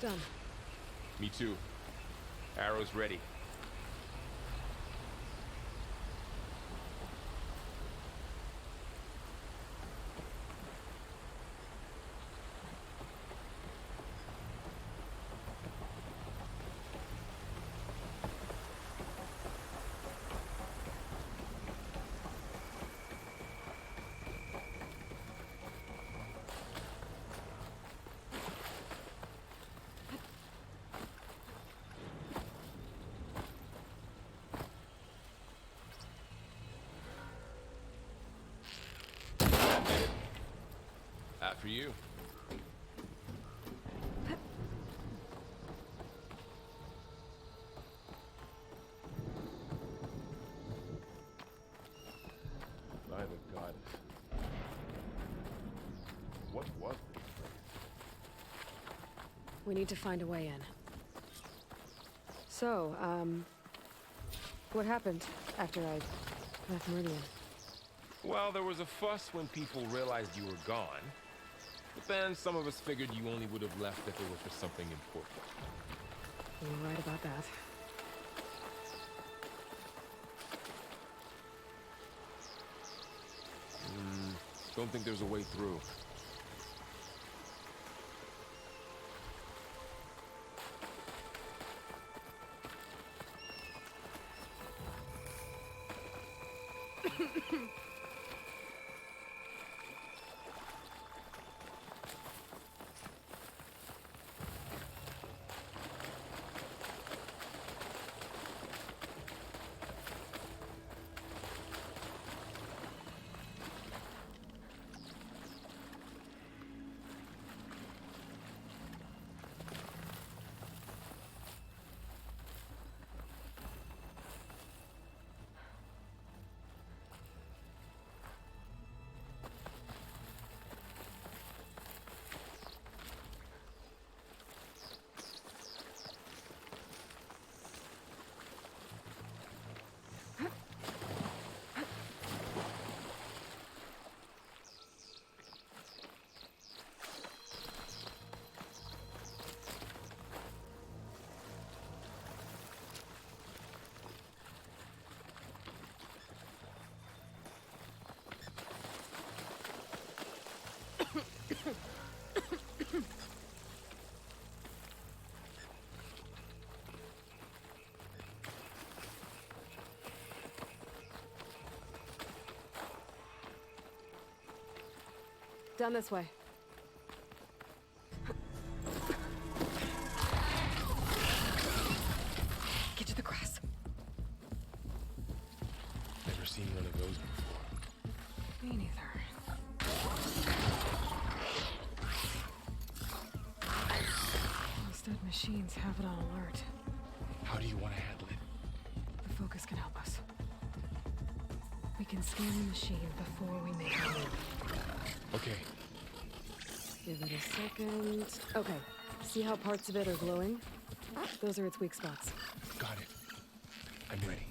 Done. Me too. Arrows ready. After you. By the goddess. What was this place? We need to find a way in. So, what happened after I left Meridian? Well, there was a fuss when people realized you were gone. But then some of us figured you only would have left if it was for something important. You were right about that. Don't think there's a way through. Down this way. Get to the grass. Never seen one of those before. Me neither. Those dead machines have it on alert. How do you want to handle it? The focus can help us. We can scan the machine before we make a move. Okay. Give it a second. Okay. See how parts of it are glowing? Those are its weak spots. Got it. I'm ready.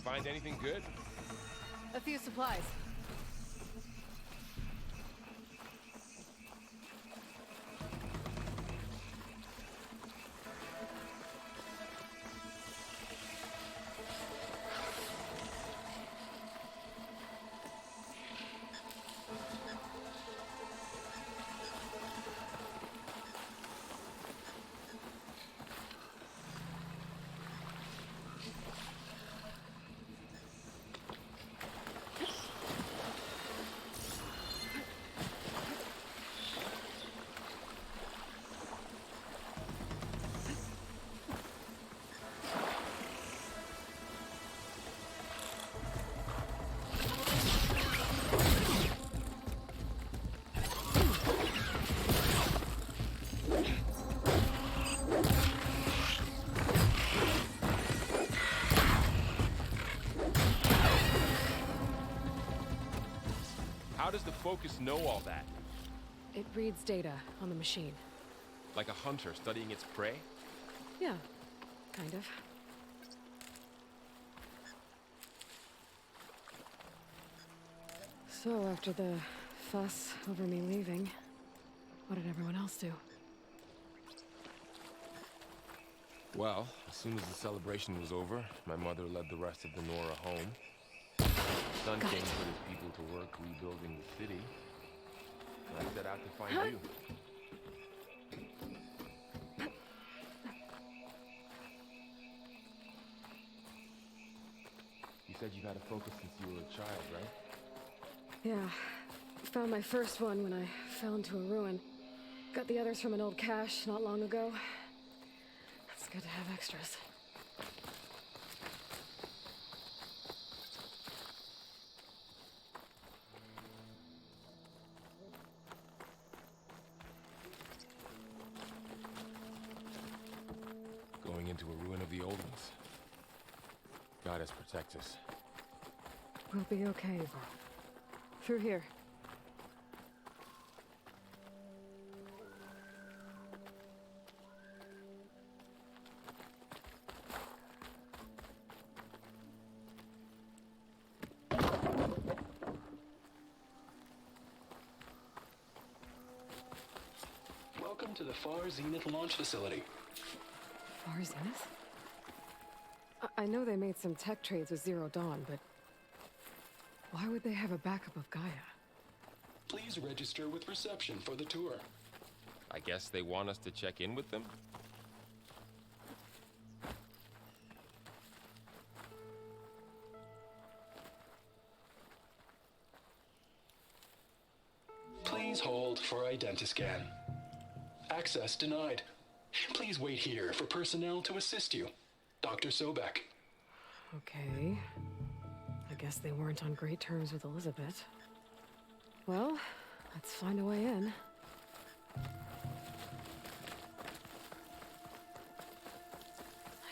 Find anything good? A few supplies. focus know all that? It reads data on the machine. Like a hunter studying its prey? Yeah, kind of. So, after the fuss over me leaving, what did everyone else do? Well, as soon as the celebration was over, my mother led the rest of the Nora home. Son Got came it. put his people to work rebuilding the city. And I set out to find you. You said you've had a focus since you were a child, right? Yeah. Found my first one when I fell into a ruin. Got the others from an old cache not long ago. It's good to have extras. Going into a ruin of the old ones. God has protect us. We'll be okay, Eva. Through here. Welcome to the Far Zenith launch facility. Far Zenith? I know they made some tech trades with Zero Dawn, but why would they have a backup of Gaia? Please register with reception for the tour. I guess they want us to check in with them? Please hold for identiscan. Access denied. Please wait here for personnel to assist you. Dr. Sobek. Okay. I guess they weren't on great terms with Elizabeth. Well, let's find a way in. I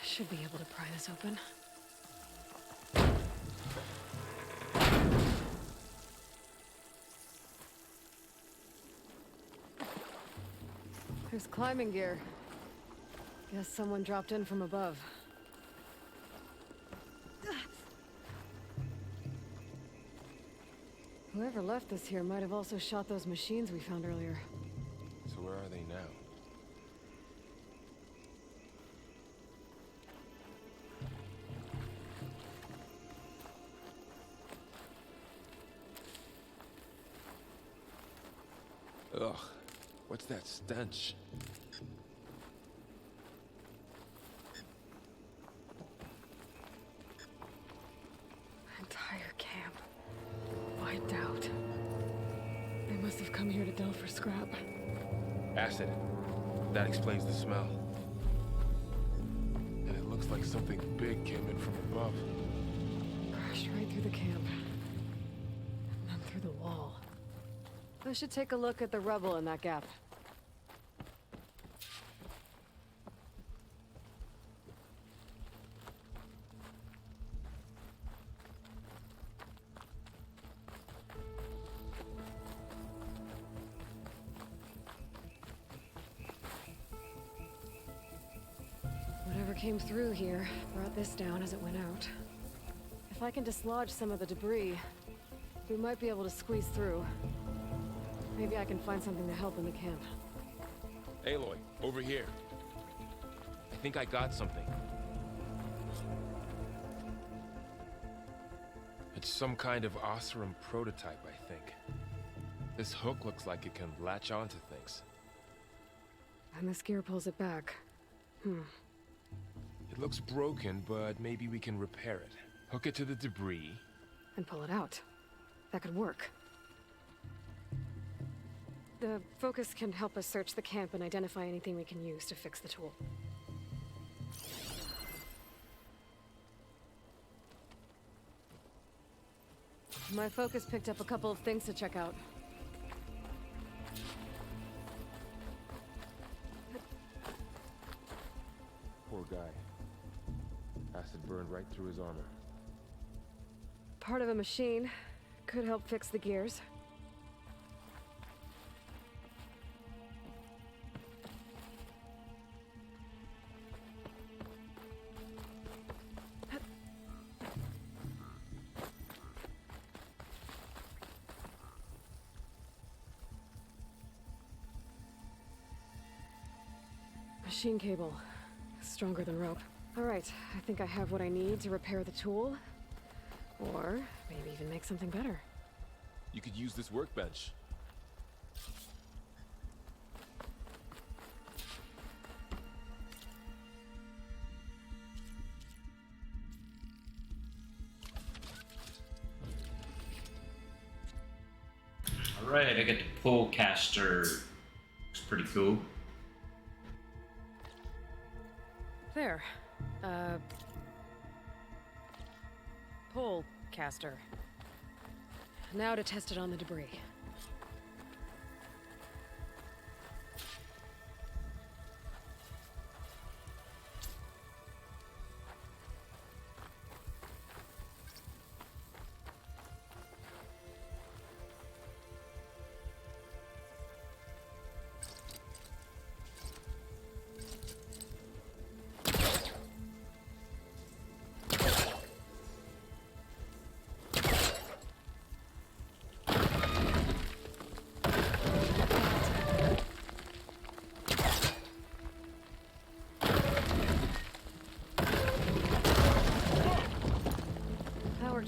should be able to pry this open. There's climbing gear. Guess someone dropped in from above. Whoever left this here might have also shot those machines we found earlier. So where are they now? Ugh, what's that stench? Entire camp. Wiped out. They must have come here to delve for scrap. Acid. That explains the smell. And it looks like something big came in from above. Crashed right through the camp. And then through the wall. I should take a look at the rubble in that gap. Whatever came through here brought this down as it went out. If I can dislodge some of the debris, we might be able to squeeze through. Maybe I can find something to help in the camp. Aloy, over here. I think I got something. It's some kind of Osram prototype, I think. This hook looks like it can latch onto things. And this gear pulls it back. It looks broken, but maybe we can repair it. Hook it to the debris. And pull it out. That could work. The focus can help us search the camp and identify anything we can use to fix the tool. My focus picked up a couple of things to check out. Poor guy. Acid burned right through his armor. Part of a machine. Could help fix the gears. machine cable. Stronger than rope. Alright, I think I have what I need to repair the tool. Or maybe even make something better. You could use this workbench. Alright, I get the pole caster. It's pretty cool. There. Pole caster. Now to test it on the debris.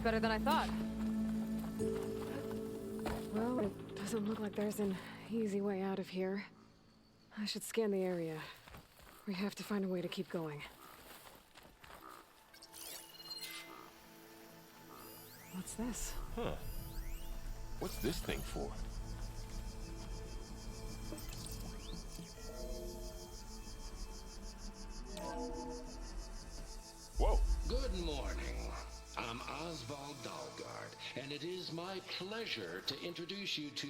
Better than I thought. Well, it doesn't look like there's an easy way out of here. I should scan the area. We have to find a way to keep going. What's this? Huh. What's this thing for? Whoa! Good morning. I'm Oswald Dalgard, and it is my pleasure to introduce you to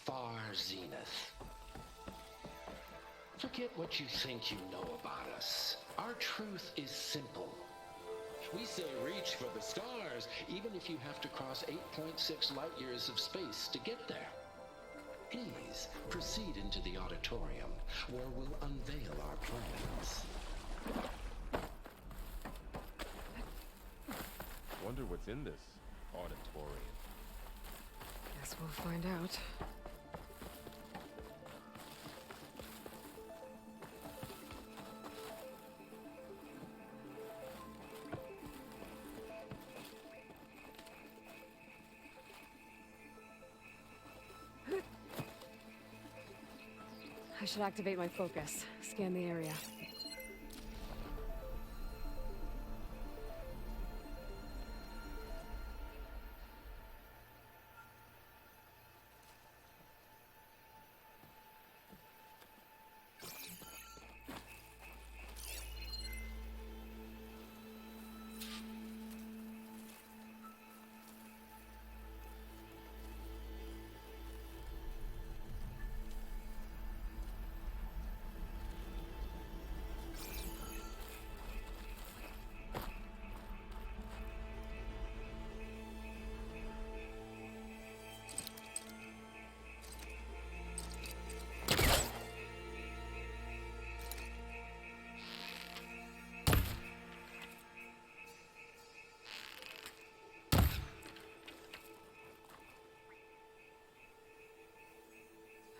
Far Zenith. Forget what you think you know about us. Our truth is simple. We say reach for the stars, even if you have to cross 8.6 light years of space to get there. Please proceed into the auditorium, where we'll unveil our plans. Wonder what's in this auditorium. Guess we'll find out. I should activate my focus. Scan the area.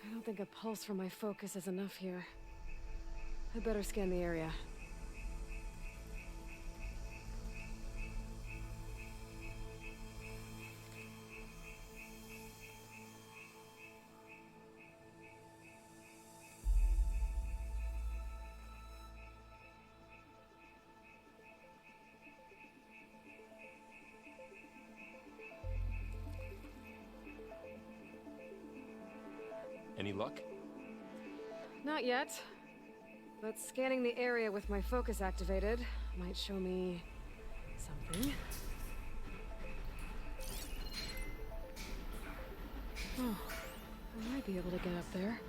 I don't think a pulse from my focus is enough here. I better scan the area. Any luck? Not yet. But scanning the area with my focus activated might show me something. Oh, I might be able to get up there.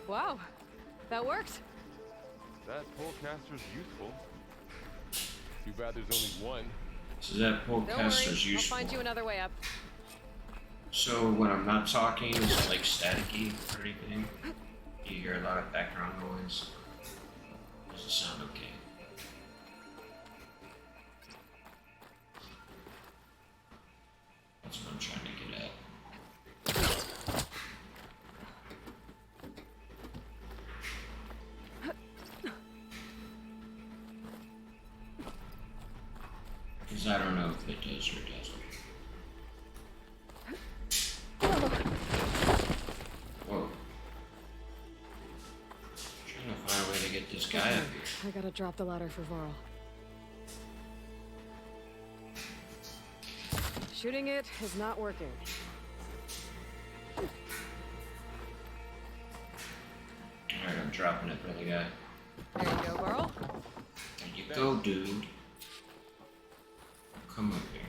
Wow, that worked. That polecaster's useful. Too bad there's only one. So that pole Don't caster's worry, useful. I'll find you another way up. So when I'm not talking, is it like staticky or anything? Do you hear a lot of background noise? Does it sound okay? So I don't know if it does or doesn't. Whoa. Trying to find a way to get this guy up here. I gotta drop the ladder for Varl. Shooting it is not working. Alright, I'm dropping it for the guy. There you go, Varl. There you go, dude. Come up here.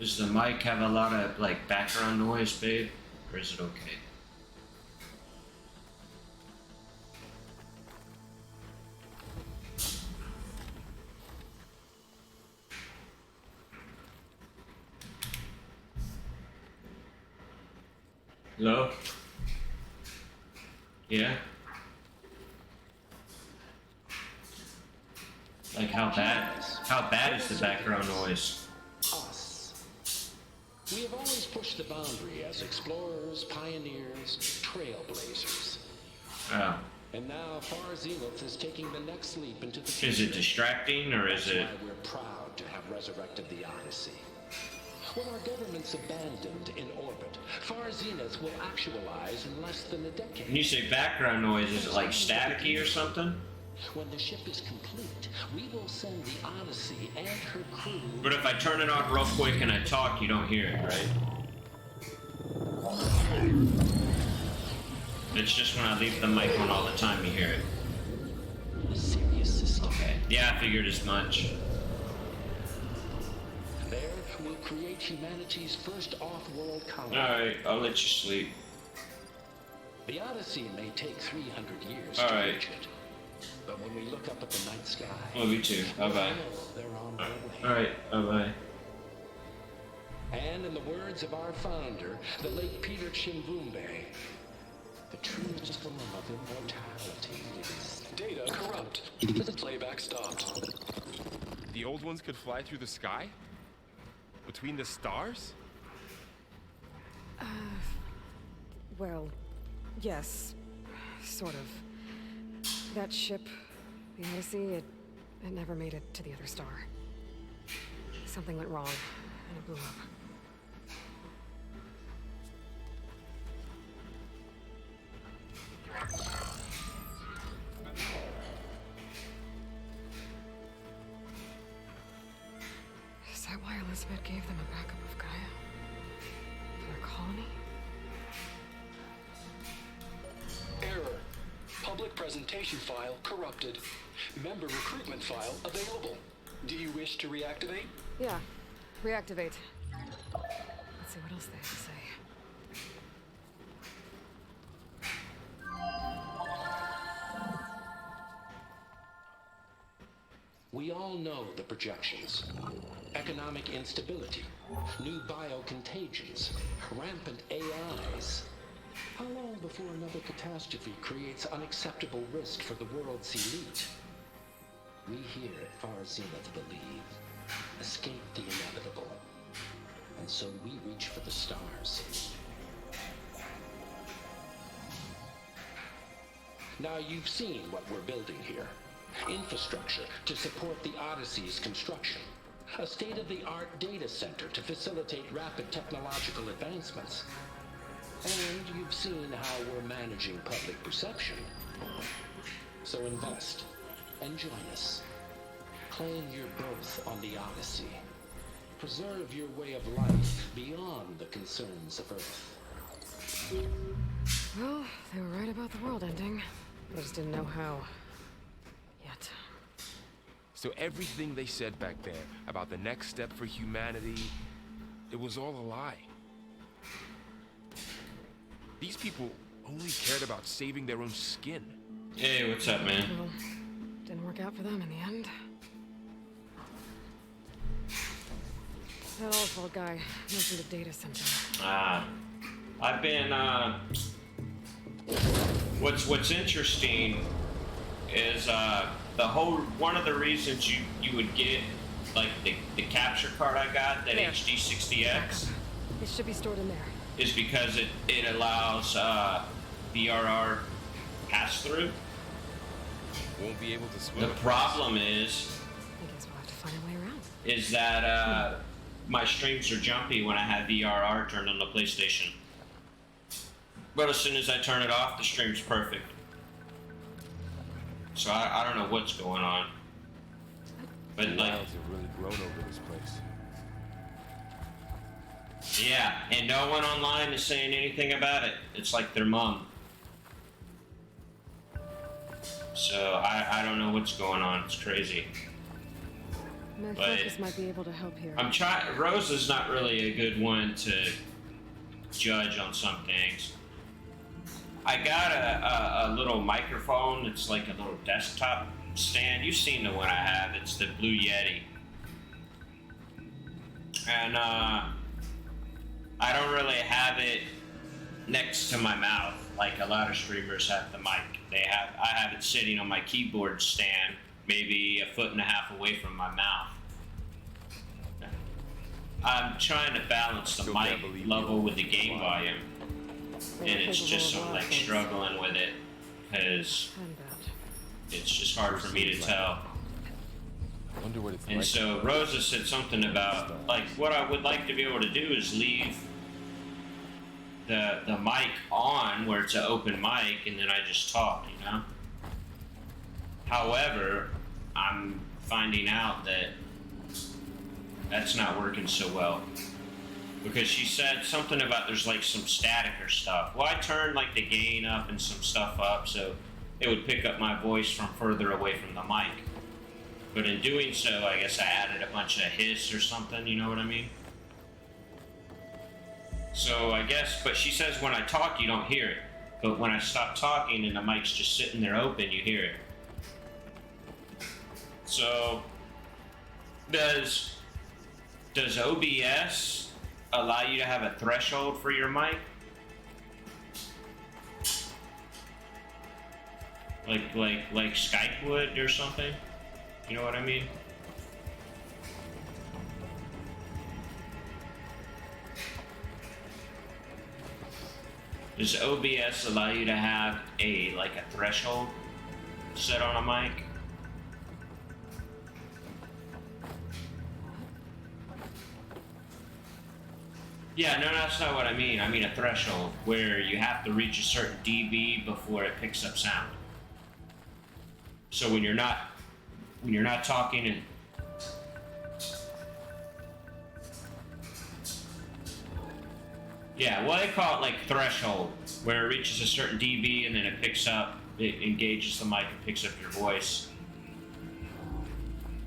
Does the mic have a lot of, like, background noise, babe? Or is it okay? Hello? Yeah? Like how bad is the background noise? Us. We have always pushed the boundary as explorers, pioneers, trailblazers. Oh. And now Far Zenith is taking the next leap into the future. Is it distracting or is it... That's why we're proud to have resurrected the Odyssey. When our government's abandoned in orbit, Far Zenith will actualize in less than a decade. When you say background noise, is it like staticky or something? When the ship is complete, we will send the Odyssey and her crew... But if I turn it on real quick and I talk, you don't hear it, right? It's just when I leave the mic on all the time you hear it. A serious system. Okay. Yeah, I figured as much. There, we'll create humanity's first off-world colony. Alright, I'll let you sleep. The Odyssey may take 300 years All to right. reach it. But when we look up at the night sky... Love you too. Bye-bye. They're on their way. Alright, bye-bye. And in the words of our founder, the late Peter Chimbumbe, the true form of immortality is... Data corrupt. Playback stopped. The old ones could fly through the sky? Between the stars? Well, yes. Sort of. That ship, the Odyssey, it never made it to the other star. Something went wrong, and it blew up. Is that why Elizabeth gave them a backup of Gaia? For their colony? Error. Public presentation file corrupted. Member recruitment file available. Do you wish to reactivate? Yeah. Reactivate. Let's see what else they have to say. We all know the projections. Economic instability, new biocontagions, rampant AIs. How long before another catastrophe creates unacceptable risk for the world's elite? We here at Far Zenith believe, escape the inevitable. And so we reach for the stars. Now you've seen what we're building here. Infrastructure to support the Odyssey's construction. A state-of-the-art data center to facilitate rapid technological advancements. And you've seen how we're managing public perception. So invest and join us. Claim your berth on the Odyssey. Preserve your way of life beyond the concerns of Earth. Well, they were right about the world ending. They just didn't know how. Yet. So everything they said back there about the next step for humanity, it was all a lie. These people only cared about saving their own skin. Hey, what's up, man? Well, didn't work out for them in the end. That Oswald guy mentioned a data center. I've been, what's interesting is, one of the reasons you would get, like, the capture card I got, that There. HD60X, It should be stored in there. is because it allows, VRR pass-through. Won't be able to swim. The problem is, And guess what? find a way around. is that my streams are jumpy when I have VRR turned on the PlayStation. But as soon as I turn it off, the stream's perfect. So I don't know what's going on. But The like, wilds have really grown over this place. yeah, and no one online is saying anything about it. It's like their mom. So I don't know what's going on. It's crazy. My But focus might be able to help here. I'm trying. Rose is not really a good one to judge on some things. I got a little microphone. It's like a little desktop stand. You've seen the one I have. It's the Blue Yeti. And I don't really have it next to my mouth like a lot of streamers have the mic. I have it sitting on my keyboard stand, maybe 1.5 feet away from my mouth. I'm trying to balance the mic level with the game volume, and it's just I'm like struggling with it because it's just hard for me to tell. I wonder what it's And like. so Rosa said something about, like, what I would like to be able to do is leave the mic on where it's an open mic and then I just talk, you know? However, I'm finding out that that's not working so well. Because she said something about there's like some static or stuff. Well, I turned like the gain up and some stuff up so it would pick up my voice from further away from the mic. But in doing so, I guess I added a bunch of hiss or something, you know what I mean? So I guess, but she says when I talk, you don't hear it. But when I stop talking and the mic's just sitting there open, you hear it. So, does OBS allow you to have a threshold for your mic? Like Skype would or something? You know what I mean? Does OBS allow you to have a threshold set on a mic? Yeah, no, that's not what I mean. I mean a threshold where you have to reach a certain dB before it picks up sound. So when you're not talking and yeah, well, they call it like threshold, where it reaches a certain dB and then it picks up, it engages the mic and picks up your voice.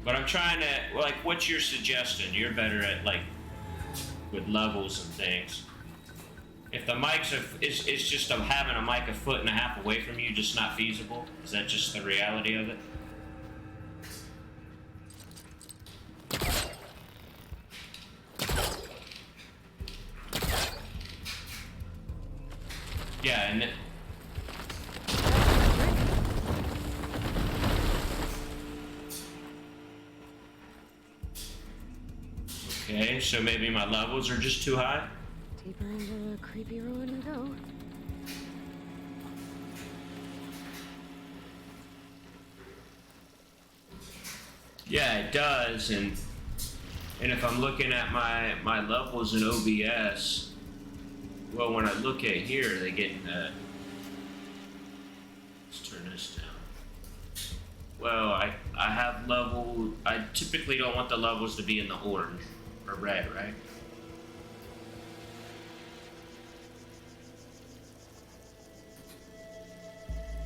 But I'm trying to, like, what's your suggestion? You're better at, like, with levels and things. If the mic's, it's just having a mic 1.5 feet away from you just not feasible? Is that just the reality of it? Yeah, and okay, so maybe my levels are just too high? Deeper into the creepy ruin we go. Yeah, it does, and if I'm looking at my levels in OBS, well, when I look at here, they get, let's turn this down. Well, I have level, I typically don't want the levels to be in the orange or red, right?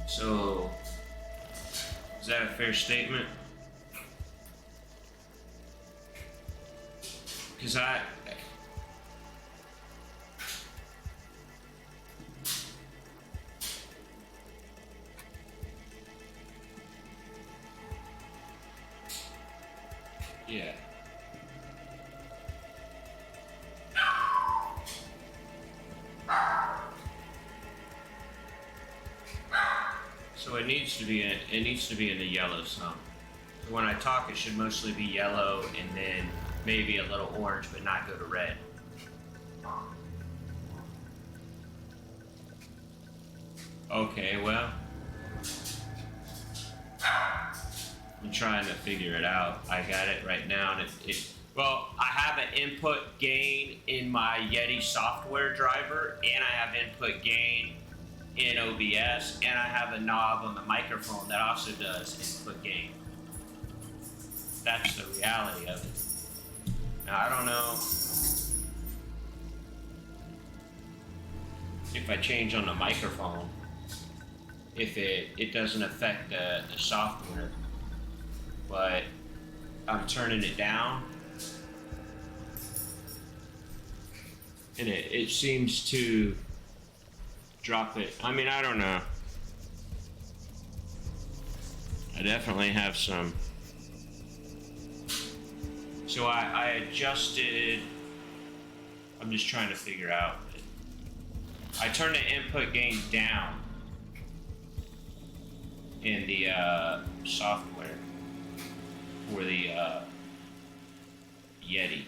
So, is that a fair statement? Because yeah. So it needs to be in the yellow some. So when I talk, it should mostly be yellow and then maybe a little orange, but not go to red. Okay, well. I'm trying to figure it out. I got it right now, and well, I have an input gain in my Yeti software driver, and I have input gain in OBS, and I have a knob on the microphone that also does input gain. That's the reality of it. Now, I don't know if I change on the microphone, if it doesn't affect the software, but I'm turning it down, and it seems to drop it. I mean, I don't know. I definitely have some. So I adjusted. I'm just trying to figure out. I turned the input gain down in the software for the Yeti.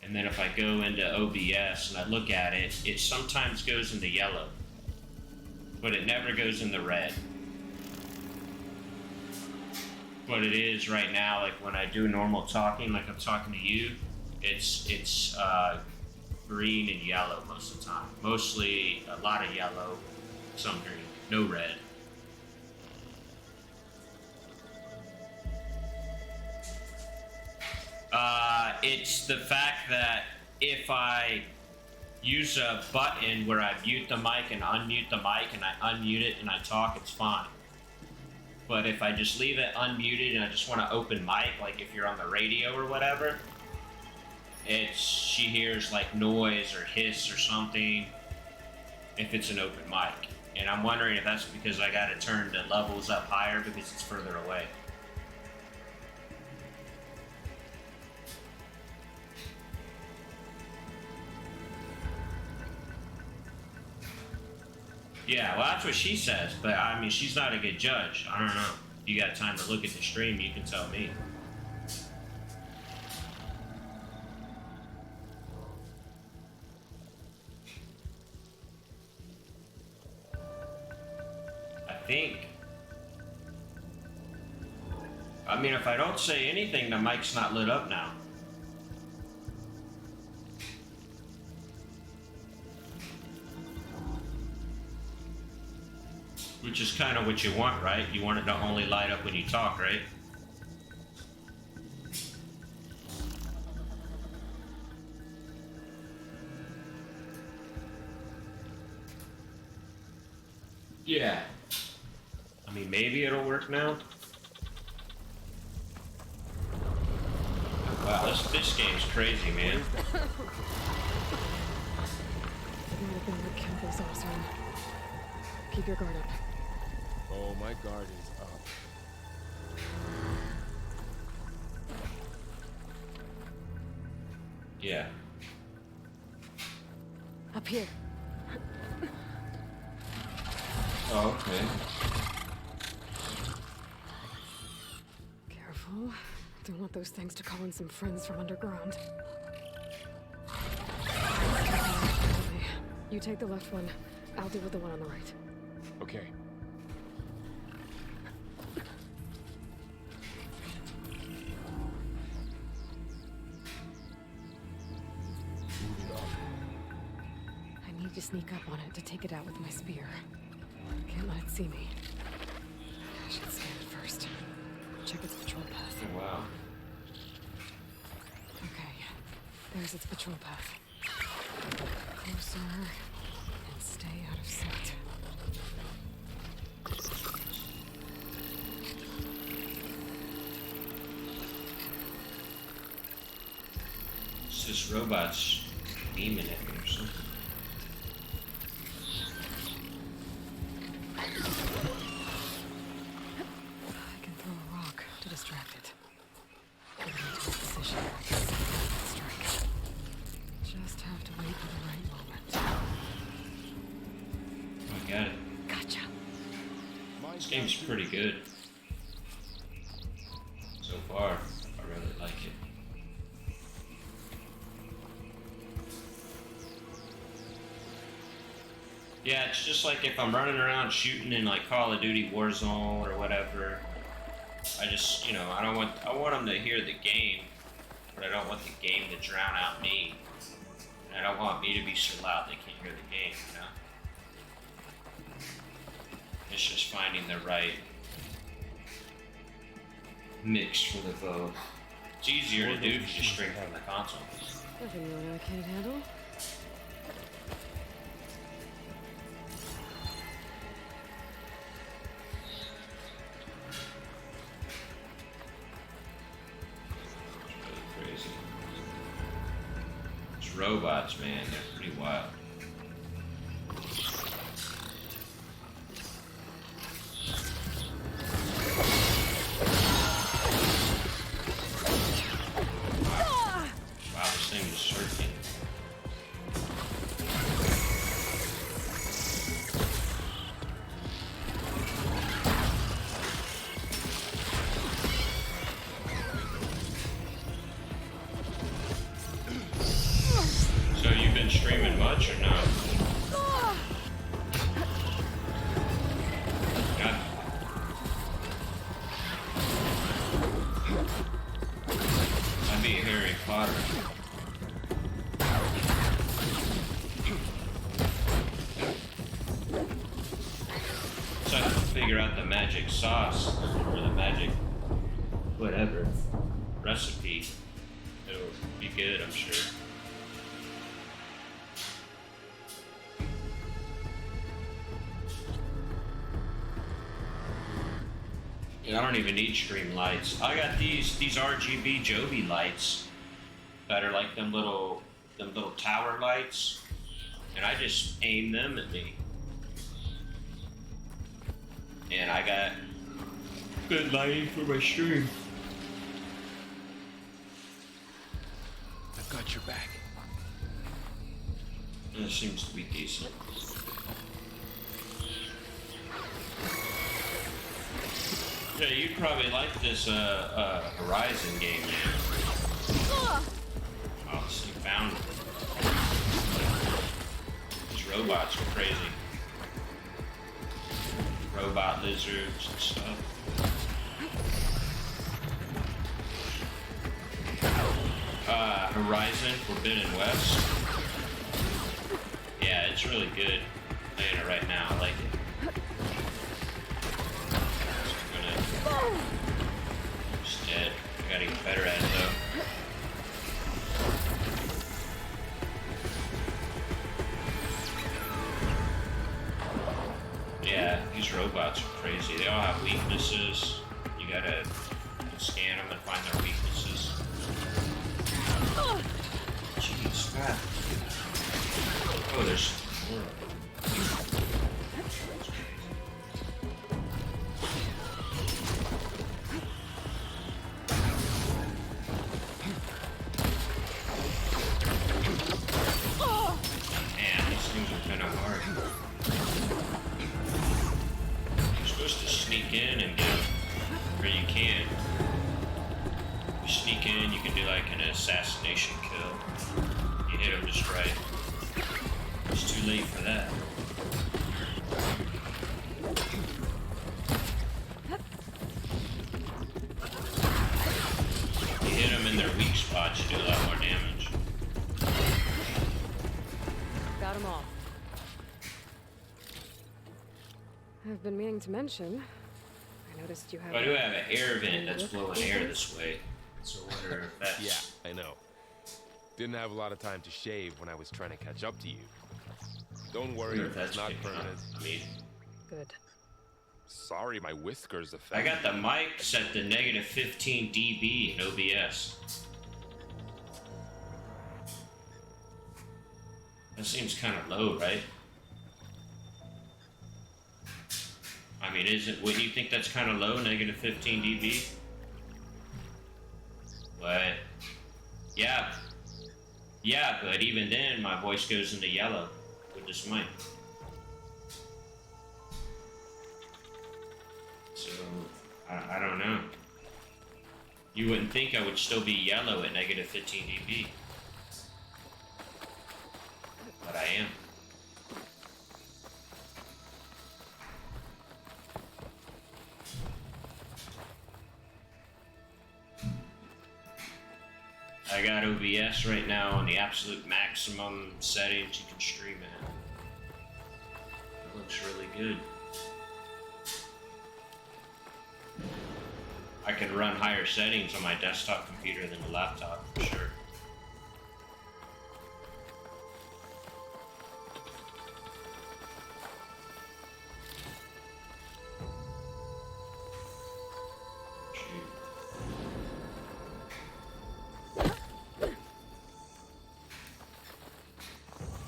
And then if I go into OBS and I look at it, it sometimes goes into yellow, but it never goes in the red. But it is right now, like when I do normal talking, like I'm talking to you, it's green and yellow most of the time. Mostly a lot of yellow, some green, no red. It's the fact that if I use a button where I mute the mic and unmute the mic, and I unmute it and I talk, it's fine. But if I just leave it unmuted and I just want to open mic, like if you're on the radio or whatever, she hears like noise or hiss or something if it's an open mic. And I'm wondering if that's because I got to turn the levels up higher because it's further away. Yeah, well, that's what she says, but I mean, she's not a good judge. I don't know. If you got time to look at the stream, you can tell me. I mean, if I don't say anything, the mic's not lit up now. Which is kind of what you want, right? You want it to only light up when you talk, right? Yeah. I mean, maybe it'll work now. Wow, this game's crazy, man. It might have been what killed those awesome. Keep your guard up. Oh, my guard is up. Yeah. Up here. Oh, okay. Careful. Don't want those things to call in some friends from underground. You take the left one. I'll deal with the one on the right. Okay. Moving on. I need to sneak up on it to take it out with my spear. Can't let it see me. I should scan it first. Check its patrol path. Oh, wow. Okay. There's its patrol path. Closer and stay out of sight. It's this robot's beaming at me or something. I can throw a rock to distract it. Get it into its position. Strike. Just have to wait for the right moment. I got it. Gotcha. This game's pretty good. So far, I really like it. Yeah, it's just like if I'm running around shooting in like Call of Duty Warzone or whatever, I just, you know, I want them to hear the game, but I don't want the game to drown out me. And I don't want me to be so loud they can't hear the game, you know? It's just finding the right mix for the both. It's easier to do if you just stream from the console. Nothing you and I can't handle. Crazy. These robots, man, they're pretty wild. Wow, this thing is circling. So you've been streaming much or no? God. I beat Harry Potter. So I have to figure out the magic sauce or the magic whatever recipe. It'll be good, I'm sure. I don't even need stream lights. I got these RGB Joby lights that are like them little tower lights, and I just aim them at me, and I got good lighting for my stream. I've got your back. And it seems to be decent. Yeah, you'd probably like this Horrizon game, man. Oh, so you found it. These robots are crazy. Robot lizards and stuff. Horrizon Forbidden West. Yeah, it's really good. I'm playing it right now. I like it. Just dead. I gotta get better at it though. Yeah, these robots are crazy. They all have weaknesses. You gotta scan them and find their weaknesses. Jeez, crap. Oh, there's more of them. In and get them, or you can. You sneak in, you can do like an assassination kill. You hit them just right. It's too late for that. You hit them in their weak spots, you do a lot more damage. Got them all. I've been meaning to mention. I noticed you have. I do have an air vent that's blowing air this way. So I wonder if that's. Yeah, I know. Didn't have a lot of time to shave when I was trying to catch up to you. Don't worry, it's not permanent. Good. Sorry, my whiskers I affect. got the mic set to negative 15 dB in OBS. That seems kind of low, right? I mean, wouldn't you think that's kind of low, negative 15 dB? What? Yeah. Yeah, but even then, my voice goes into yellow with this mic. So, I don't know. You wouldn't think I would still be yellow at negative 15 dB. But I am. I got OBS right now on the absolute maximum settings you can stream at. It looks really good. I can run higher settings on my desktop computer than the laptop, for sure.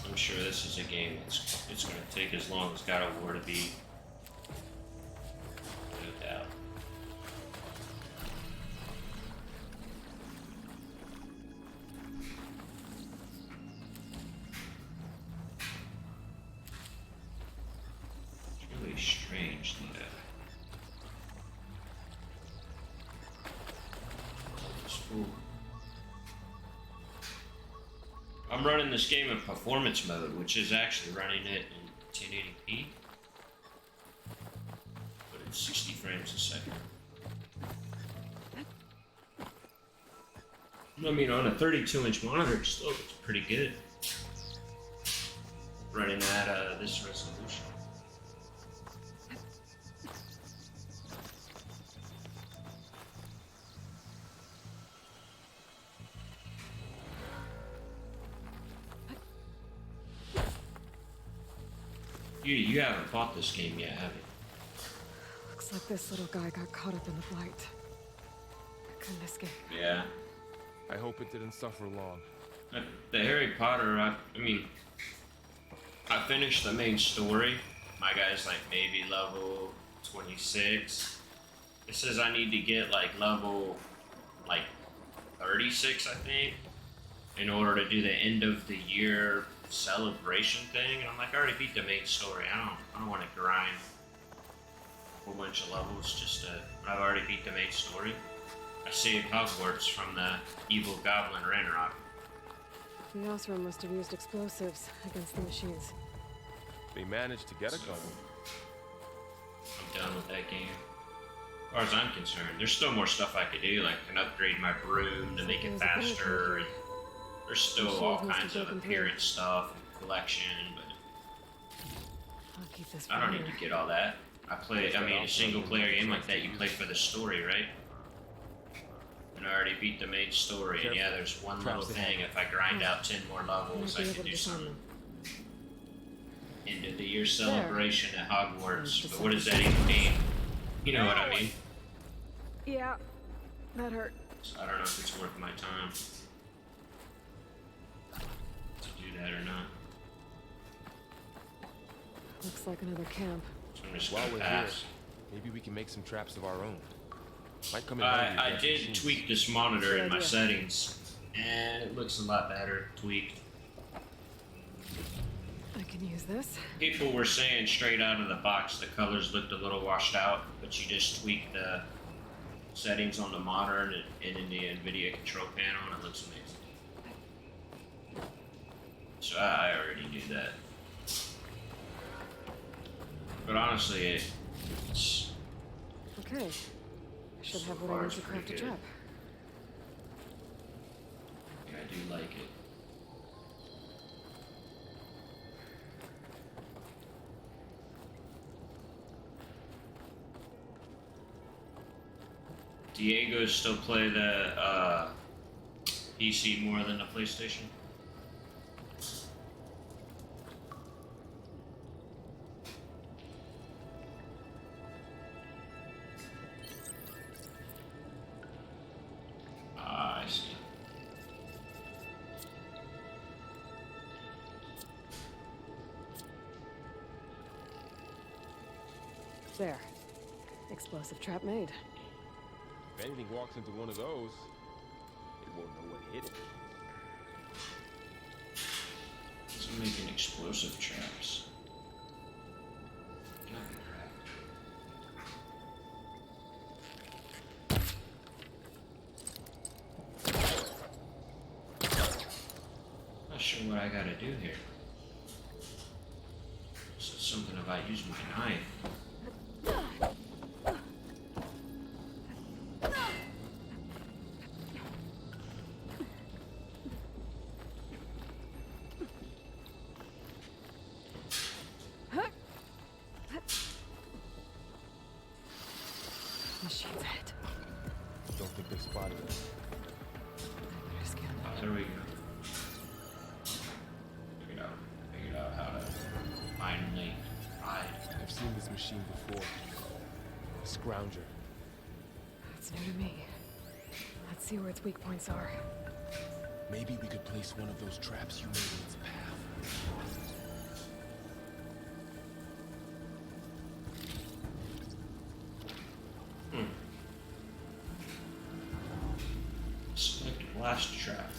I'm sure this is a game it's going to take as long as God of War to beat. No doubt. It's really strange that it's cool. I'm running this game in performance mode, which is actually running it in 1080p, but it's 60 frames a second. I mean, on a 32-inch monitor, it still looks pretty good. Running at this resolution. You haven't bought this game yet, have you? Looks like this little guy got caught up in the blight. I couldn't escape. Yeah. I hope it didn't suffer long. The Harry Potter, I mean, I finished the main story. My guy's like maybe level 26. It says I need to get like level like 36, I think, in order to do the end of the year celebration thing. And I'm like, I already beat the main story. I don't want to grind a whole bunch of levels just to. I've already beat the main story. I saved Hogwarts from the evil goblin Ranrock. The Osram must have used explosives against the machines. They managed to get it going. I'm done with that game. As far as I'm concerned, there's still more stuff I could do, like I can upgrade my broom to make it faster. And there's still all kinds of appearance stuff and collection, but I'll keep this I don't need to get all that. I mean, a single player game like that, you play for the story, right? And I already beat the main story, and yeah, there's one little thing. If I grind out 10 more levels, I can do some end of the year celebration at Hogwarts. But what does that even mean? You know what I mean? Yeah, that hurt. So I don't know if it's worth my time to do that or not. Looks like another camp. So I'm just While gonna we're pass. here, maybe we can make some traps of our own. Might come in I did tweak this monitor in my settings, and it looks a lot better tweaked. I can use this. People were saying straight out of the box the colors looked a little washed out, but you just tweak the settings on the monitor and in the NVIDIA control panel, and it looks amazing. So I already knew that. But honestly, it's... Okay. I should have what I need to craft a trap. Yeah, I do like it. Diego still play the PC more than the PlayStation? I see. There. Explosive trap made. If anything walks into one of those, it won't know what hit it. So I'm making explosive traps. Not sure what I gotta do here. So something about using my knife. machine's head. Don't think they spotted us. I better scan them. There we go. Figured out how to finally ride. I've seen this machine before. A scrounger. That's new to me. Let's see where its weak points are. Maybe we could place one of those traps you made in its path. Select blast trap.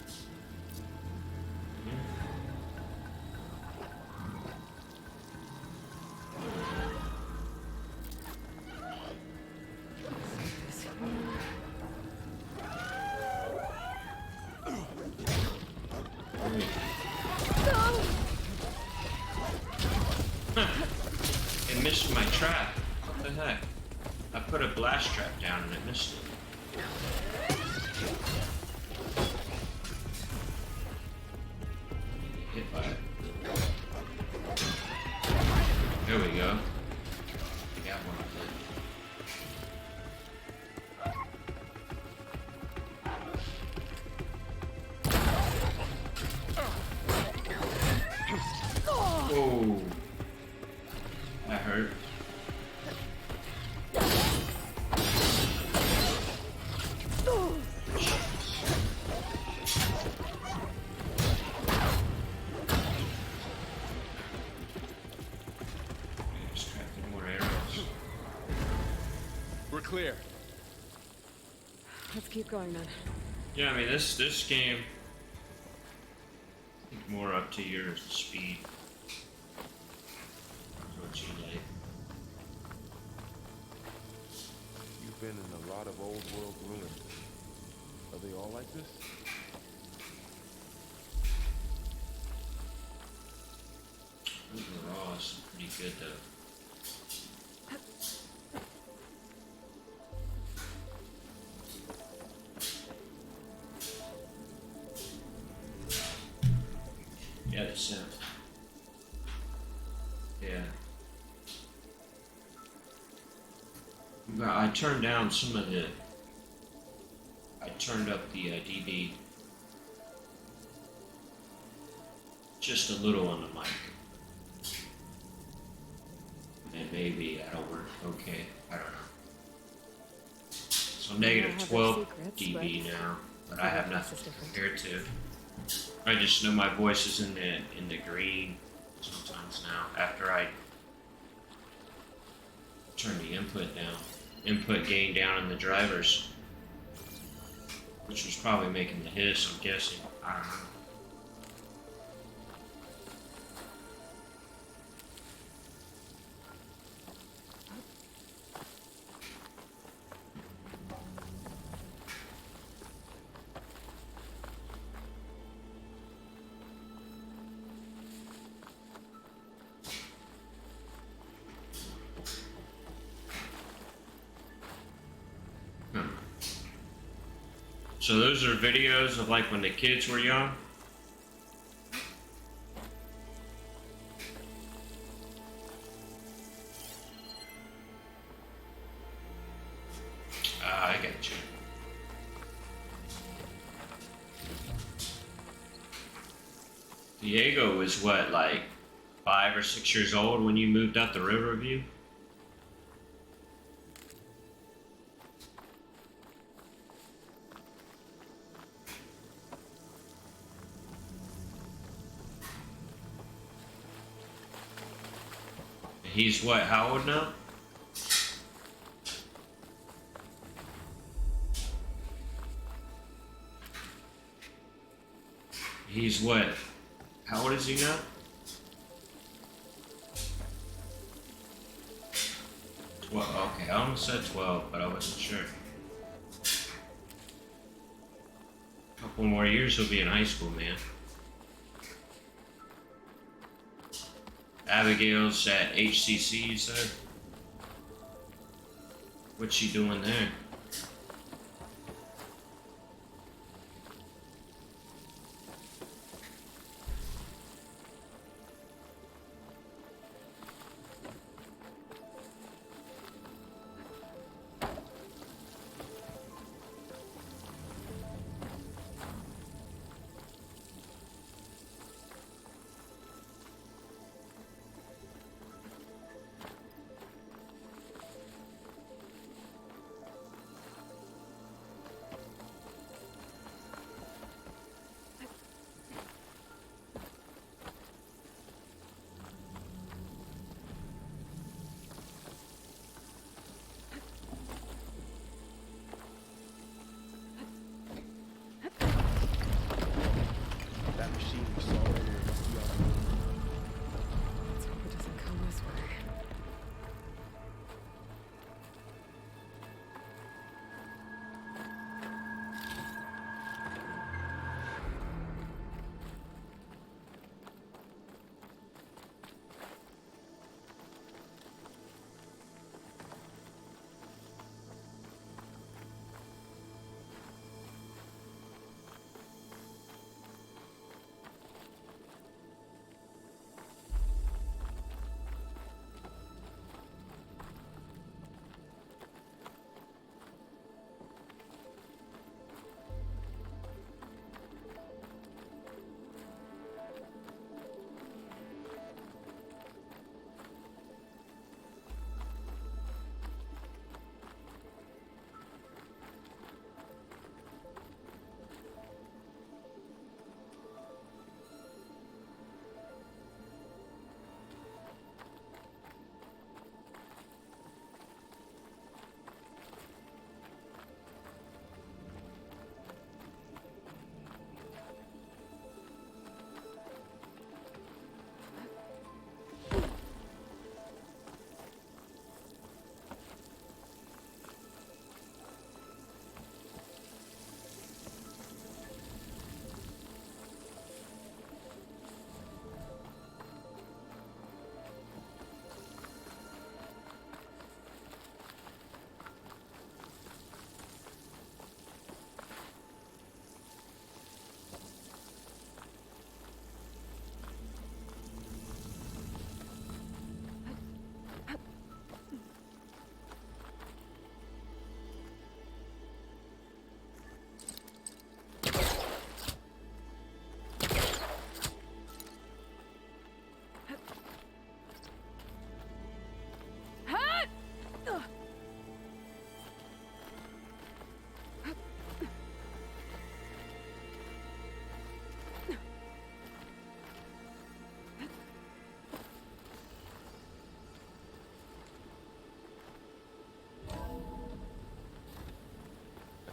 It missed my trap. What the heck? I put a blast trap down and it missed it. Hit by it. There we go. Got one of them. Oh, that hurt. Extracted more arrows. We're clear. Let's keep going then. Yeah, I mean this game, I think more up to your speed. What you like. You've been in a lot of old world ruins. Are they all like this? Overall, it's pretty good though. Yeah, the sound. Yeah. But I turned down some of the. I turned up the dB just a little on the mic. And maybe that'll work okay. I don't know. So negative 12 dB now, but I have nothing to compare to. I just know my voice is in the green sometimes now after I turn the input gain down in the drivers, which was probably making the hiss, I'm guessing. I don't know. So those are videos of like when the kids were young? Ah, I got you. Diego was what, like 5 or 6 years old when you moved up the Riverview? He's what, how old now? He's what? How old is he now? 12. Okay, I almost said 12, but I wasn't sure. A couple more years he'll be in high school, man. Abigail's at HCC, you said? What's she doing there?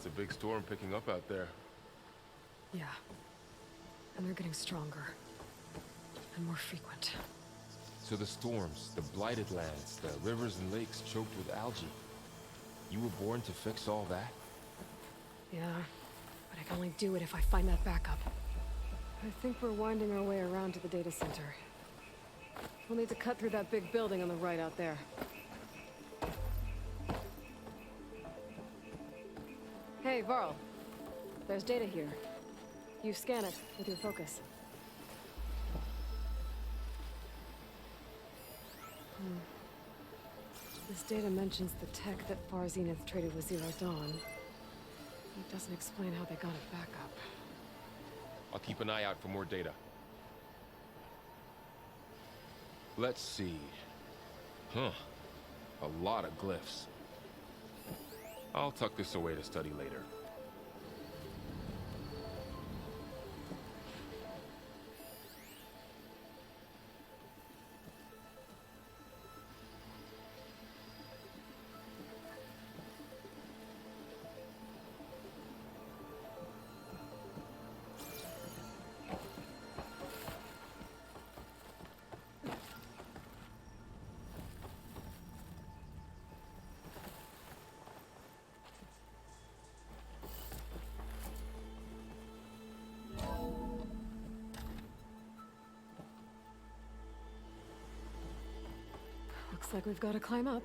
a big storm picking up out there. Yeah. And they're getting stronger. And more frequent. So the storms, the blighted lands, the rivers and lakes choked with algae. You were born to fix all that? Yeah. But I can only do it if I find that backup. I think we're winding our way around to the data center. We'll need to cut through that big building on the right out there. Hey, Varl. There's data here. You scan it with your focus. This data mentions the tech that Far Zenith traded with Zero Dawn. It doesn't explain how they got it back up. I'll keep an eye out for more data. Let's see. Huh. A lot of glyphs. I'll tuck this away to study later. Looks like we've got to climb up.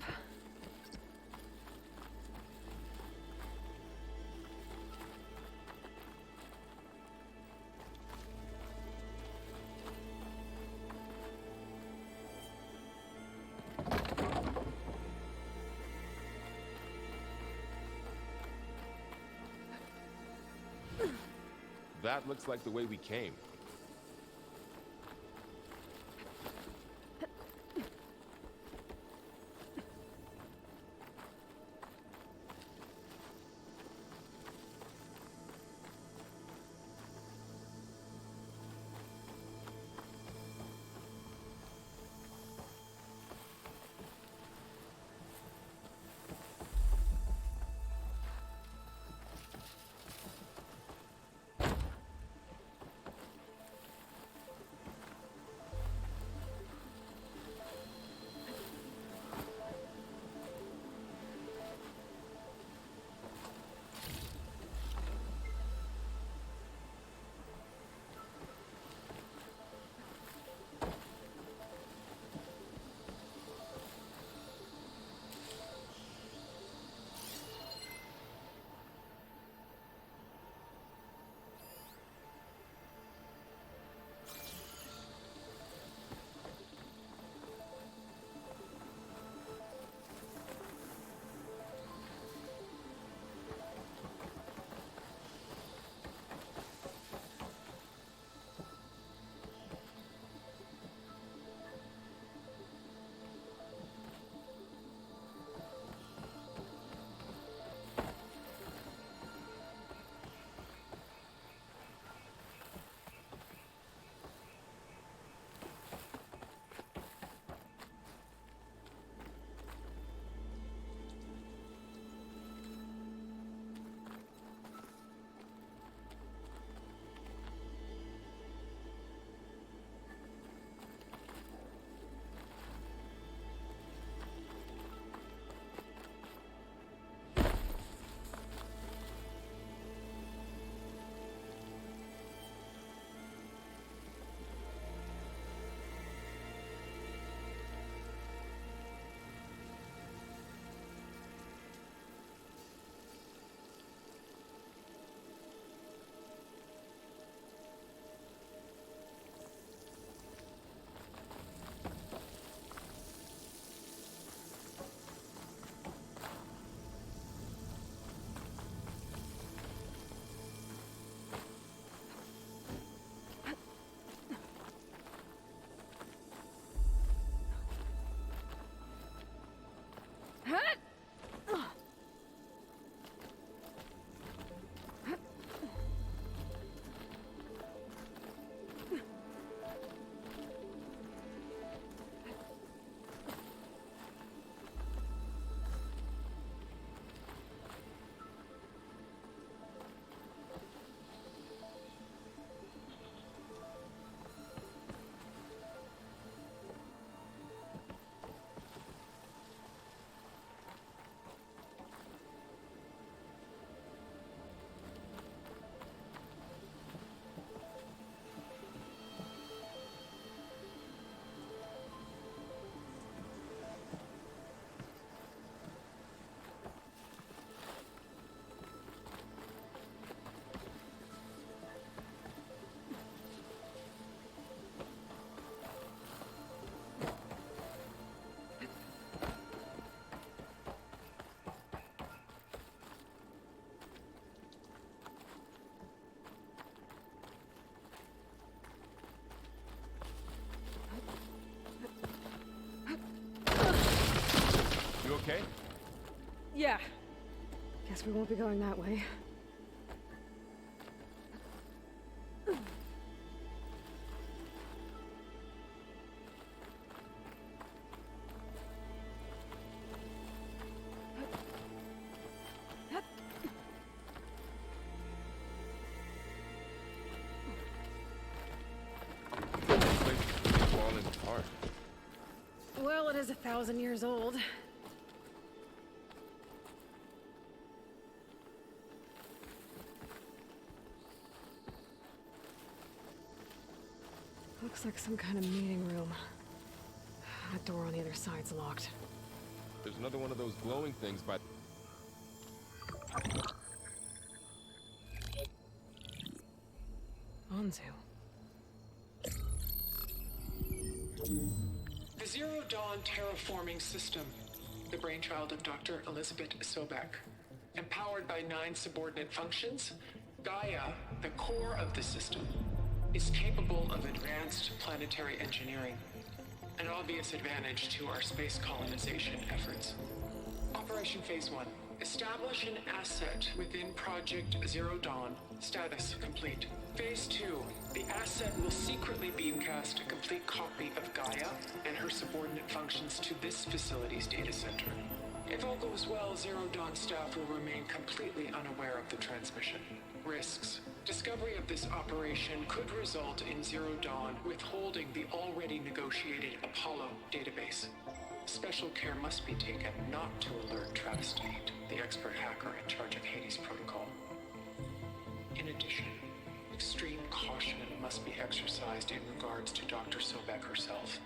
That looks like the way we came. okay? Yeah. Guess we won't be going that way. This place is falling apart. Well, it is 1,000 years old. Looks like some kind of meeting room. That door on the other side's locked. There's another one of those glowing things by... Anzu. The Zero Dawn terraforming system, the brainchild of Dr. Elizabeth Sobek. Empowered by 9 subordinate functions, Gaia, the core of the system, is capable of advanced planetary engineering, an obvious advantage to our space colonization efforts. Operation Phase 1. Establish an asset within Project Zero Dawn. Status complete. Phase 2. The asset will secretly beamcast a complete copy of Gaia and her subordinate functions to this facility's data center. If all goes well, Zero Dawn staff will remain completely unaware of the transmission. Risks. Discovery of this operation could result in Zero Dawn withholding the already negotiated Apollo database. Special care must be taken not to alert Travis Tate, the expert hacker in charge of Hades Protocol. In addition, extreme caution must be exercised in regards to Dr. Sobek herself.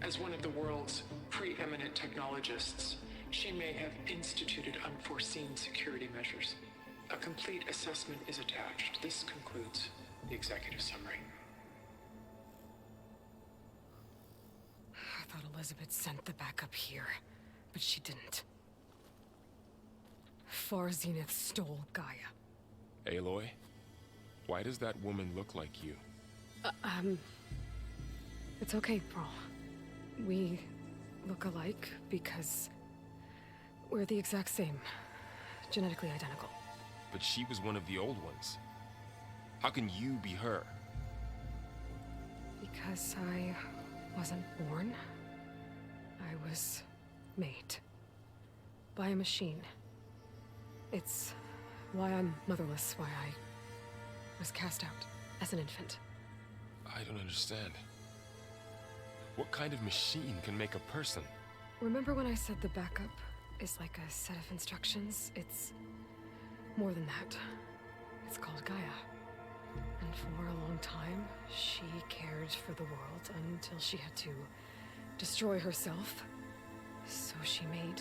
As one of the world's preeminent technologists, she may have instituted unforeseen security measures. A complete assessment is attached. This concludes the executive summary. I thought Elizabeth sent the backup here, but she didn't. Far Zenith stole Gaia. Aloy? Why does that woman look like you? It's okay, Pearl. We look alike because we're the exact same. Genetically identical. But she was one of the old ones. How can you be her? Because I wasn't born. I was made. By a machine. It's why I'm motherless, why I was cast out as an infant. I don't understand. What kind of machine can make a person? Remember when I said the backup is like a set of instructions? It's more than that. It's called Gaia. And for a long time, she cared for the world until she had to destroy herself. So she made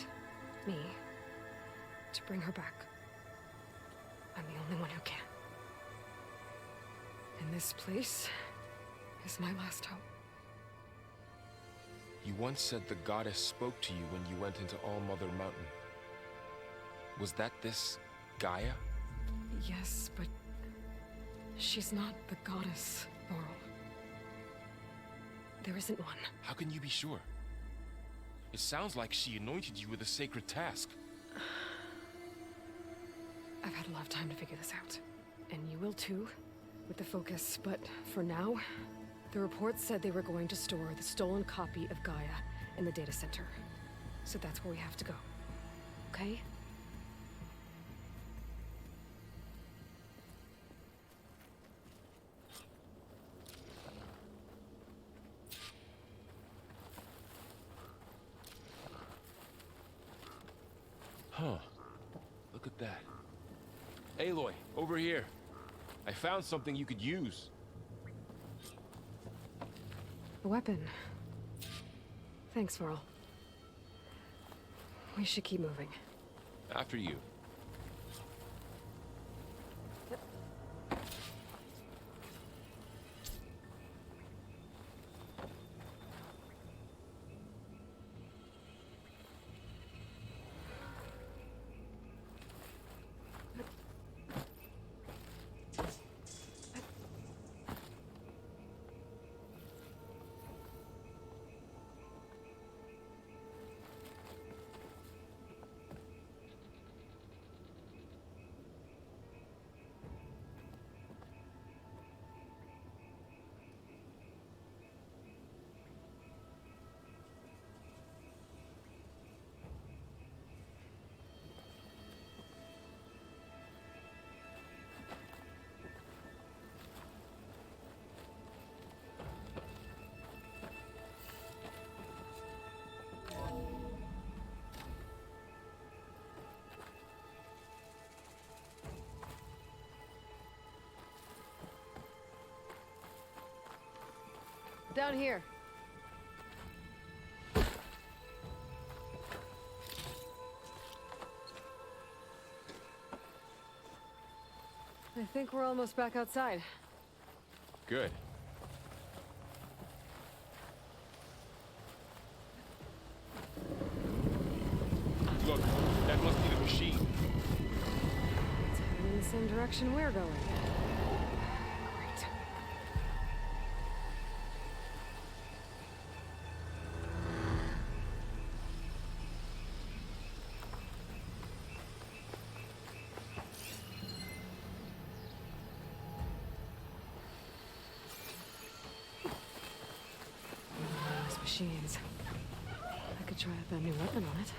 me to bring her back. I'm the only one who can. And this place is my last hope. You once said the goddess spoke to you when you went into All Mother Mountain. Was that this Gaia? Yes, but she's not the goddess, Laurel. There isn't one. How can you be sure? It sounds like she anointed you with a sacred task. I've had a lot of time to figure this out. And you will too, with the focus. But for now, the reports said they were going to store the stolen copy of Gaia in the data center. So that's where we have to go. Okay? Huh. Look at that. Aloy, over here. I found something you could use. A weapon. Thanks, Varl. We should keep moving. After you. Down here. I think we're almost back outside. Good. Look, that must be the machine. It's heading in the same direction we're going. Great. Those machines. I could try out that new weapon on it.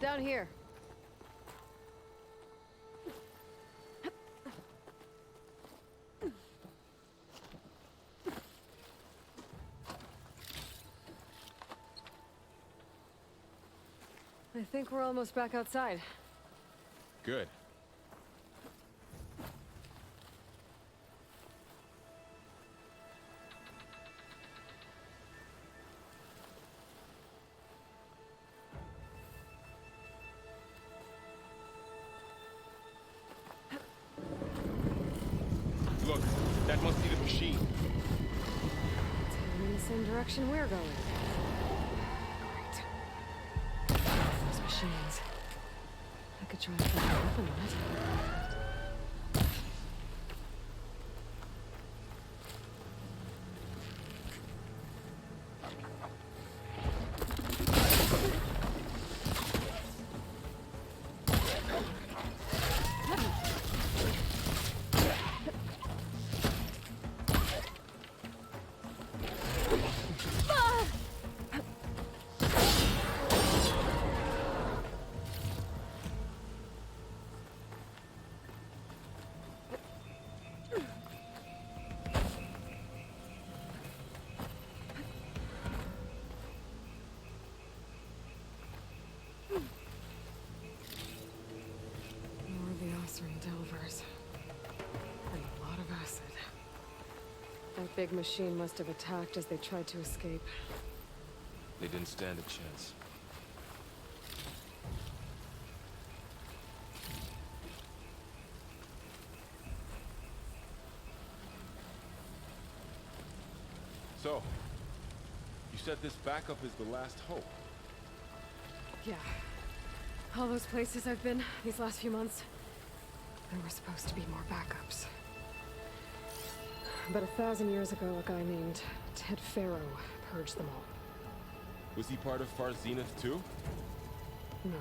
Down here. I think we're almost back outside. Good. Look, that must be the machine. It's heading in the same direction we're going. Great. Those machines. I could try out that new weapon on it. That big machine must have attacked as they tried to escape. They didn't stand a chance. So, you said this backup is the last hope. Yeah. All those places I've been these last few months, there were supposed to be more backups. But 1,000 years ago, a guy named Ted Faro purged them all. Was he part of Far Zenith too? No.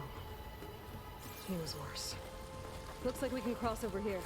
He was worse. Looks like we can cross over here.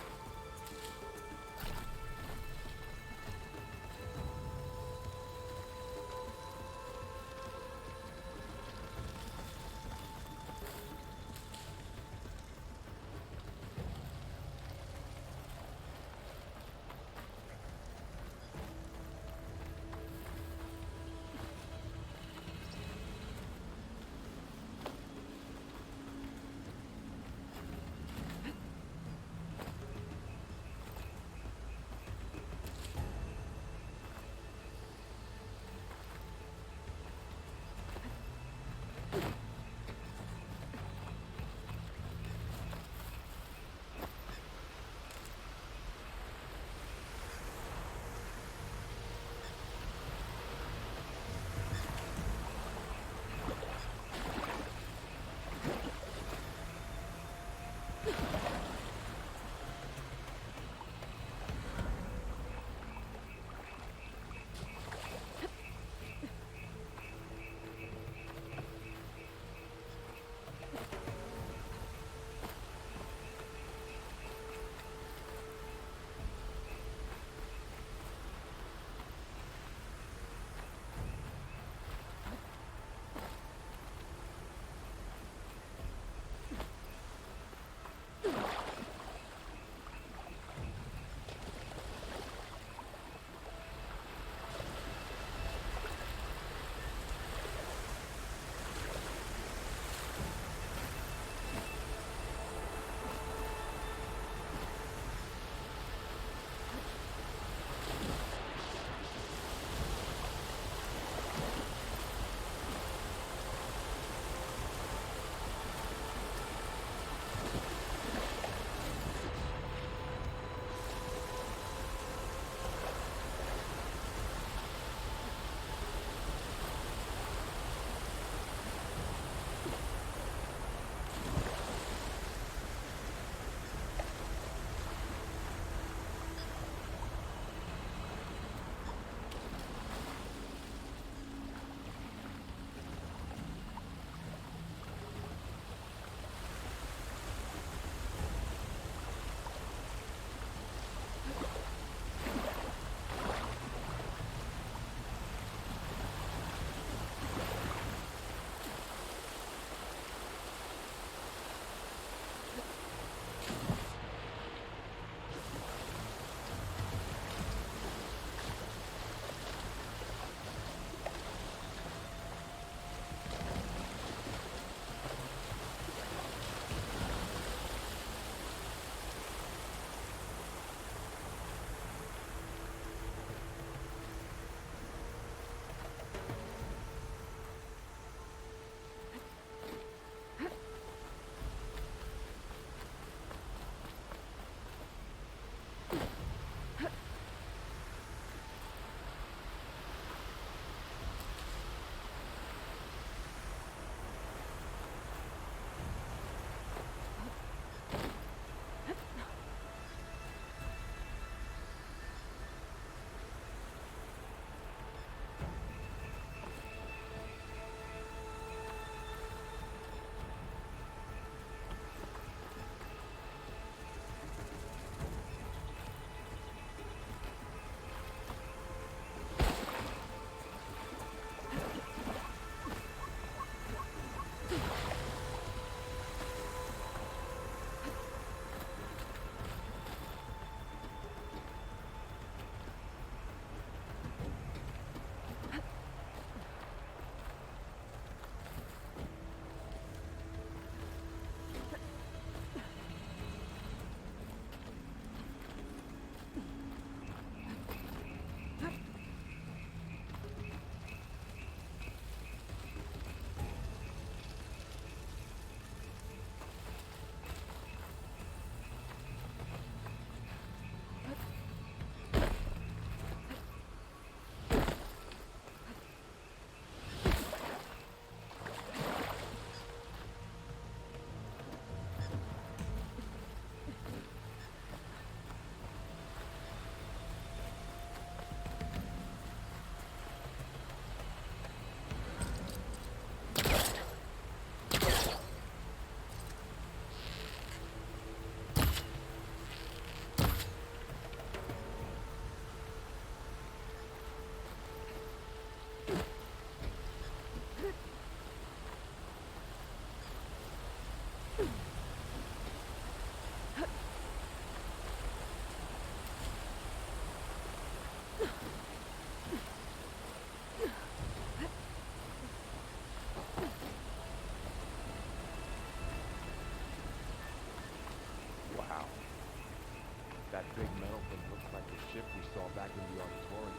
That big metal thing looks like the ship we saw back in the auditorium.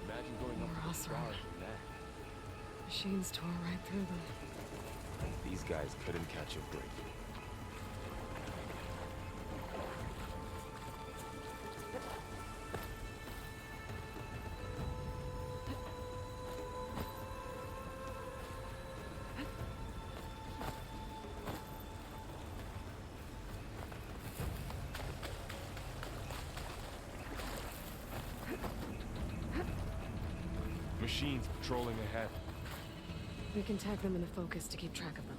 Imagine going up to the stars in that. Machines tore right through them. These guys couldn't catch a break. Machines patrolling ahead. We can tag them in the focus to keep track of them.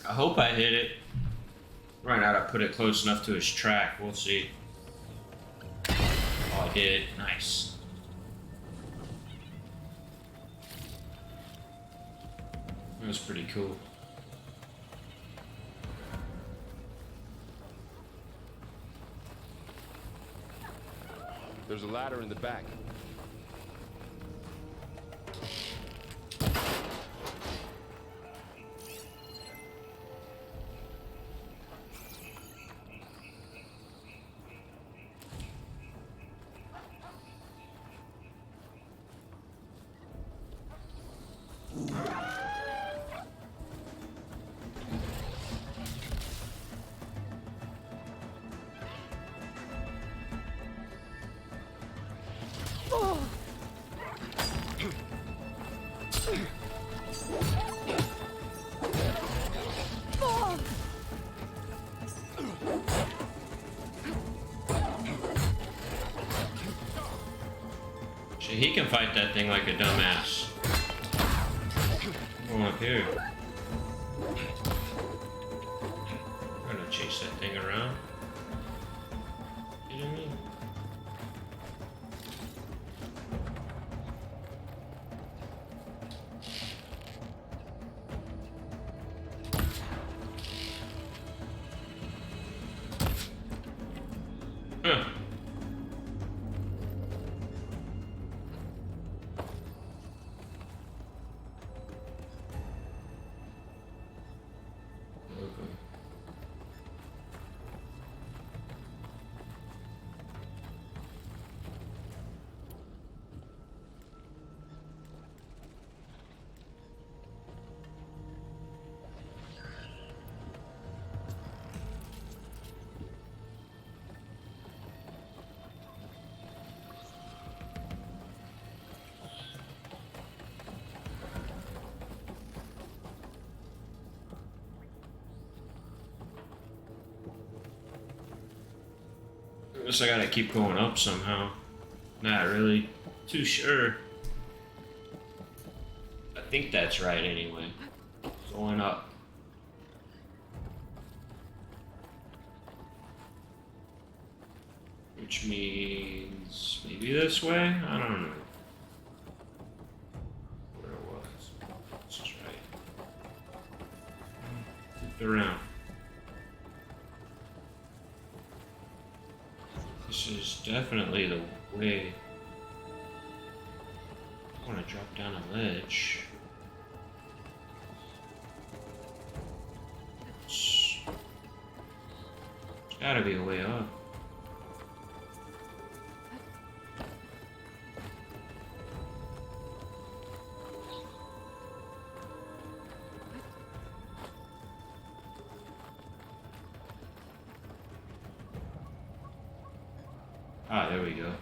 I hope I hit it. Right now, I put it close enough to his track. We'll see. Oh, I did. Nice. That was pretty cool. There's a ladder in the back. He can fight that thing like a dumbass. Come on up here. I'm gonna chase that thing around. You know what I mean? Huh. Guess I gotta keep going up somehow. Not really too sure. I think that's right anyway. Going up. Which means maybe this way? I don't know. Where it was. This is right. Loop around. This is definitely the way. I want to drop down a ledge. There's gotta be a way up. Ah, there we go.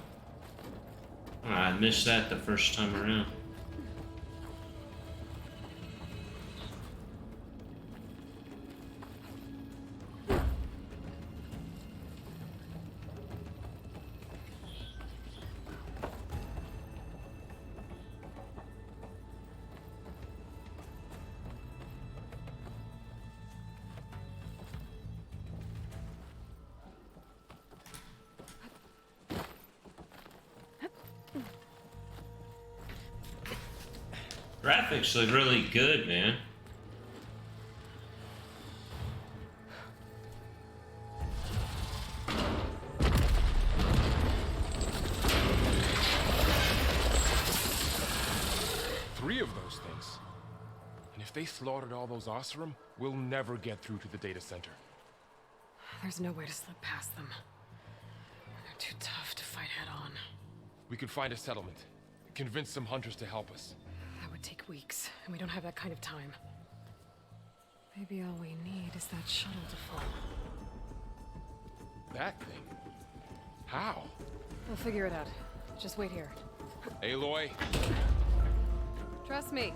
I missed that the first time around. Graphics look really good, man. Three of those things. And if they slaughtered all those Oseram, we'll never get through to the data center. There's no way to slip past them. They're too tough to fight head on. We could find a settlement. Convince some hunters to help us. That would take weeks, and we don't have that kind of time. Maybe all we need is that shuttle to fall. That thing? How? We'll figure it out. Just wait here. Aloy. Trust me.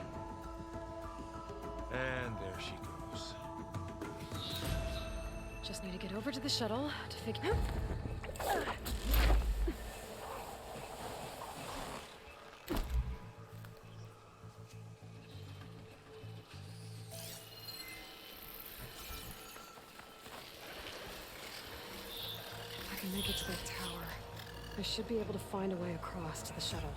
And there she goes. Just need to get over to the shuttle to figure... I can make it to that tower. I should be able to find a way across to the shuttle.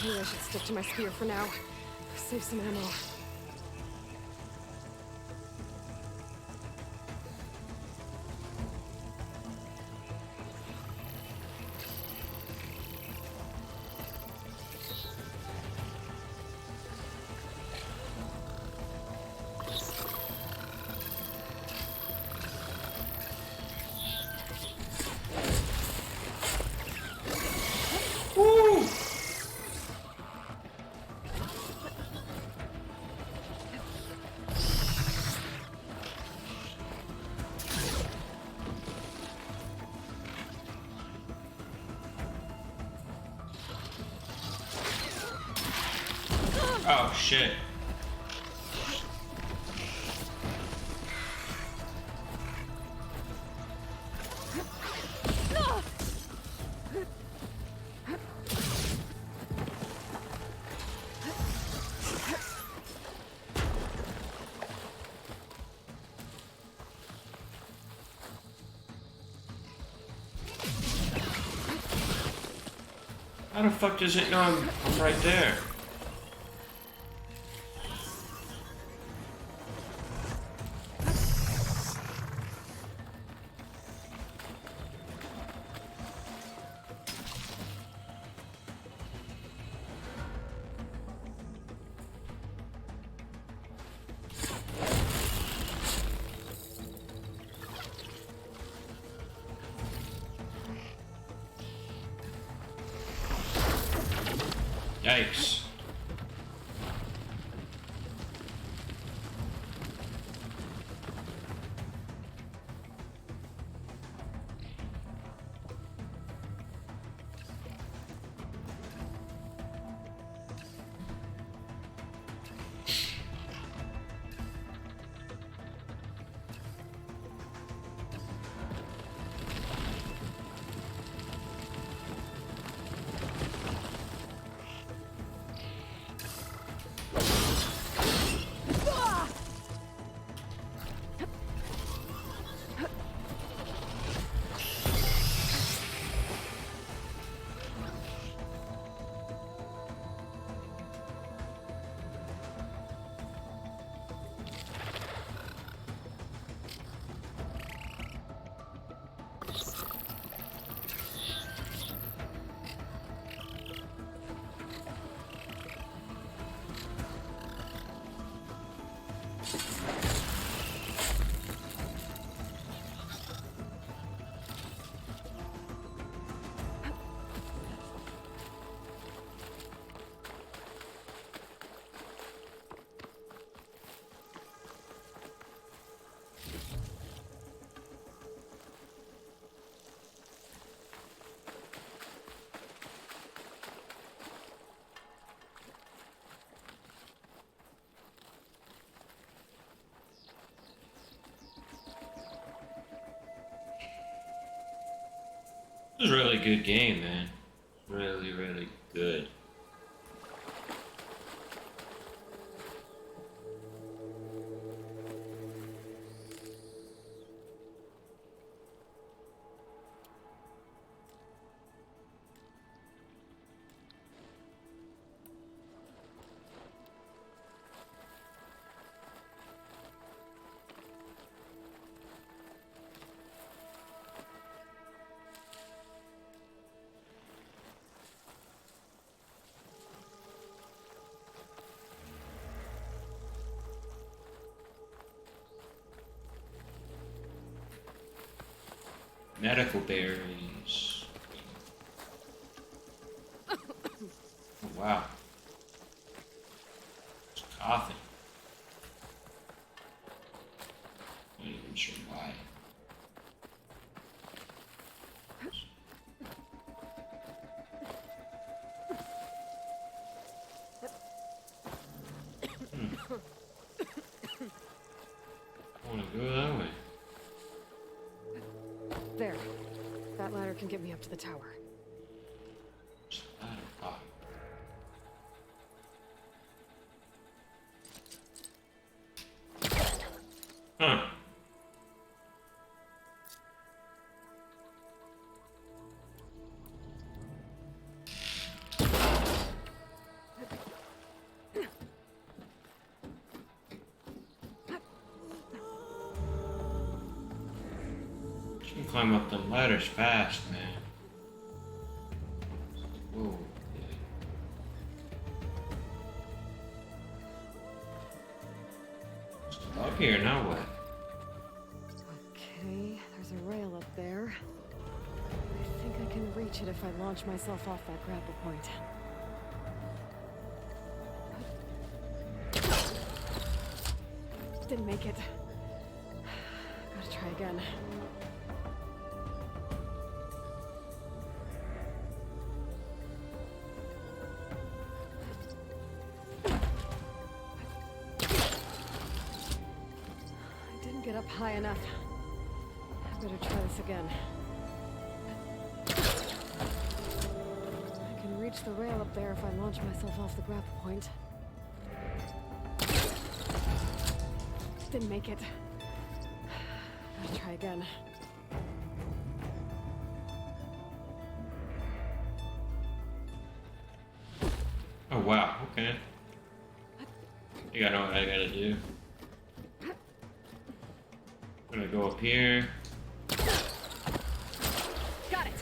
Maybe I should stick to my spear for now. Save some ammo. Oh shit. How the fuck does it know I'm right there? Yikes. It was a really good game, man. Really, really good. Medical berries. Oh, wow. It's coughing. Not even sure why. I want to go that way. There. That ladder can get me up to the tower. Ladder. Ah. Huh. You can climb up them ladders fast, man. Whoa. Yeah. Up here, now what? Okay, there's a rail up there. I think I can reach it if I launch myself off that grapple point. Didn't make it. Gotta try again. I didn't get up high enough. I better try this again. I can reach the rail up there if I launch myself off the grapple point. Didn't make it. Gotta try again. Oh wow, okay. I think I know what I gotta do. I'm gonna go up here. Got it!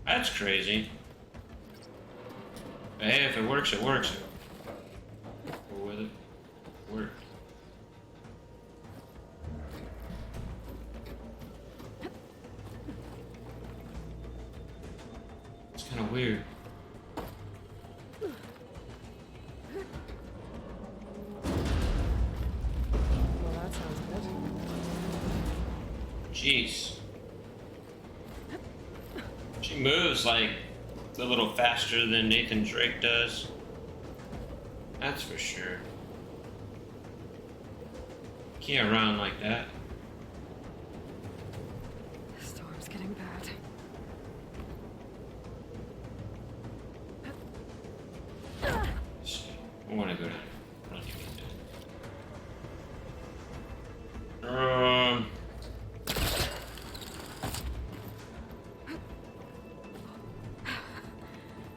That's crazy. But hey, if it works, it works. Go with it. Work. It's kind of weird. Jeez. She moves like a little faster than Nathan Drake does. That's for sure. Can't run like that. The storm's getting bad. I want to go down. I don't think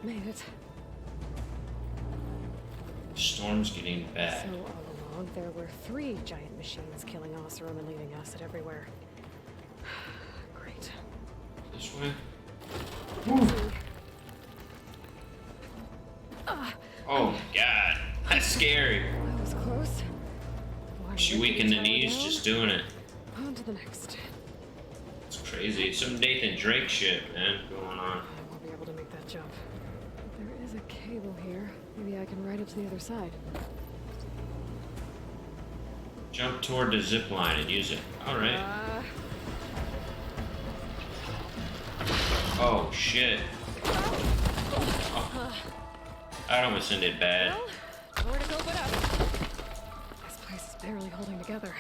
Made it. Storm's getting bad. So all along, there were 3 giant machines killing Oseram and leaving acid everywhere. Great. This way? Oh god, that's scary. That was close. Why She did weakened we the tower knees down? just doing it. On to the next. It's crazy. It's some Nathan Drake shit, man, going on. I won't be able to make that jump. But there is a cable here. Maybe I can ride it to the other side. Jump toward the zip line and use it. Alright. Oh shit. Oh. That almost ended bad. Well, nowhere to go but up. This place is barely holding together.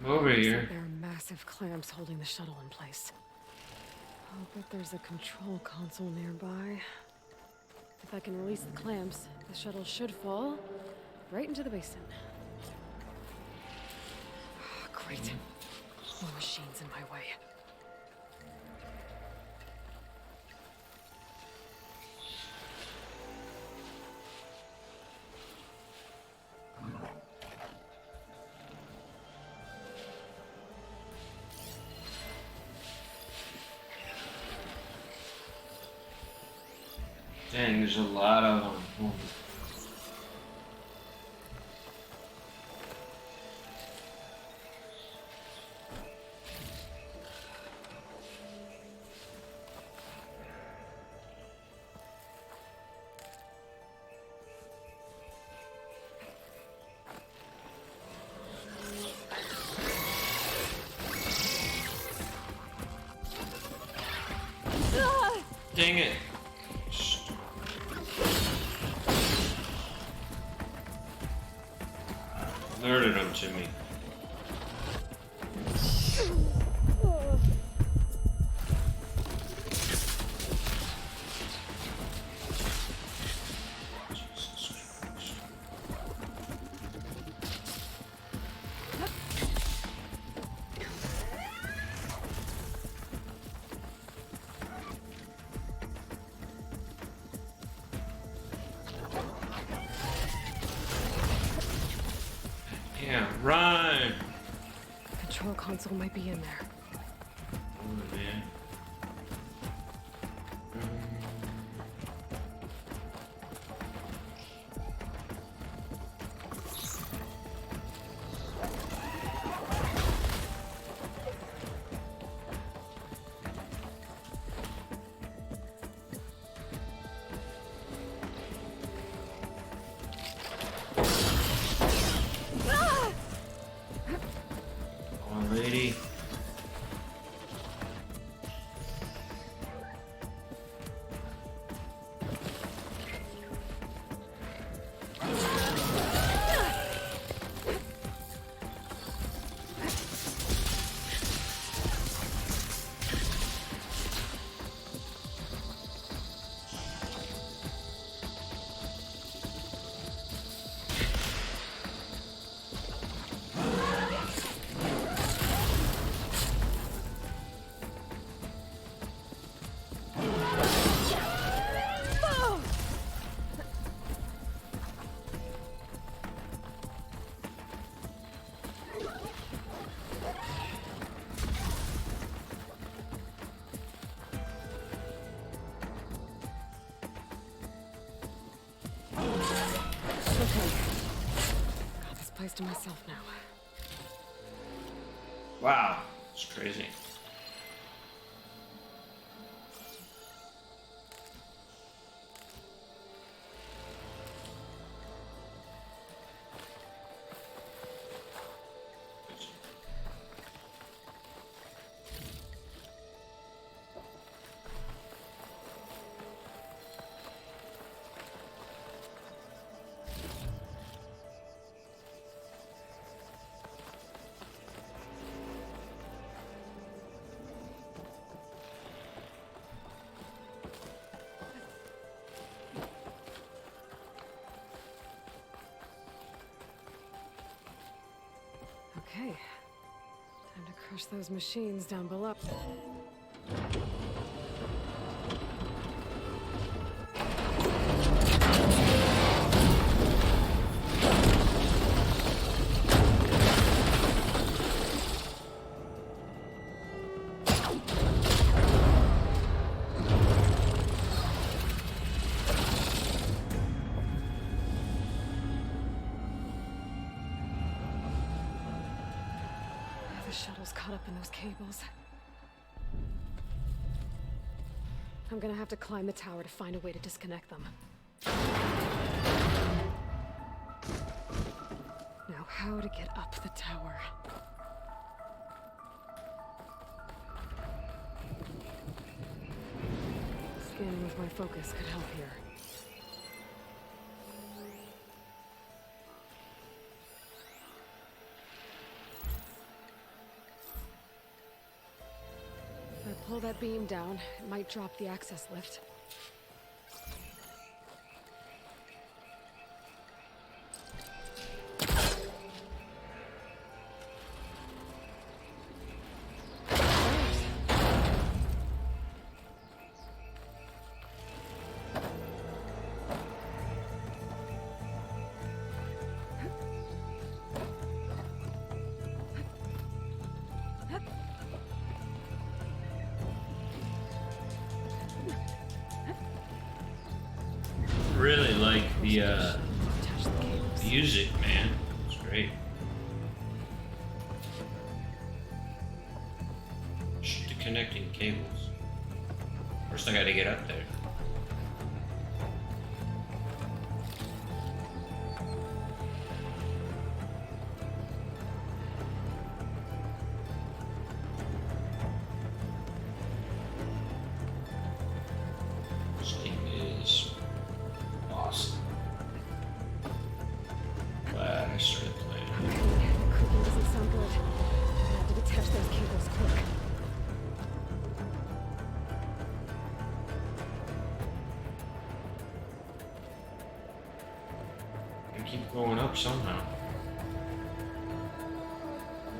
Over Looks here. like there are massive clamps holding the shuttle in place. I'll bet there's a control console nearby. If I can release the clamps, the shuttle should fall right into the basin. Great. More machines in my way. Dang, there's a lot of them. Dang it. Alerted them to me. Yeah, run! Control console might be in there. Oh, man. Lady. Place to myself now. Wow, it's crazy. Crush those machines down below. The shuttle's caught up in those cables. I'm gonna have to climb the tower to find a way to disconnect them. Now, how to get up the tower? Scanning with my focus could help here. If I pull that beam down, it might drop the access lift. Really like the music, man. It's great. Shoot the connecting cables. First I gotta get up there. This thing is awesome. Glad I started playing. Creaking doesn't sound good. I have to detach those cables quick. I keep going up somehow.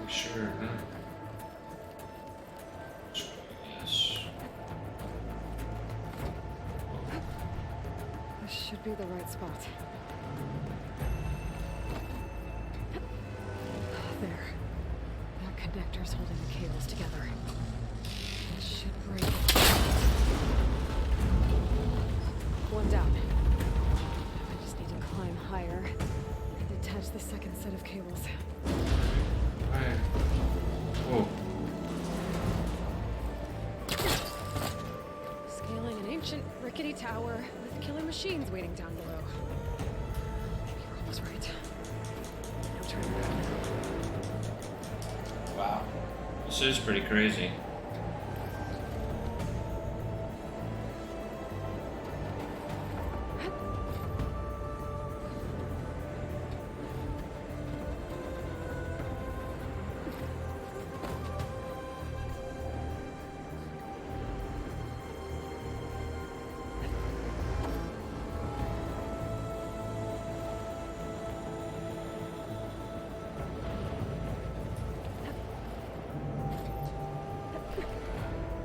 I'm sure not. Yes. This should be the right spot. There. That connector's holding the cables together. This should break it. One down. I just need to climb higher and detach the second set of cables. Alright. Whoa. Scaling an ancient, rickety tower with killer machines waiting down below. You're almost right. No turning back now. Wow. This is pretty crazy.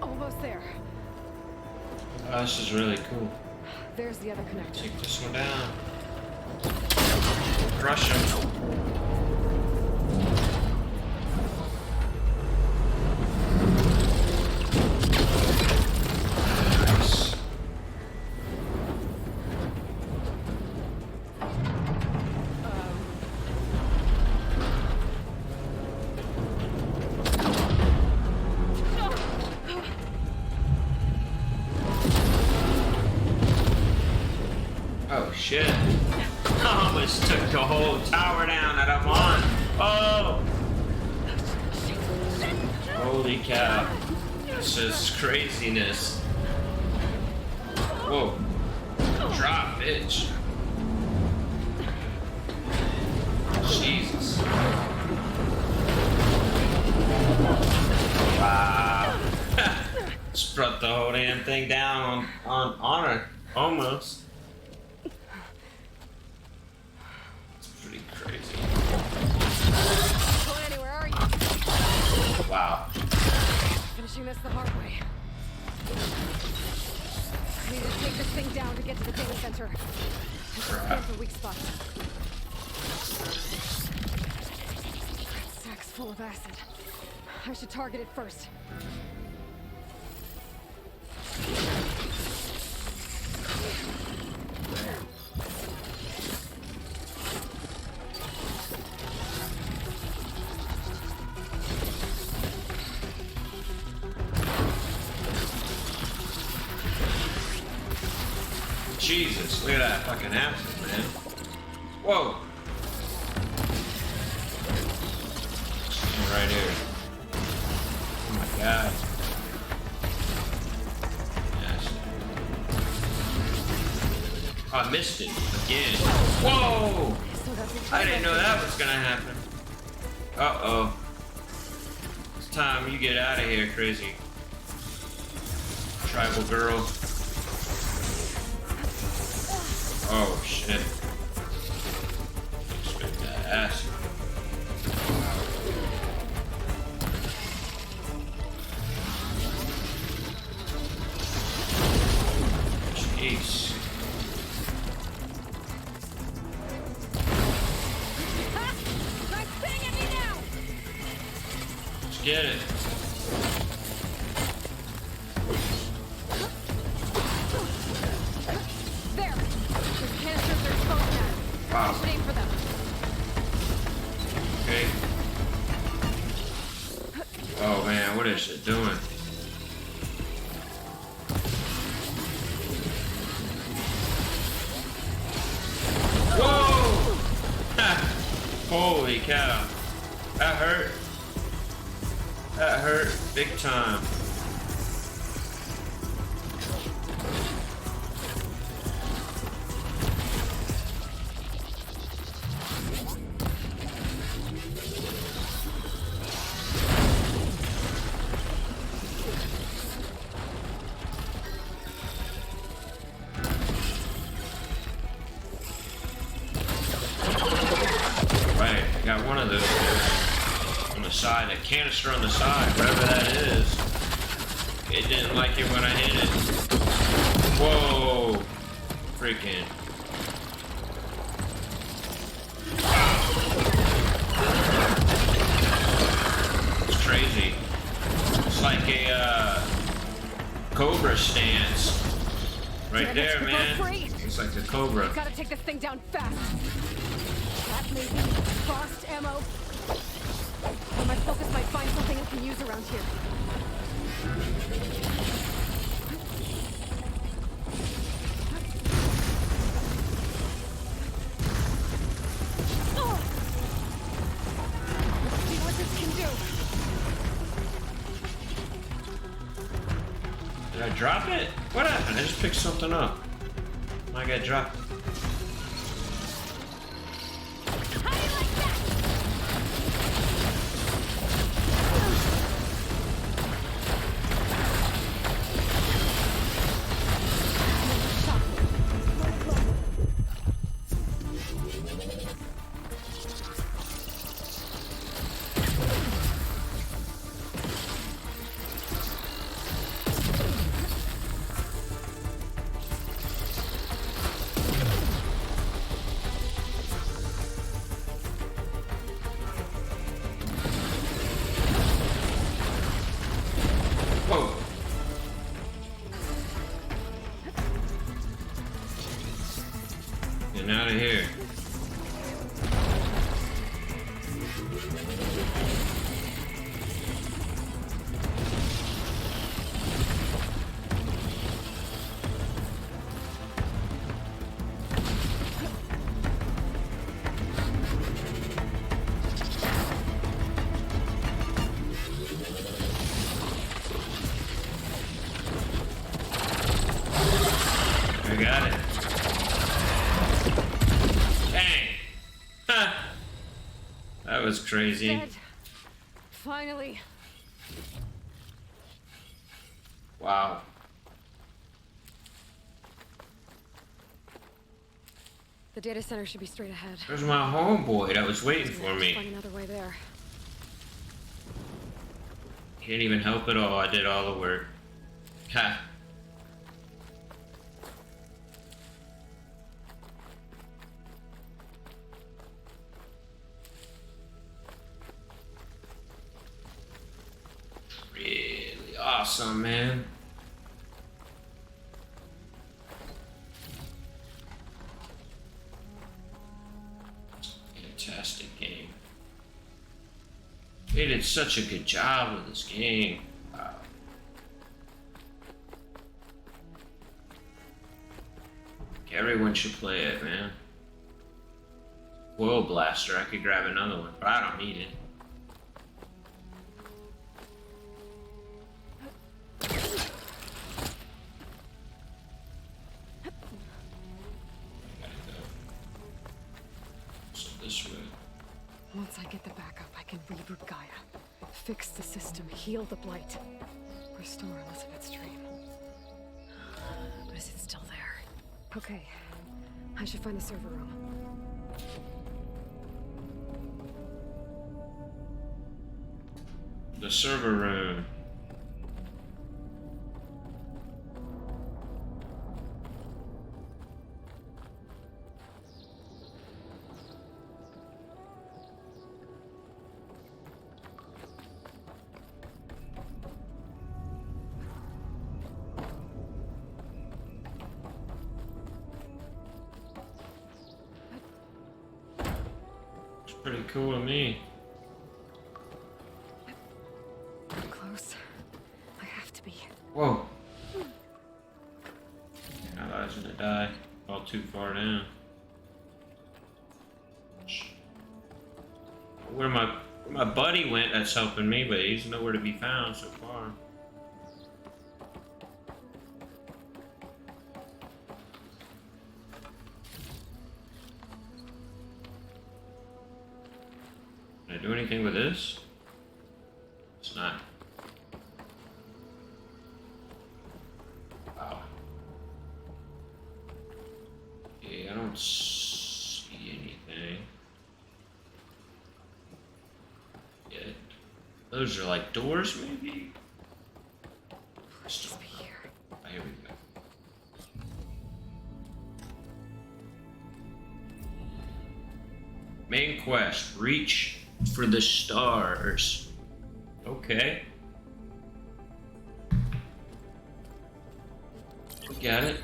Almost there. Oh, this is really cool. There's the other connector. Take this one down. Crush him. Nice. Oh shit. I almost took the whole tower down that I'm on. Oh! Holy cow. This is craziness. Whoa. Drop, bitch. Jesus. Wow. Just brought the whole damn thing down on honor. Almost. It's pretty crazy. Going anywhere, are you? Wow. Finishing this the hard way. I need to take this thing down to get to the data center. Scan for weak spots. That sack's full of acid. I should target it first. Jesus, look at that fucking acid, man. Whoa. Right here. Oh my god. Yes. Oh, I missed it again. Whoa! I didn't know that was gonna happen. Uh-oh. It's time you get out of here, crazy tribal girl. Oh shit. Spit that ass. Jeez. Nice thing at me now. Let's get it. There. Those canisters are exposed now. Wow. I should aim for them. Okay. Oh man, what is it doing? Whoa! Ha! Holy cow. That hurt. That hurt big time. Right, I got one of those on the side, a canister on the side, whatever that is. It didn't like it when I hit it. Whoa! Freaking. It's crazy. It's like a cobra stance. Right there, man. It's like a cobra. Gotta take this thing down fast. That maybe frost ammo. Or my focus might find something we can use around here. Oh! Let's see what this can do. Did I drop it? What happened? I just picked something up. I got dropped. How do you like that? Whoa. Getting out of here. I got it. Dang. Ha. That was crazy. Dead. Finally. Wow. The data center should be straight ahead. There's my homeboy that was waiting for Find me. another way there. Can't even help at all. I did all the work. Ha. Really awesome, man. Fantastic game. They did such a good job with this game. Wow. Everyone should play it, man. Oil Blaster, I could grab another one, but I don't need it. Once I get the backup, I can reboot Gaia. Fix the system, heal the blight. Restore Elizabeth's dream. But is it still there? Okay. I should find the server room. The server room. Pretty cool to me. Close. I have to be. Whoa. Now I was gonna die. All too far down. Where my buddy went that's helping me, but he's nowhere to be found so far. Can I do anything with this? It's not. Wow. Yeah, I don't see anything yet. Those are like doors, maybe? Let's just be here. Oh, here we go. Main quest, reach for the stars. Okay. We got it.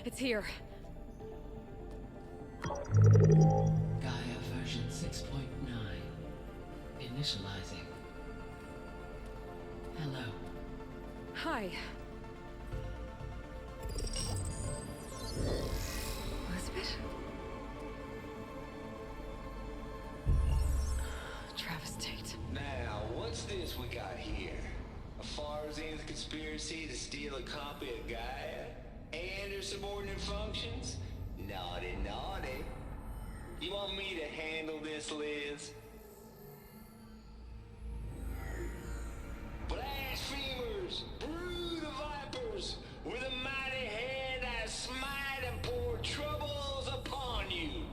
It's here. Gaia version 6.9. Initializing. Hello. Hi. Elizabeth? Travis Tate. Now, what's this we got here? A Horrizon conspiracy to steal a copy of Gaia? And her subordinate functions? Naughty, naughty. You want me to handle this, Liz? Blasphemers! Brood of vipers! With a mighty hand I smite and pour troubles upon you!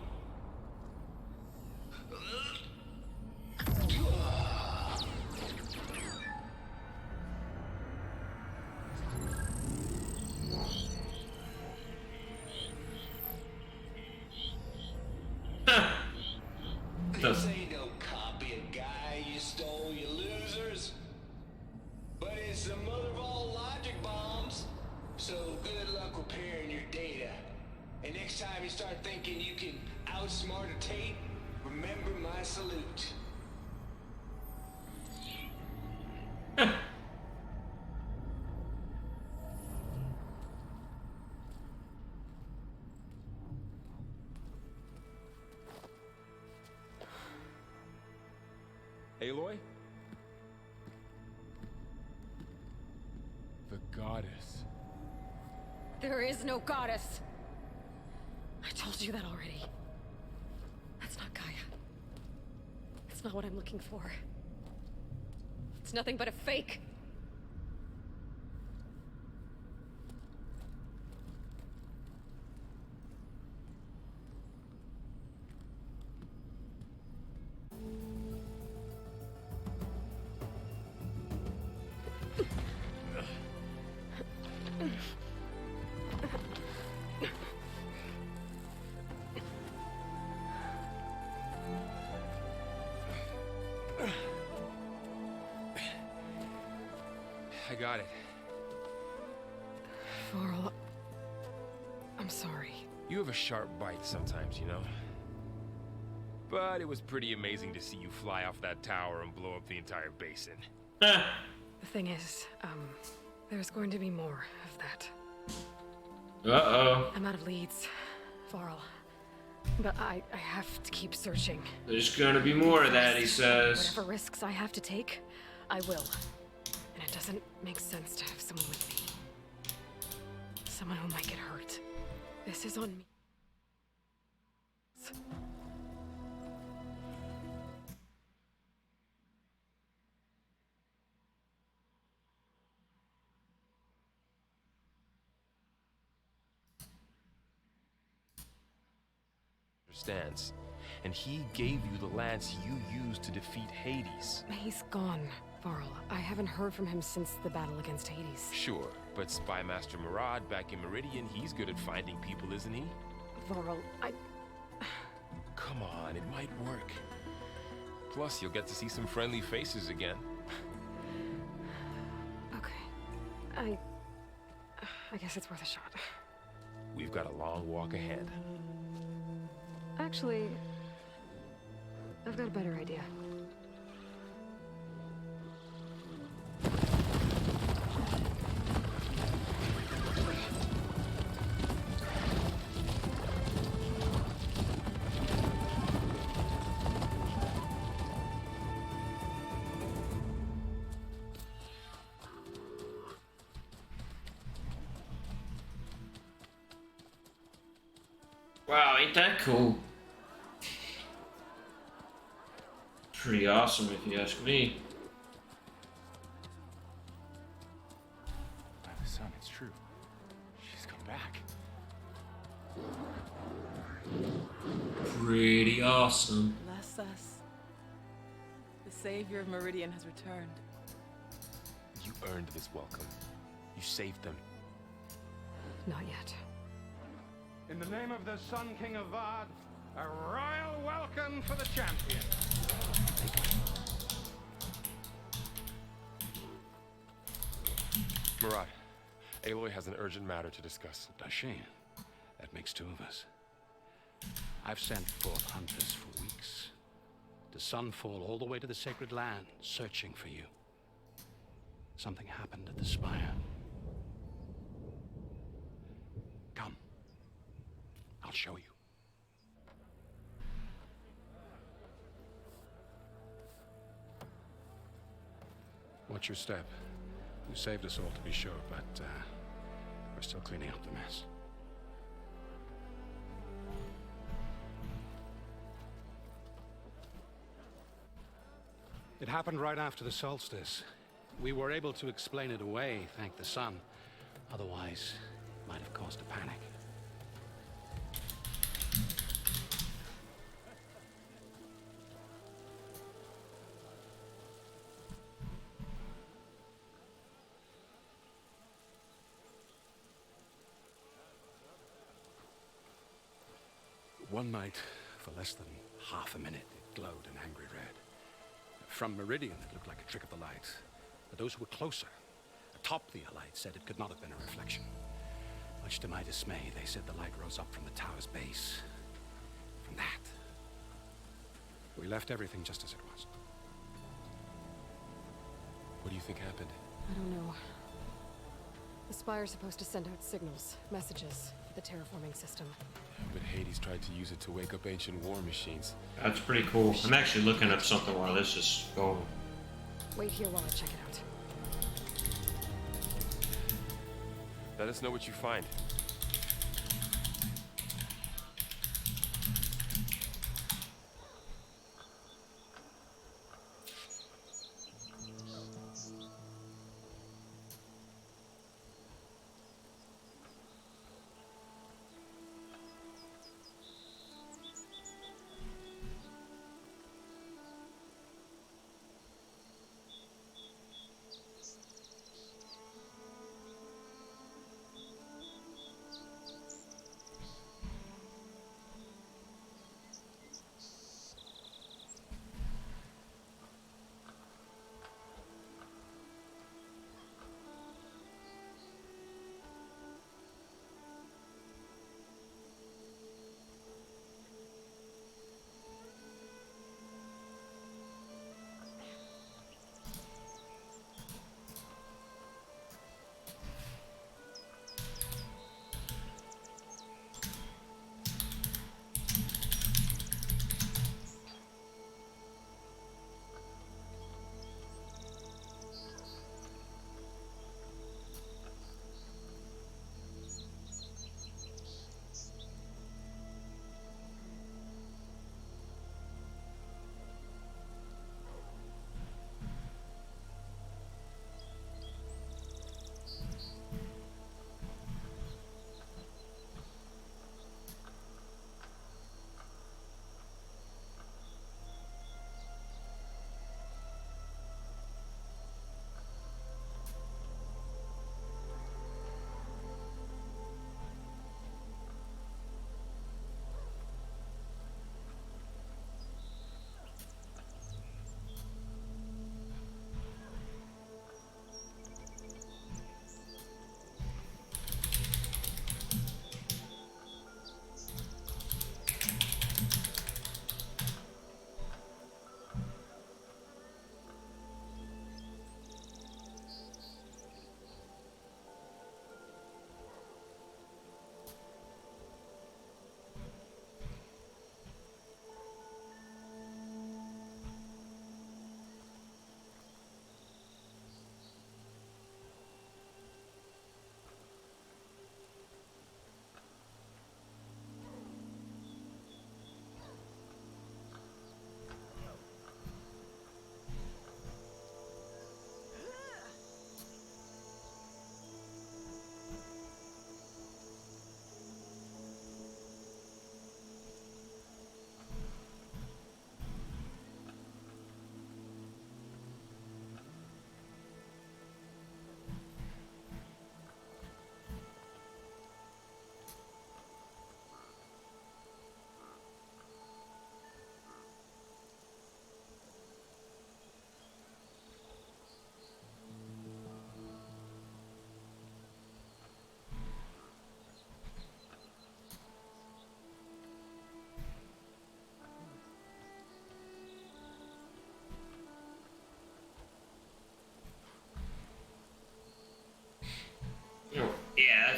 This ain't no copy of Gaia you stole, you losers. But it's the mother of all logic bombs. So good luck repairing your data. And next time you start thinking you can outsmart a Tate, remember my salute. Aloy? The goddess. There is no goddess. I told you that already. That's not Gaia. It's not what I'm looking for. It's nothing but a fake. got it. Varl, I'm sorry. You have a sharp bite sometimes, you know? But it was pretty amazing to see you fly off that tower and blow up the entire basin. The thing is, there's going to be more of that. Uh-oh. I'm out of leads, Varl. But I have to keep searching. There's gonna be more of that, he says. Whatever risks I have to take, I will. And it doesn't make sense to have someone with me. Someone who might get hurt. This is on me. Understands. And he gave you the lance you used to defeat Hades. He's gone, Varl. I haven't heard from him since the battle against Hades. Sure, but Spymaster Murad back in Meridian, he's good at finding people, isn't he? Varl, Come on, it might work. Plus, you'll get to see some friendly faces again. Okay. I guess it's worth a shot. We've got a long walk ahead. Actually, I've got a better idea. Wow, ain't that cool? Pretty awesome if you ask me. By the sun, it's true. She's come back. Pretty awesome. Bless us. The savior of Meridian has returned. You earned this welcome. You saved them. Not yet. In the name of the Sun King of Vard, a royal welcome for the champion. Murad, Aloy has an urgent matter to discuss. Does she? That makes two of us. I've sent forth hunters for weeks. To Sunfall all the way to the Sacred Land, searching for you. Something happened at the Spire. Come. I'll show you. Watch your step. You saved us all, to be sure, but we're still cleaning up the mess. It happened right after the solstice. We were able to explain it away, thank the sun. Otherwise, it might have caused a panic. One night, for less than half a minute, it glowed an angry red. From Meridian, it looked like a trick of the light. But those who were closer, atop the light, said it could not have been a reflection. Much to my dismay, they said the light rose up from the tower's base. From that. We left everything just as it was. What do you think happened? I don't know. The Spire's supposed to send out signals, messages, for the terraforming system. But Hades tried to use it to wake up ancient war machines. That's pretty cool. I'm actually looking up something while this is going. Wait here while I check it out. Let us know what you find.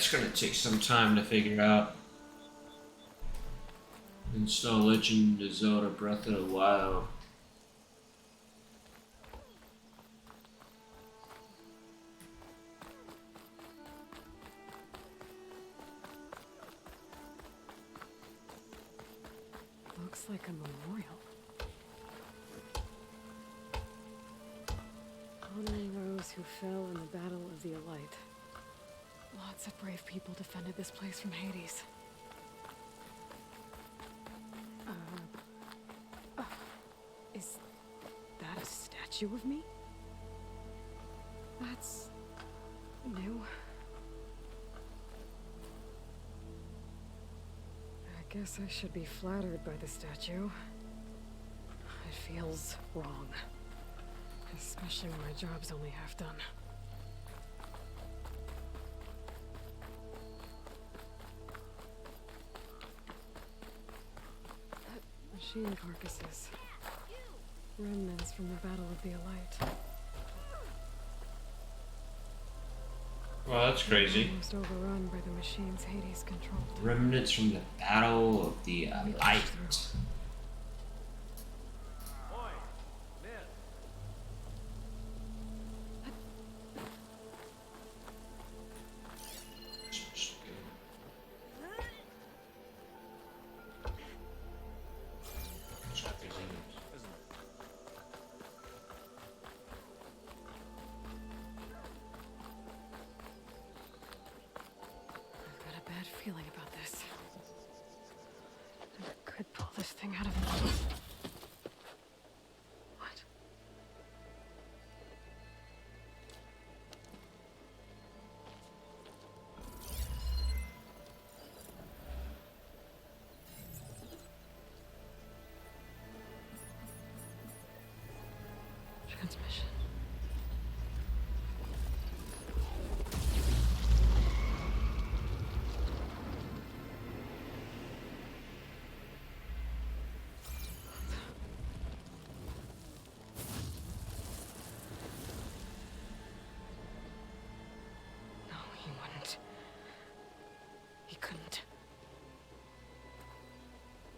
it's gonna take some time to figure out. Install Legend of Zelda Breath of the Wild. Looks like a memorial. Honoring those who fell in the Battle of the Elite. Lots of brave people defended this place from Hades. Is that a statue of me? That's new. I guess I should be flattered by the statue. It feels wrong. Especially when my job's only half done. Machine carcasses. Remnants from the Battle of the Elite. Well, that's crazy. Almost overrun by the machines Hades controlled. Remnants from the Battle of the Elite. Feeling about this. I could pull this thing out of me. What? Transmission.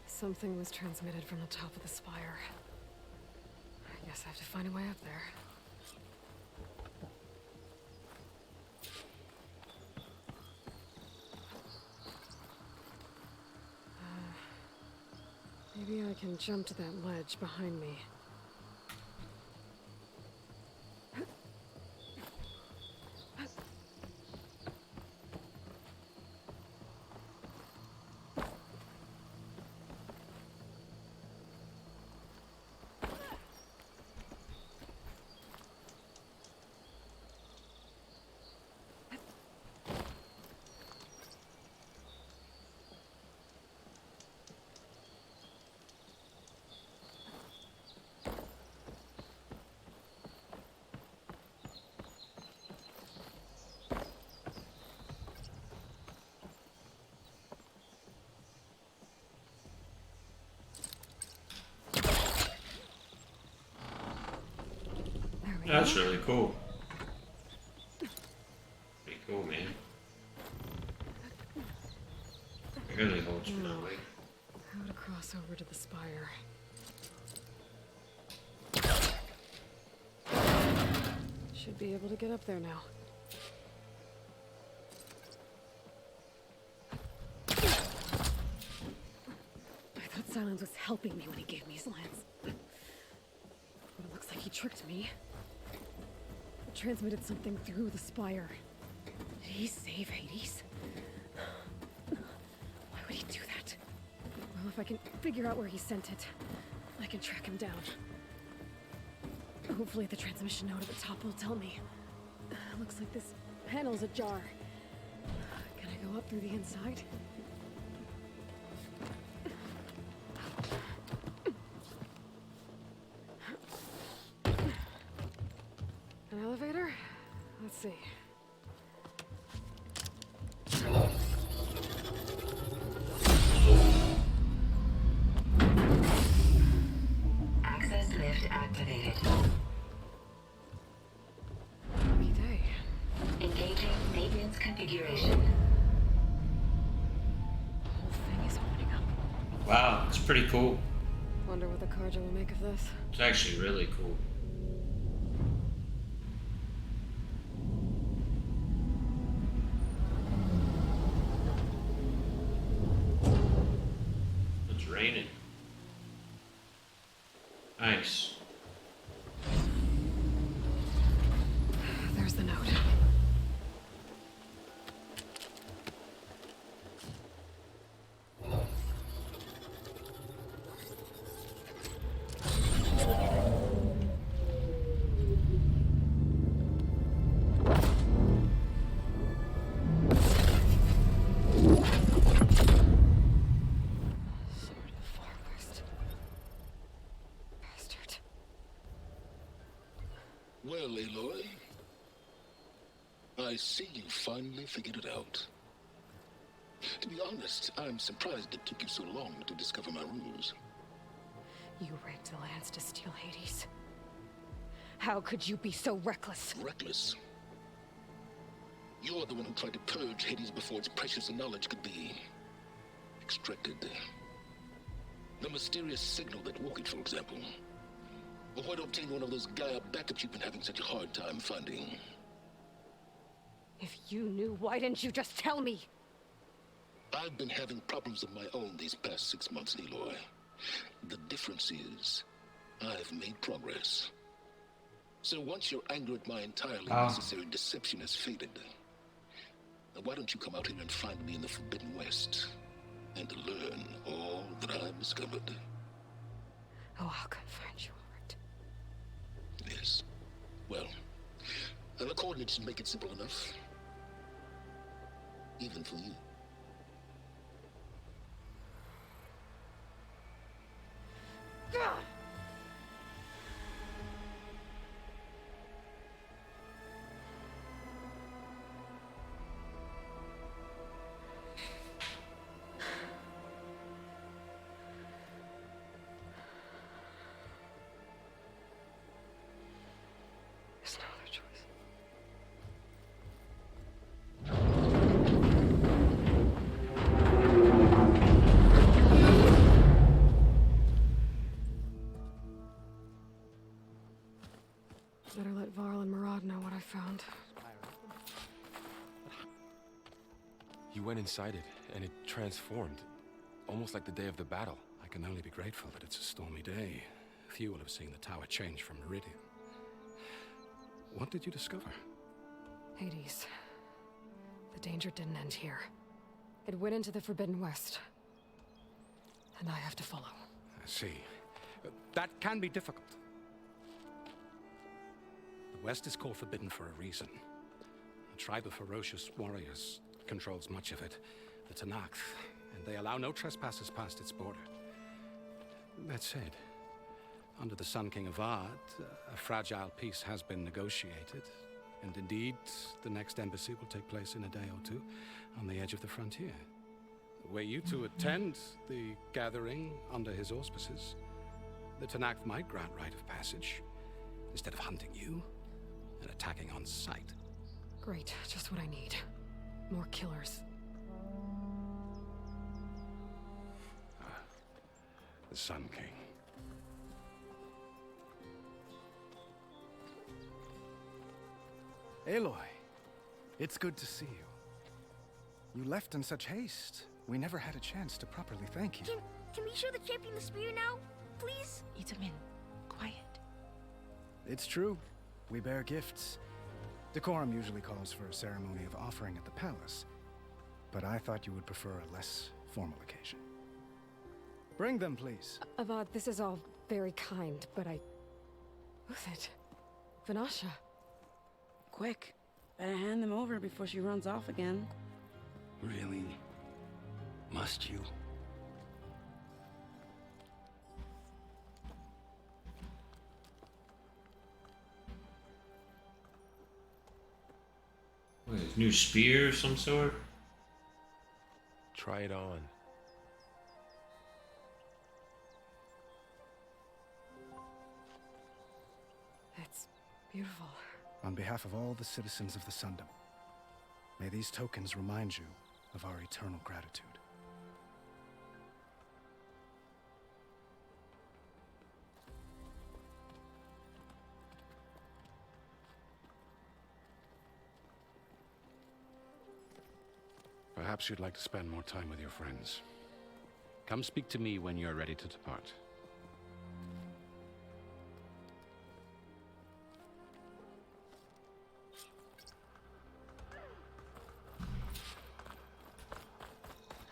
Something was transmitted from the top of the spire. I guess I have to find a way up there. Maybe I can jump to that ledge behind me. That's really cool. Pretty cool, man. It really holds for that way. How to cross over to the spire. Should be able to get up there now. I thought Silence was helping me when he gave me his lance. But it looks like he tricked me. Transmitted something through the spire. Did he save Hades? Why would he do that? Well, if I can figure out where he sent it, I can track him down. Hopefully the transmission node at the top will tell me. Looks like this panel's ajar. Can I go up through the inside? An elevator? Let's see. Access lift activated. Lucky day. Engaging maintenance configuration. Wow, it's pretty cool. Wonder what the Carja will make of this. It's actually really cool. It's raining. Nice. There's the note. Well, Aloy, I see you finally figured it out. To be honest, I'm surprised it took you so long to discover my ruse. You rigged the lance to steal Hades. How could you be so reckless? Reckless? You're the one who tried to purge Hades before its precious knowledge could be extracted. The mysterious signal that woke it, for example. Or why to obtain one of those Gaia backups you've been having such a hard time finding? If you knew, why didn't you just tell me? I've been having problems of my own these past 6 months, Aloy. The difference is, I've made progress. So once your anger at my entirely necessary deception has faded, why don't you come out here and find me in the Forbidden West, and learn all that I've discovered? Oh, I'll come find you. Yes. Well, the coordinates make it simple enough. Even for you. There's no other choice. Better let Varl and Murad know what I found. You went inside it, and it transformed. Almost like the day of the battle. I can only be grateful that it's a stormy day. Few will have seen the tower change from Meridian. What did you discover? Hades. The danger didn't end here. It went into the Forbidden West. And I have to follow. I see. That can be difficult. The West is called Forbidden for a reason. A tribe of ferocious warriors controls much of it, the Tanakh, and they allow no trespassers past its border. That said, under the Sun King of Ard, a fragile peace has been negotiated, and indeed, the next embassy will take place in a day or two on the edge of the frontier. Were you to attend the gathering under his auspices, the Tanakh might grant right of passage, instead of hunting you and attacking on sight. Great, just what I need. More killers. The Sun King. Aloy, it's good to see you. You left in such haste. We never had a chance to properly thank you. Can we show the champion the spear now, please? Itamin, quiet. It's true. We bear gifts. Decorum usually calls for a ceremony of offering at the palace, but I thought you would prefer a less formal occasion. Bring them, please. Avad, this is all very kind, but Who's it? Vanasha. Quick, better hand them over before she runs off again. Really? Must you? What, a new spear of some sort? Try it on. It's beautiful. On behalf of all the citizens of the Sundom, may these tokens remind you of our eternal gratitude. Perhaps you'd like to spend more time with your friends. Come speak to me when you're ready to depart.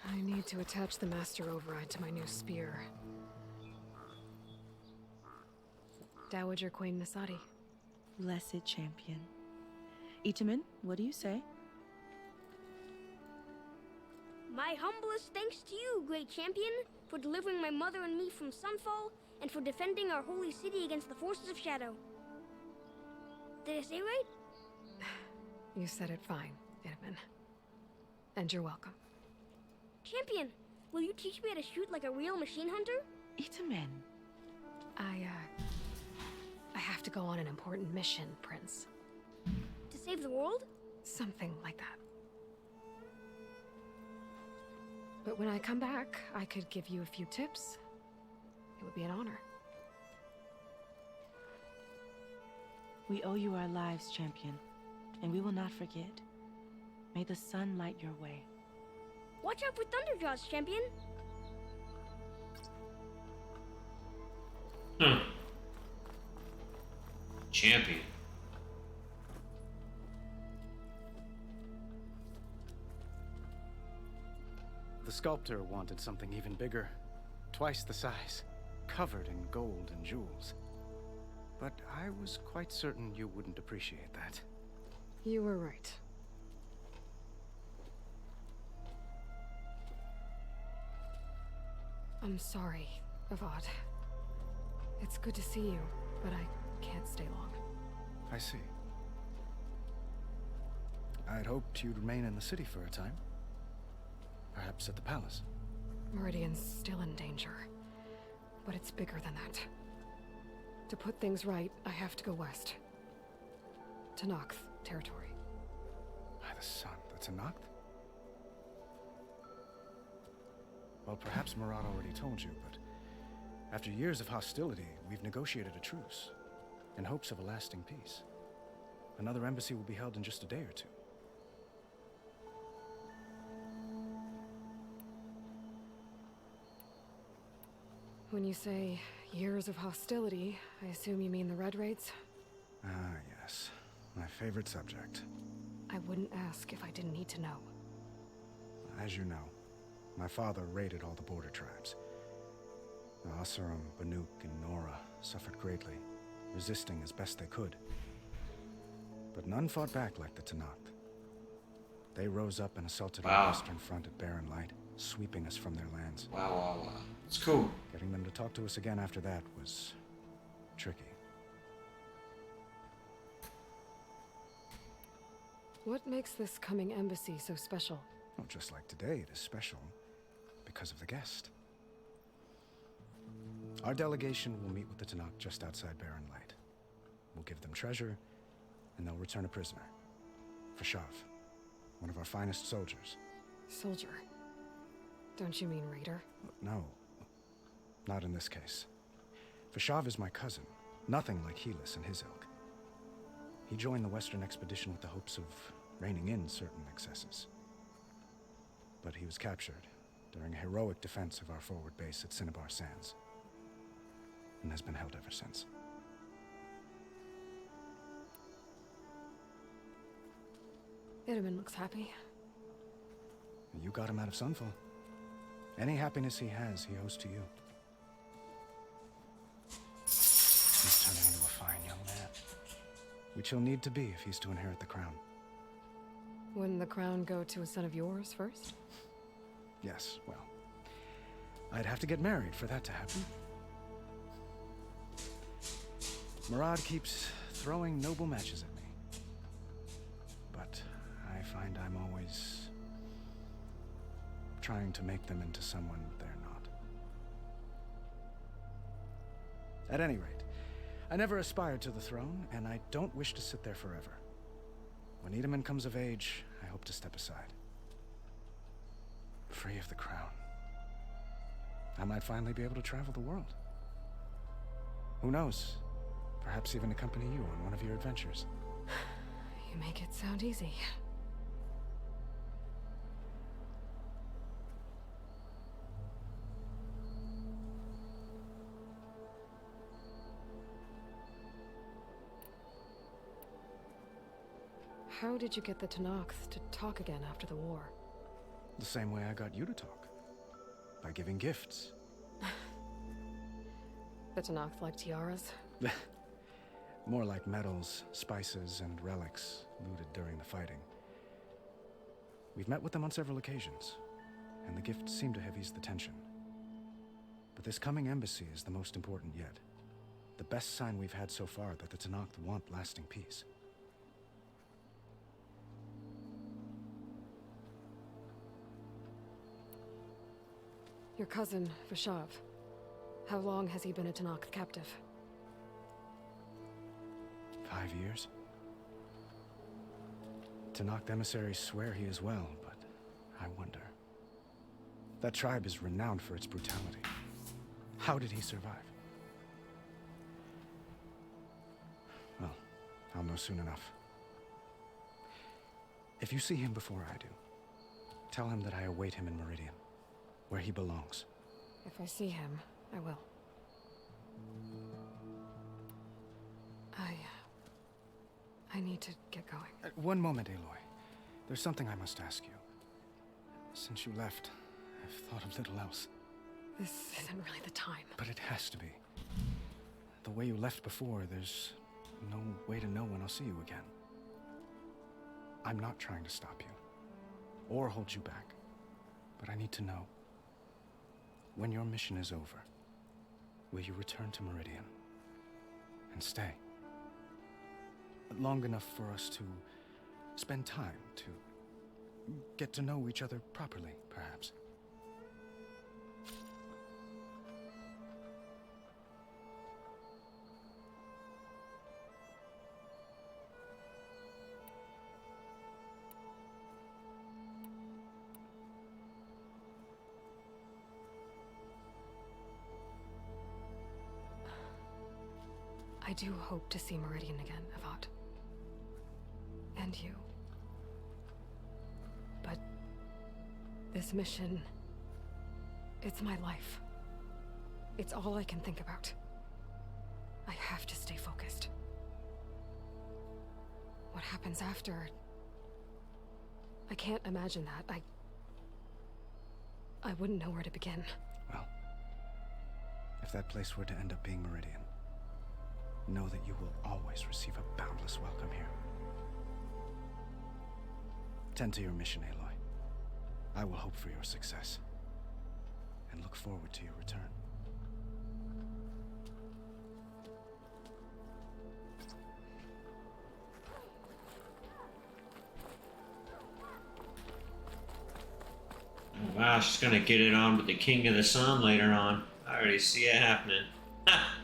I need to attach the master override to my new spear. Dowager Queen Nasadi. Blessed champion. Itamen, what do you say? My humblest thanks to you, great champion, for delivering my mother and me from Sunfall, and for defending our holy city against the forces of Shadow. Did I say right? You said it fine, Itamen. And you're welcome. Champion, will you teach me how to shoot like a real machine hunter? Itamen. I have to go on an important mission, Prince. To save the world? Something like that. But when I come back, I could give you a few tips. It would be an honor. We owe you our lives, champion, and we will not forget. May the sun light your way. Watch out for Thunderjaws, champion. Champion. The sculptor wanted something even bigger, twice the size, covered in gold and jewels. But I was quite certain you wouldn't appreciate that. You were right. I'm sorry, Avad. It's good to see you, but I can't stay long. I see. I'd hoped you'd remain in the city for a time. Perhaps at the palace. Meridian's still in danger, but it's bigger than that. To put things right, I have to go west. To Noct territory. By the sun, that's a Noct? Well, perhaps Murad already told you, but after years of hostility, we've negotiated a truce, in hopes of a lasting peace. Another embassy will be held in just a day or two. When you say years of hostility, I assume you mean the Red Raids? Ah, yes. My favorite subject. I wouldn't ask if I didn't need to know. As you know, my father raided all the border tribes. The Asurum, Banuk, and Nora suffered greatly, resisting as best they could. But none fought back like the Tenakth. They rose up and assaulted our western front at Barren Light, sweeping us from their lands. Wow. It's cool. Getting them to talk to us again after that was tricky. What makes this coming embassy so special? Well, just like today, it is special because of the guest. Our delegation will meet with the Tenakth just outside Barren Light. We'll give them treasure, and they'll return a prisoner. Fashav, one of our finest soldiers. Soldier? Don't you mean raider? No, not in this case. Fashav is my cousin, nothing like Helis and his ilk. He joined the Western expedition with the hopes of reining in certain excesses. But he was captured during a heroic defense of our forward base at Cinnabar Sands, and has been held ever since. Itamen looks happy. You got him out of Sunfall. Any happiness he has, he owes to you. He's turning into a fine young man, which he'll need to be if he's to inherit the crown. Wouldn't the crown go to a son of yours first? Yes, well, I'd have to get married for that to happen. Murad keeps throwing noble matches at me. But I find I'm always trying to make them into someone they're not. At any rate, I never aspired to the throne, and I don't wish to sit there forever. When Itamen comes of age, I hope to step aside. Free of the crown. I might finally be able to travel the world. Who knows? Perhaps even accompany you on one of your adventures. You make it sound easy. How did you get the Tenakth to talk again after the war? The same way I got you to talk. By giving gifts. The Tenakth like tiaras? More like medals, spices, and relics looted during the fighting. We've met with them on several occasions, and the gifts seem to have eased the tension. But this coming embassy is the most important yet. The best sign we've had so far that the Tenakth want lasting peace. Your cousin, Vashav. How long has he been a Tenakth captive? 5 years? Tenakth emissaries swear he is well, but I wonder. That tribe is renowned for its brutality. How did he survive? Well, I'll know soon enough. If you see him before I do, tell him that I await him in Meridian, where he belongs. If I see him, I will. I need to get going. One moment, Aloy. There's something I must ask you. Since you left, I've thought of little else. This isn't really the time. But it has to be. The way you left before, there's no way to know when I'll see you again. I'm not trying to stop you, or hold you back. But I need to know, when your mission is over, will you return to Meridian and stay? Long enough for us to spend time, to get to know each other properly, perhaps. I do hope to see Meridian again, Avad. And you. But this mission, it's my life. It's all I can think about. I have to stay focused. What happens after? I can't imagine that. I wouldn't know where to begin. Well, if that place were to end up being Meridian, know that you will always receive a boundless welcome here. Tend to your mission, Aloy. I will hope for your success, and look forward to your return. Oh, wow, she's gonna get it on with the King of the Sun later on. I already see it happening. Ha!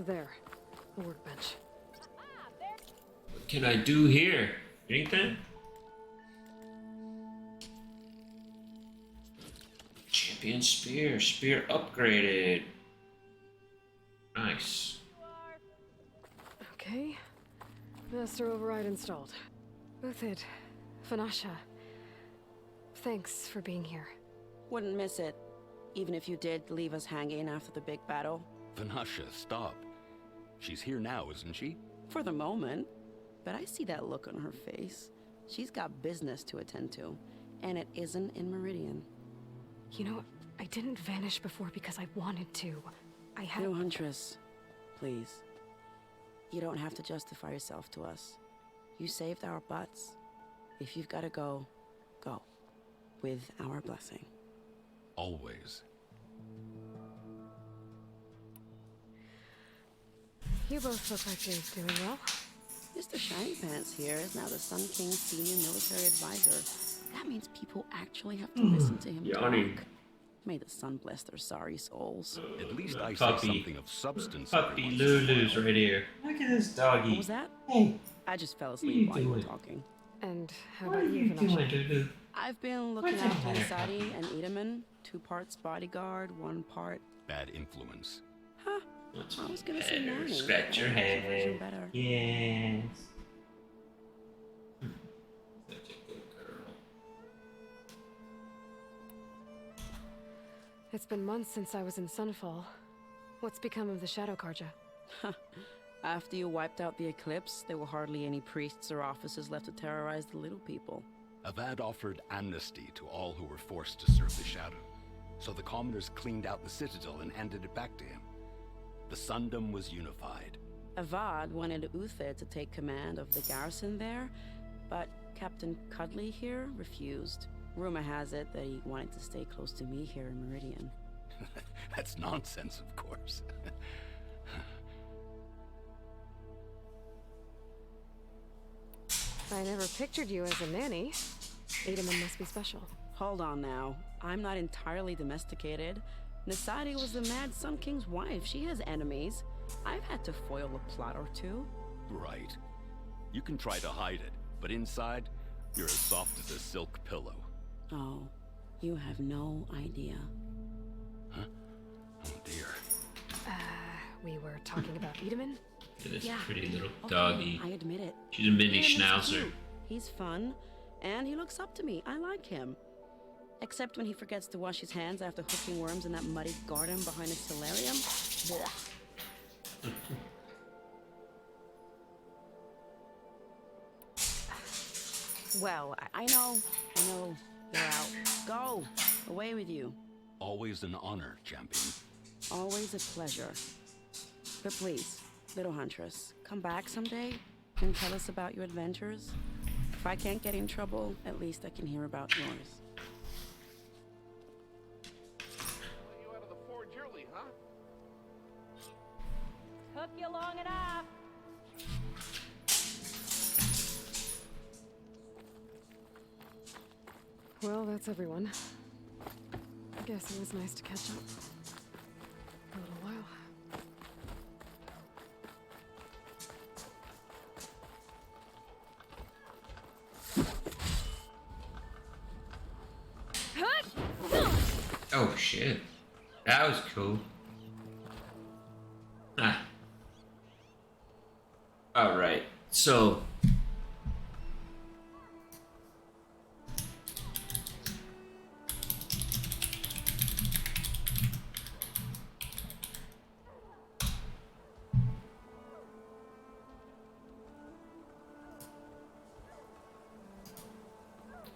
There, the workbench. What can I do here? Anything? Champion spear. Spear upgraded. Nice. Okay. Master override installed. Uthid, Fanasha. Thanks for being here. Wouldn't miss it, even if you did leave us hanging after the big battle. Vanasha, stop. She's here now, isn't she? For the moment. But I see that look on her face. She's got business to attend to, and it isn't in Meridian. You know, I didn't vanish before because I wanted to. I had... No, Huntress. Please. You don't have to justify yourself to us. You saved our butts. If you've got to go, go. With our blessing. Always. You both look like you're doing well. Mr. Shiny Pants here is now the Sun King's senior military advisor. That means people actually have to listen to him talk. May the sun bless their sorry souls. At least I say something of substance. Puppy Lulu's right here. Look at this doggy. What was that? Hey. I just fell asleep while you were talking. And how about you, Vanasha? Lulu? I've been looking after Sadi and Edaman. 2 parts bodyguard, 1 part... Bad influence. Huh. I was gonna say nanny. Scratch your head. Better. Yes. Such a good girl. It's been months since I was in Sunfall. What's become of the Shadow Karja? After you wiped out the eclipse, there were hardly any priests or officers left to terrorize the little people. Avad offered amnesty to all who were forced to serve the Shadow. So the commoners cleaned out the citadel and handed it back to him. The Sundom was unified. Avad wanted Uther to take command of the garrison there, but Captain Cudley here refused. Rumor has it that he wanted to stay close to me here in Meridian. That's nonsense, of course. I never pictured you as a nanny. Edaman must be special. Hold on now. I'm not entirely domesticated. Nasadi was the Mad Sun King's wife. She has enemies. I've had to foil a plot or two. Right. You can try to hide it, but inside, you're as soft as a silk pillow. Oh, you have no idea. Huh? Oh dear. We were talking about Edaman? This Yeah. pretty little Okay, doggy. I admit it. She's a mini Edaman's schnauzer. cute. He's fun, and he looks up to me. I like him. Except when he forgets to wash his hands after hooking worms in that muddy garden behind his solarium. Blech. Well, I know. You're out. Go. Away with you. Always an honor, champion. Always a pleasure. But please, little huntress, come back someday and tell us about your adventures. If I can't get in trouble, at least I can hear about yours. You out of the forge early, huh? Took you long enough. well, that's everyone. I guess it was nice to catch up. For a little while. Oh shit. That was cool. Ah. Alright, so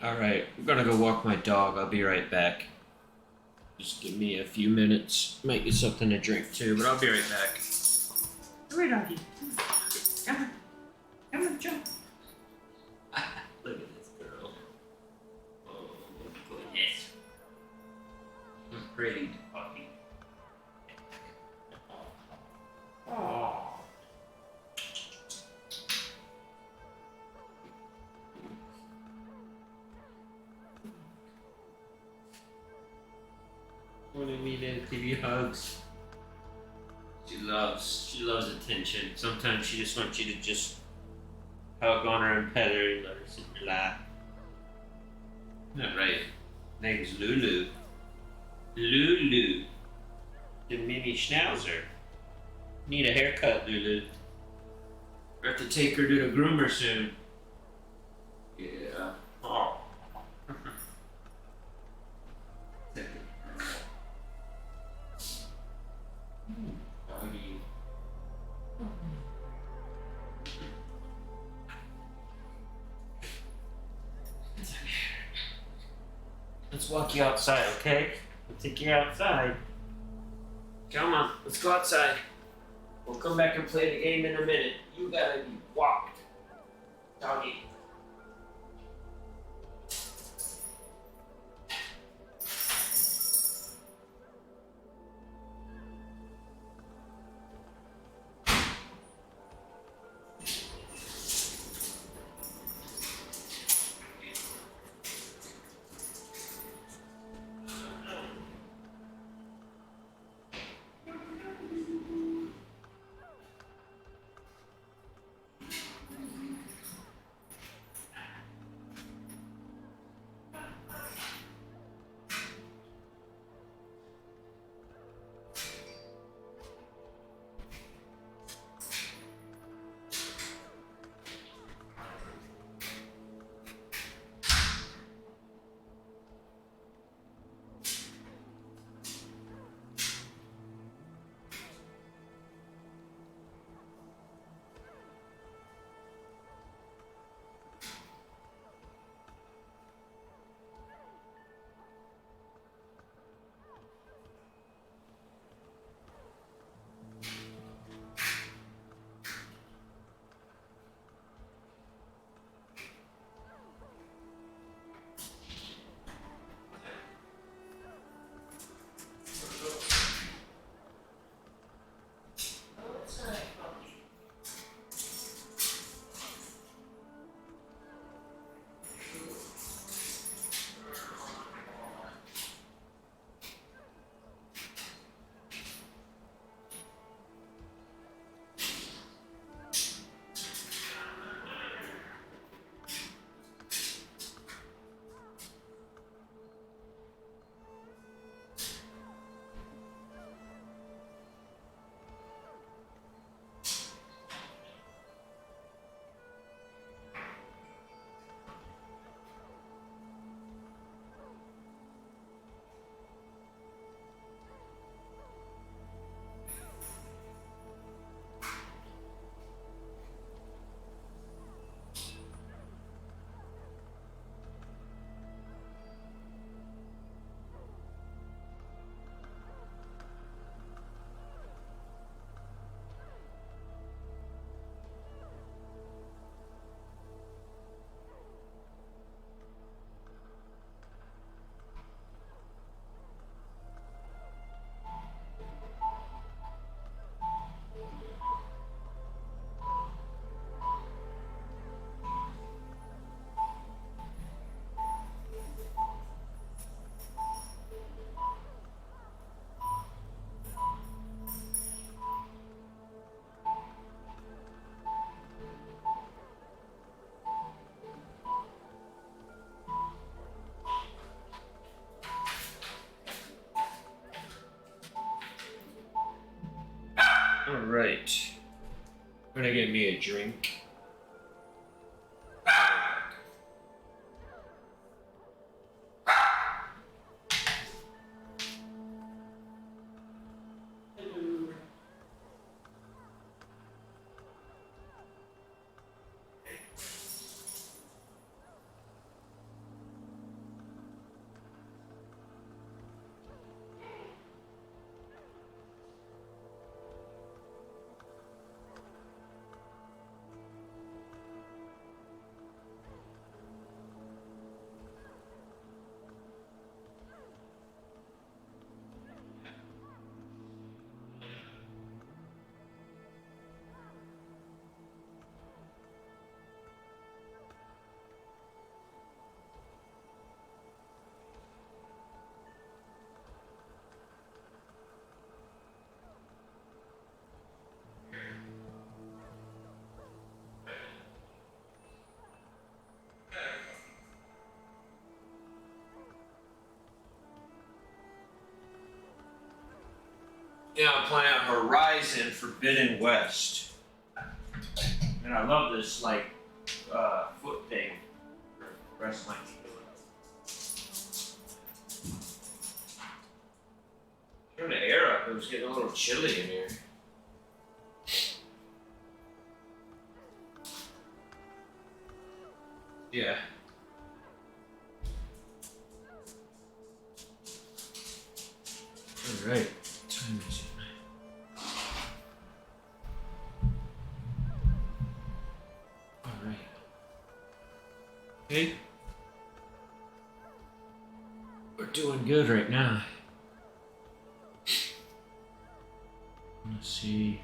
alright, I'm gonna go walk my dog. I'll be right back. Just give me a few minutes. Might get something to drink too, but I'll be right back. Come here, doggy. Come on. Come on, jump. Look at this girl. Oh my goodness. A pretty puppy. Oh. What do you mean to give you hugs? She loves attention. Sometimes she just wants you to just hug on her and pet her and let her sit in your lap. Not right. Name's Lulu. Lulu. The mini schnauzer. Need a haircut, Lulu. We have to take her to the groomer soon. Yeah. Oh. Doggy. Let's walk you outside, okay? We'll take you outside. Come on, let's go outside. We'll come back and play the game in a minute. You gotta be walked. Doggy. Alright. I'm gonna get me a drink. Yeah, I'm playing Horrizon Forbidden West. And I love this, like, foot thing for wrestling. Turn the air up, it was getting a little chilly in here. Yeah. Alright, time is it? Alright. Okay. We're doing good right now. Let's see.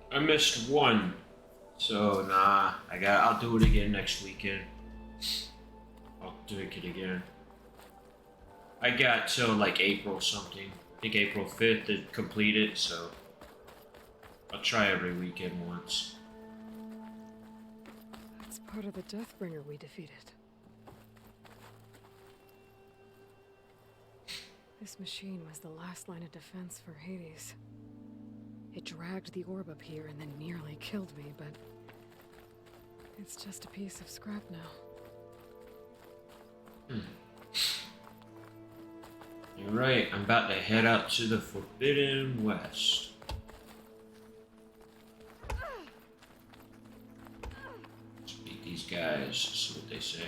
I missed one, so nah. I'll do it again next weekend. I'll do it again. I got till like April something. I think April 5th to complete it, so I'll try every weekend once. That's part of the Deathbringer we defeated. This machine was the last line of defense for Hades. It dragged the orb up here and then nearly killed me, but it's just a piece of scrap now. You're right, I'm about to head out to the Forbidden West. Speak these guys, see what they say.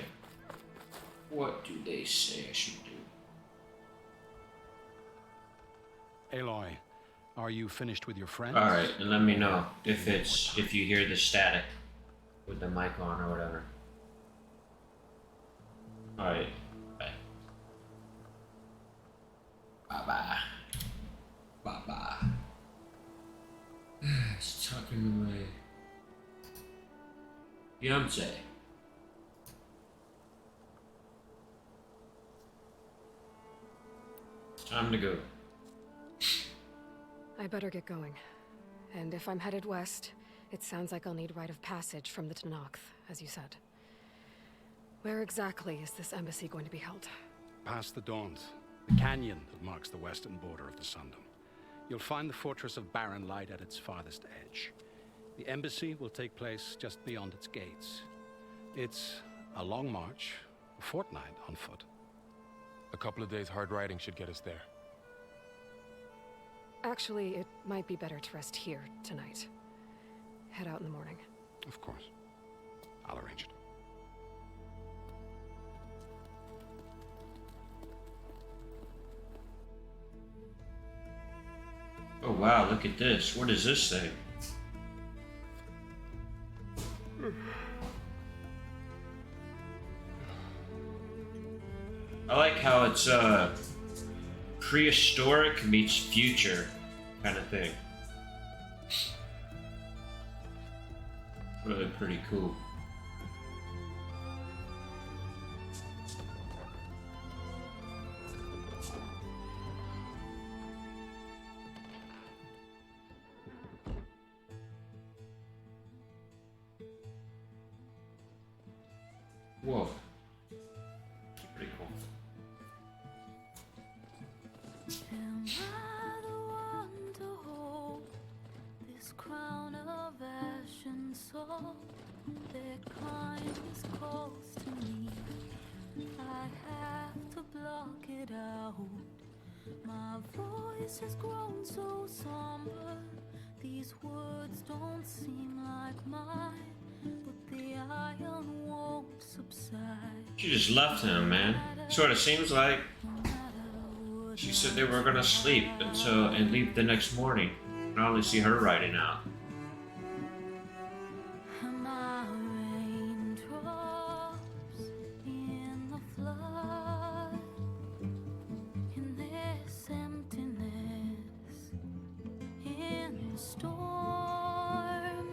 What do they say I should do? Aloy, are you finished with your friends? Alright, and let me know if you hear the static with the mic on or whatever. Alright, bye. Bye-bye. Bye-bye. It's talking to my fiance. Time to go. I better get going. And if I'm headed west, it sounds like I'll need rite of passage from the Tenakth, as you said. Where exactly is this embassy going to be held? Past the Dawns, the canyon that marks the western border of the Sundom. You'll find the fortress of Barren Light at its farthest edge. The embassy will take place just beyond its gates. It's a long march, a fortnight on foot. A couple of days hard riding should get us there. Actually, it might be better to rest here tonight. Head out in the morning. Of course. I'll arrange it. Oh wow, look at this. What is this thing? I like how it's prehistoric meets future kind of thing. Really pretty cool. Whoa. Pretty cool. Am I the one to hold this crown of ash and salt? Their kind is close to me. I have to block it out. My voice has grown so somber. These words don't seem like mine, but the iron won't subside. She just left him, man. Sort of seems like she said they were gonna sleep and leave the next morning. I only see her riding out. My raindrops in the flood, in this emptiness, in the storm.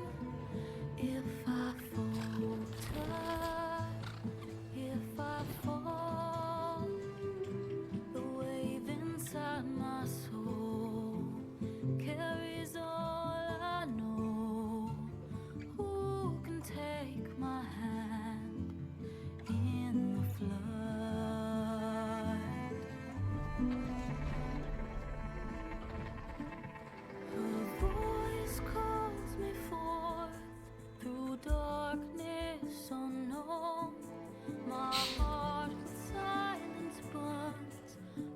If I falter, if I fall, the wave inside my soul carries all I know. Who can take my hand in the flood? Her voice calls me forth through darkness unknown. My heart with silence burns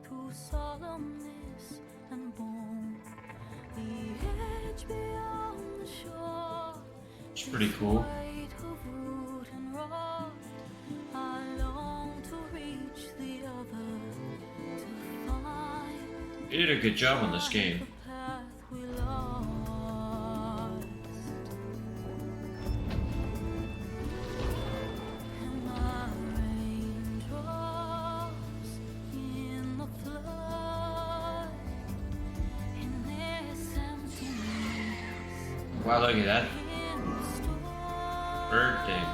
through solemnness and bone. The edge beyond the shore. It's pretty cool. Weight of root and rot. I long to reach the other, to find They did a good job on this game. the path we lost. And my raindrops in the flood, in this emptiness, Wow, look at that in the storm. bird thing.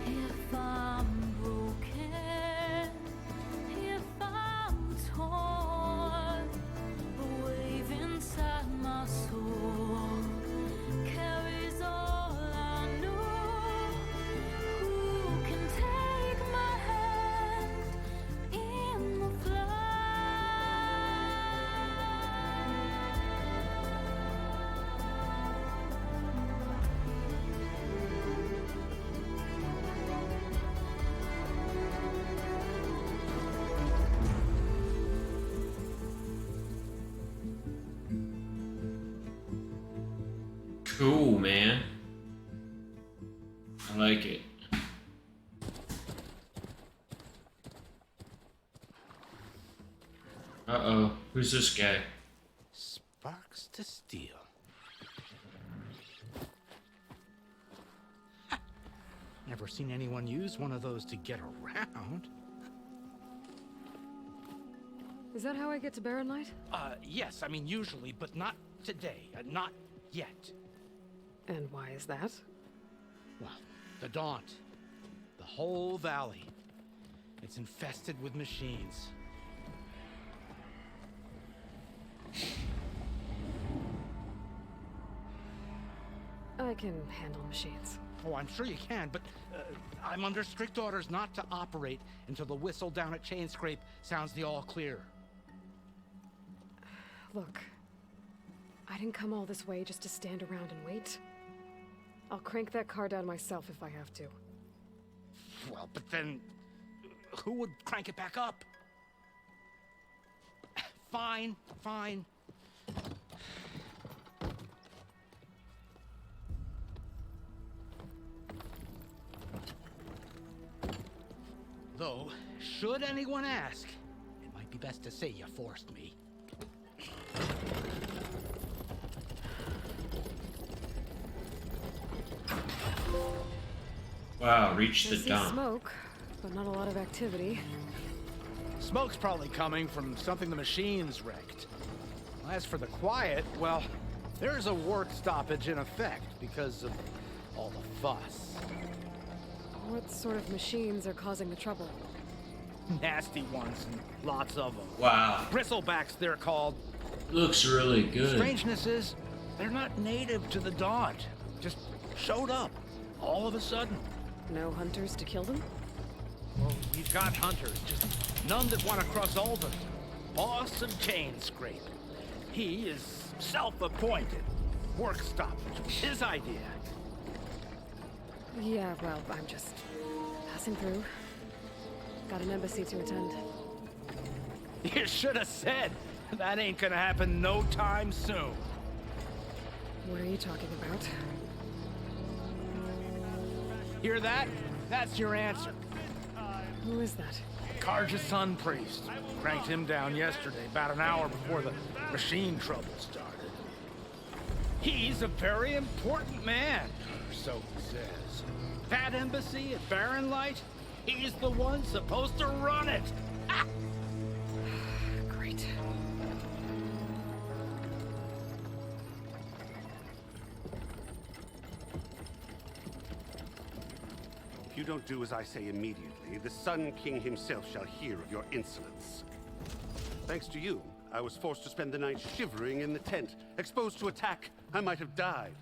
If I'm broken, if I'm torn, the wave inside my soul carries all I know. Who can take my hand in the flood? Cool, man. I like it. Uh-oh. Who's this guy? Sparks to steel. Never seen anyone use one of those to get around. Is that how I get to Barren Light? Yes, I mean usually, but not today. Not yet. And why is that? Well, the Daunt. The whole valley. It's infested with machines. I can handle machines. Oh, I'm sure you can, but I'm under strict orders not to operate until the whistle down at Chainscrape sounds the all clear. Look, I didn't come all this way just to stand around and wait. I'll crank that car down myself if I have to. Well, but then who would crank it back up? Fine, fine. Though, should anyone ask, it might be best to say you forced me. Wow, reach I the see dump. smoke, but not a lot of activity. Smoke's probably coming from something the machines wrecked. As for the quiet, well, there's a work stoppage in effect because of all the fuss. What sort of machines are causing the trouble? Nasty ones and lots of them. Wow. Bristlebacks, they're called. Looks really good. Strangeness is, they're not native to the Daunt. Just showed up, all of a sudden. No hunters to kill them? Well, we've got hunters, just none that want to cross Alden. Boss of Chainscrape. He is self-appointed. Work stoppage, his idea. Yeah, well, I'm just passing through. Got an embassy to attend. You should have said. That ain't gonna happen no time soon. What are you talking about? Hear that? That's your answer. Who is that? Karja's Sun Priest. Cranked him down yesterday, about an hour before the machine trouble started. He's a very important man, or so he says. That embassy at Barren Light, he's the one supposed to run it. Great. If you don't do as I say immediately, the Sun King himself shall hear of your insolence. Thanks to you, I was forced to spend the night shivering in the tent. Exposed to attack, I might have died.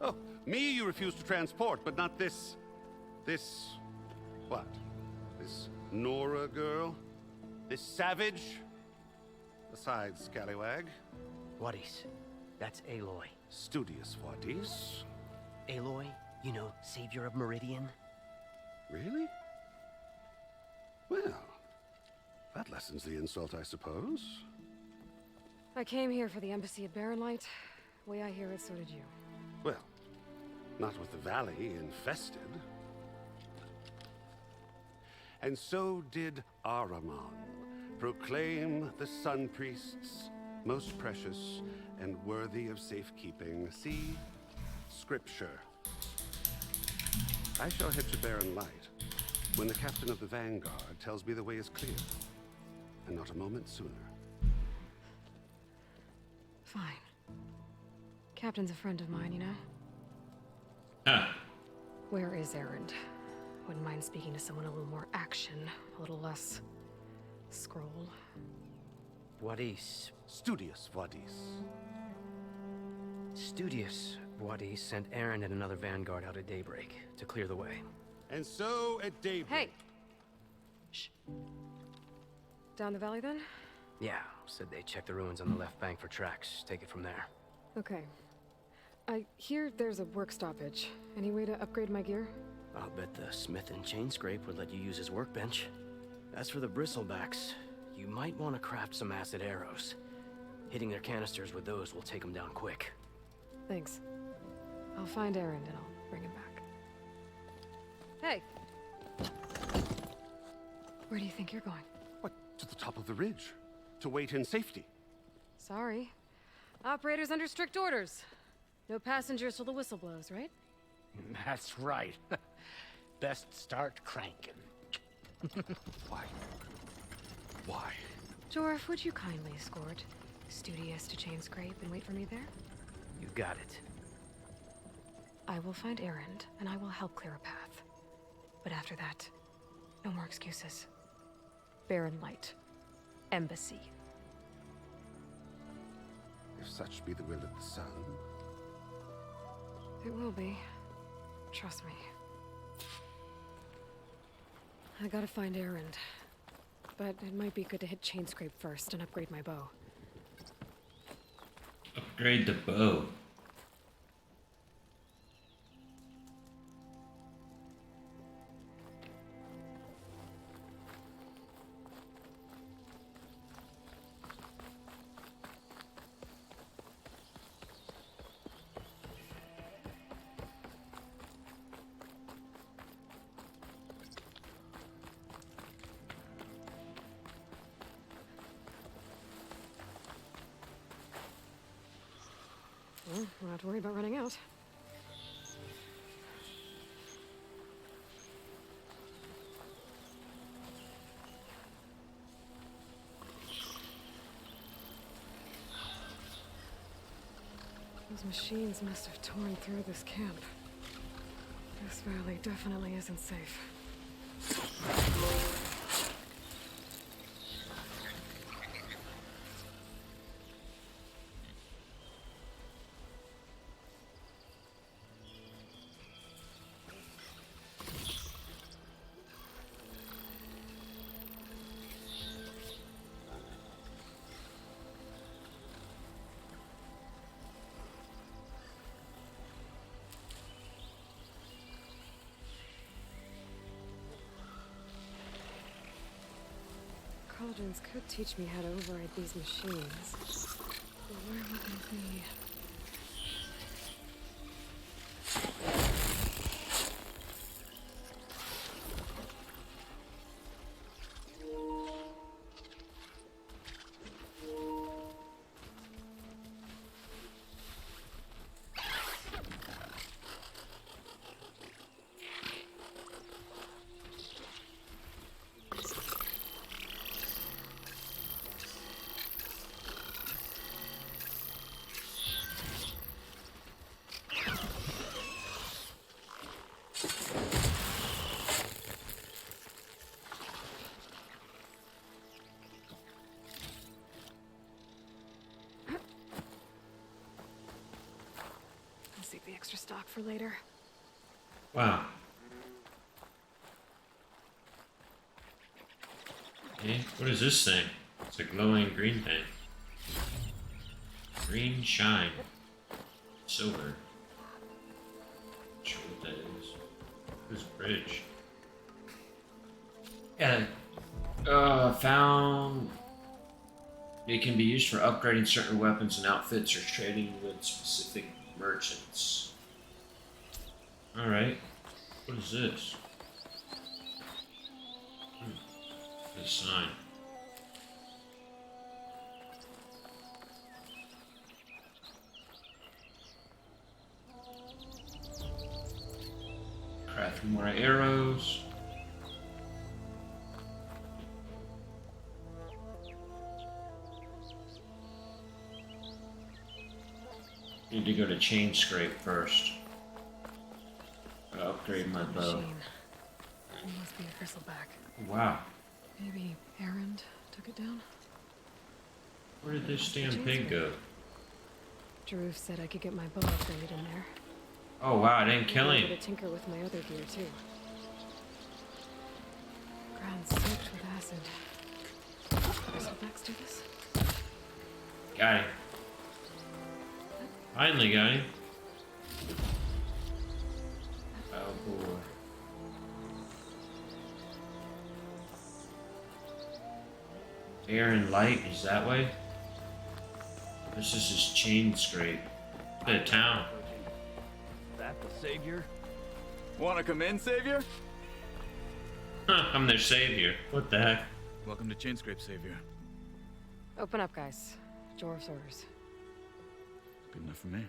Oh, me you refuse to transport, but not this... what? This Nora girl? This savage? Besides, scallywag. Wadis. That's Aloy. Studious Wadis. Aloy, you know, savior of Meridian. Really? Well, that lessens the insult, I suppose. I came here for the embassy at Barren Light. Way I hear it, so did you. Well, not with the valley infested. And so did Ahriman, proclaim the Sun Priests most precious and worthy of safekeeping. See, Scripture. I shall head to Barren Light when the captain of the Vanguard tells me the way is clear, and not a moment sooner. Fine. Captain's a friend of mine, you know? Huh. Where is Erend? Wouldn't mind speaking to someone a little more action, a little less scroll. Wadis. Studious Wadis. Studious Wadis sent Aaron and another vanguard out at daybreak to clear the way. And so at daybreak... Hey! Shh. Down the valley, then? Yeah, said they checked the ruins on the left bank for tracks. Take it from there. Okay. I hear there's a work stoppage. Any way to upgrade my gear? I'll bet the smith in Chainscrape would let you use his workbench. As for the bristlebacks, you might want to craft some acid arrows. Hitting their canisters with those will take them down quick. Thanks. I'll find Erend and I'll bring him back. Hey! Where do you think you're going? What, to the top of the ridge? To wait in safety? Sorry. Operator's under strict orders. No passengers till the whistle blows, right? That's right. Best start cranking. Why? Why? Jorf, would you kindly escort Studious to Chainscrape and wait for me there? You got it. I will find Erend, and I will help clear a path. But after that, no more excuses. Barren Light. Embassy. If such be the will of the sun. It will be. Trust me. I gotta find Erend. But it might be good to hit Chainscrape first and upgrade my bow. Upgrade the bow. Well, don't have to worry about running out. Those machines must have torn through this camp. This valley definitely isn't safe. Cauldrons could teach me how to override these machines. But where would they be? Save the extra stock for later. Wow. Okay, what is this thing? It's a glowing green thing. Green shine. Silver. Not sure what that is. This bridge. Yeah. Found. It can be used for upgrading certain weapons and outfits or trading with specific merchants. Alright. What is this? This sign. Craft more arrows. Need to go to chain scrape first. Gotta upgrade my bow. It must be a bristleback. Wow. Maybe Erend took it down? Where did this damn pig go? Drew said I could get my bow upgraded in there. Oh wow, I didn't kill Maybe him. I could tinker with my other gear too. Ground soaked with acid. Bristlebacks do this? Got him. Finally got him. Oh boy. Air and light is that way? This is his chain scrape. The town. That the savior? Wanna come in, savior? Huh, I'm their savior. What the heck? Welcome to Chainscrape, savior. Open up, guys. Jorv's orders. Good enough for me.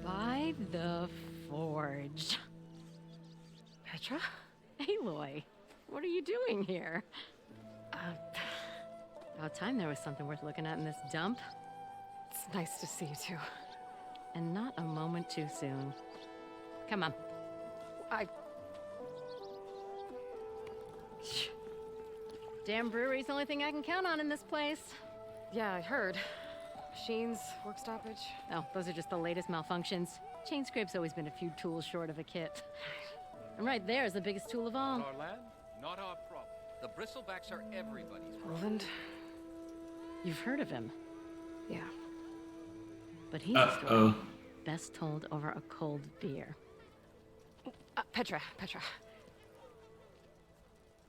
By the forge. Petra? Aloy, what are you doing here? About time there was something worth looking at in this dump. It's nice to see you too. And not a moment too soon. Come on. Damn brewery's the only thing I can count on in this place. Yeah, I heard. Machines, work stoppage. Oh, those are just the latest malfunctions. Chainscrape's always been a few tools short of a kit. And right there is the biggest tool of all. Our land, not our problem. The bristlebacks are everybody's problem. Roland? You've heard of him. Yeah. But he's a story best told over a cold beer. Petra.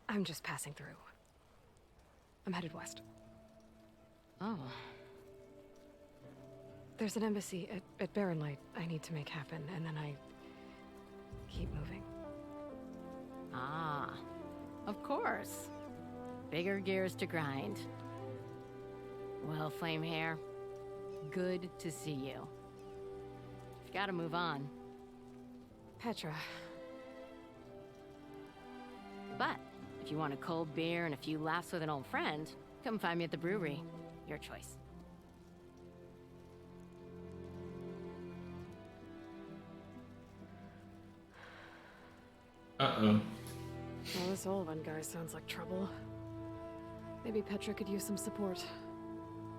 I'm just passing through. I'm headed west. Oh. There's an embassy at Barren Light I need to make happen, and then I keep moving. Ah, of course. Bigger gears to grind. Well, Flamehair, good to see you. You've got to move on. Petra. But if you want a cold beer and a few laughs with an old friend, come find me at the brewery. Your choice. Uh-oh. Well, this Olvan guy sounds like trouble. Maybe Petra could use some support.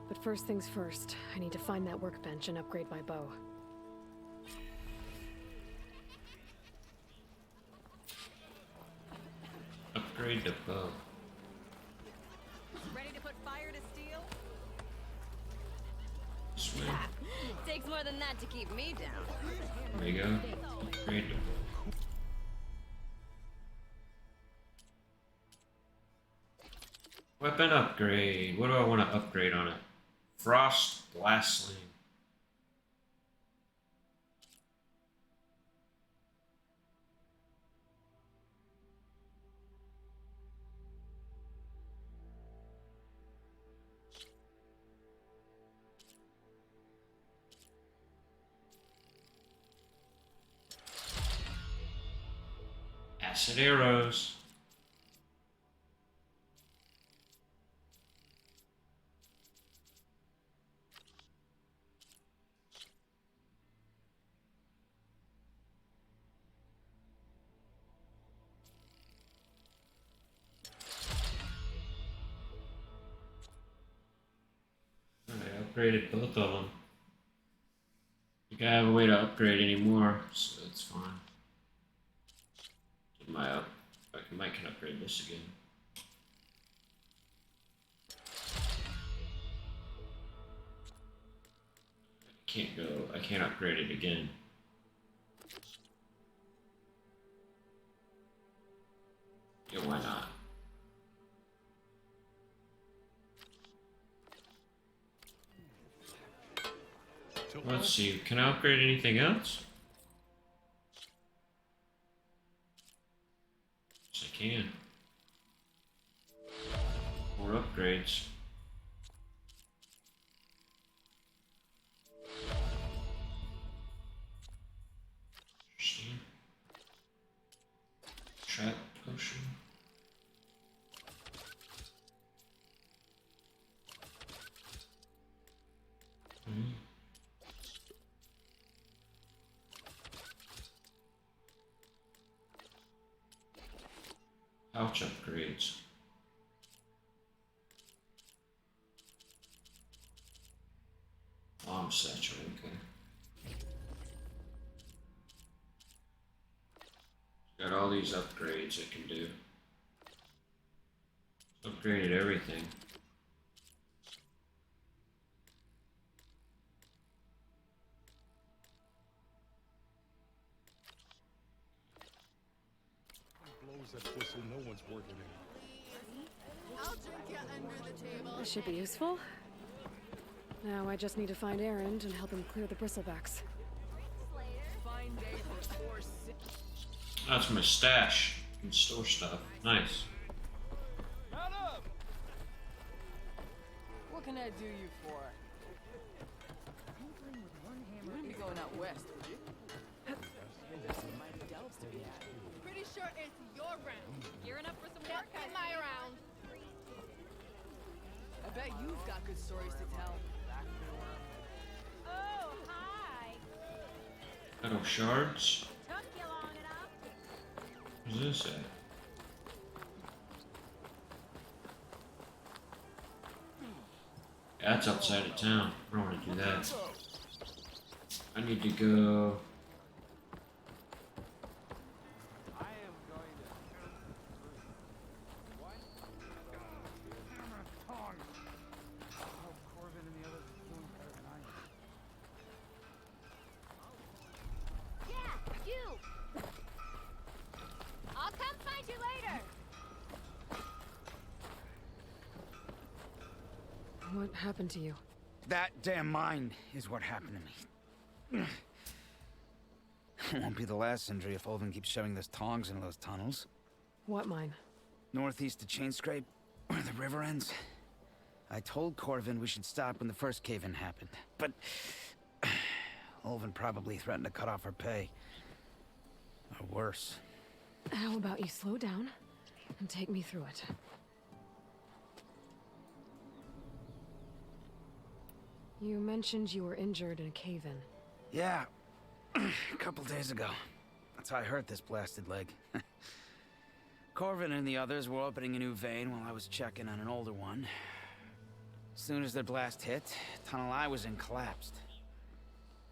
But first things first, I need to find that workbench and upgrade my bow. Upgrade the bow. Ready to put fire to steel? Sweet. Takes more than that to keep me down. There you go. Upgrade the bow. Weapon upgrade. What do I want to upgrade on it? Frost Blast Sling. Acid arrows. Upgraded both of them. I think I have a way to upgrade anymore, so it's fine. Get my up. I might can upgrade this again. Can't go. I can't upgrade it again. Yeah, why not? Let's see, can I upgrade anything else? Yes, I can. More upgrades. Interesting. Trap potion. Pouch upgrades. Bomb satchel, okay. Got all these upgrades it can do. Upgraded everything. That whistle, no one's working I'll drink you under the table. This should be useful. Now I just need to find Erend and help him clear the bristlebacks. That's my stash. You can store stuff. Nice. What can I do you for? You wouldn't be going out west, would you? There's some mighty delves to be had. Pretty sure it's your round. Gearing up for some Can't work, be my round. I bet you've got good stories to tell. Oh, hi. Metal shards. Took you long enough. What's this at? Yeah, that's outside of town. I don't want to do that. I need to go. What happened to you? That damn mine is what happened to me. It won't be the last injury if Olvan keeps shoving those tongs into those tunnels. What mine? Northeast of Chainscrape, where the river ends. I told Corvin we should stop when the first cave-in happened, but Olvan probably threatened to cut off her pay. Or worse. How about you slow down and take me through it? You mentioned you were injured in a cave-in. Yeah, a couple days ago. That's how I hurt this blasted leg. Corvin and the others were opening a new vein while I was checking on an older one. As soon as their blast hit, tunnel I was in collapsed.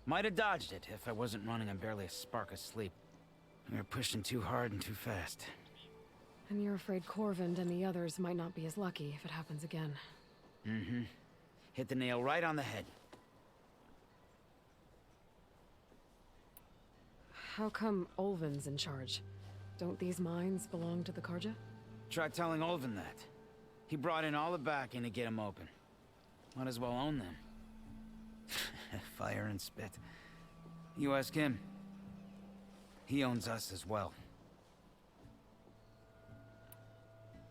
Might have dodged it if I wasn't running on barely a spark of sleep. We were pushing too hard and too fast. And you're afraid Corvin and the others might not be as lucky if it happens again. Mm-hmm. Hit the nail right on the head. How come Olvin's in charge? Don't these mines belong to the Karja? Try telling Olvin that. He brought in all the backing to get them open. Might as well own them. Fire and spit. You ask him. He owns us as well.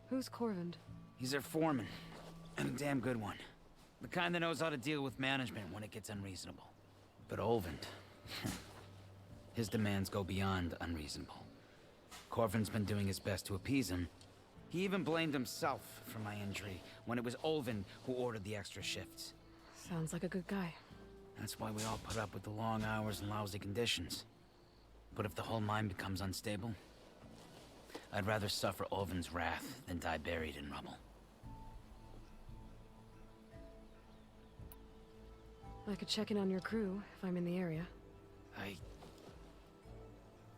Who's Corvin? He's their foreman. And a damn good one. The kind that knows how to deal with management when it gets unreasonable. But Olvin... his demands go beyond unreasonable. Corvin's been doing his best to appease him. He even blamed himself for my injury when it was Olvin who ordered the extra shifts. Sounds like a good guy. That's why we all put up with the long hours and lousy conditions. But if the whole mine becomes unstable, I'd rather suffer Olvin's wrath than die buried in rubble. I could check in on your crew if I'm in the area. I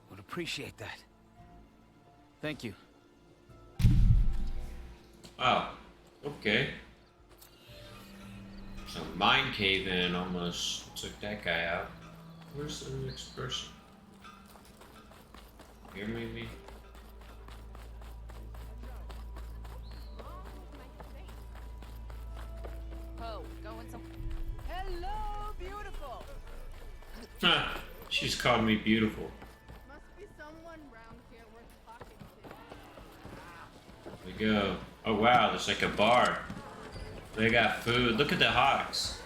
would appreciate that. Thank you. Oh, okay. So mine cave-in almost took that guy out. Where's the next person? Here maybe? Oh, going some. Hello, beautiful. Huh. She's called me beautiful. Must be someone round here worth talking to. There we go. Oh wow, there's like a bar. They got food. Look at the hogs.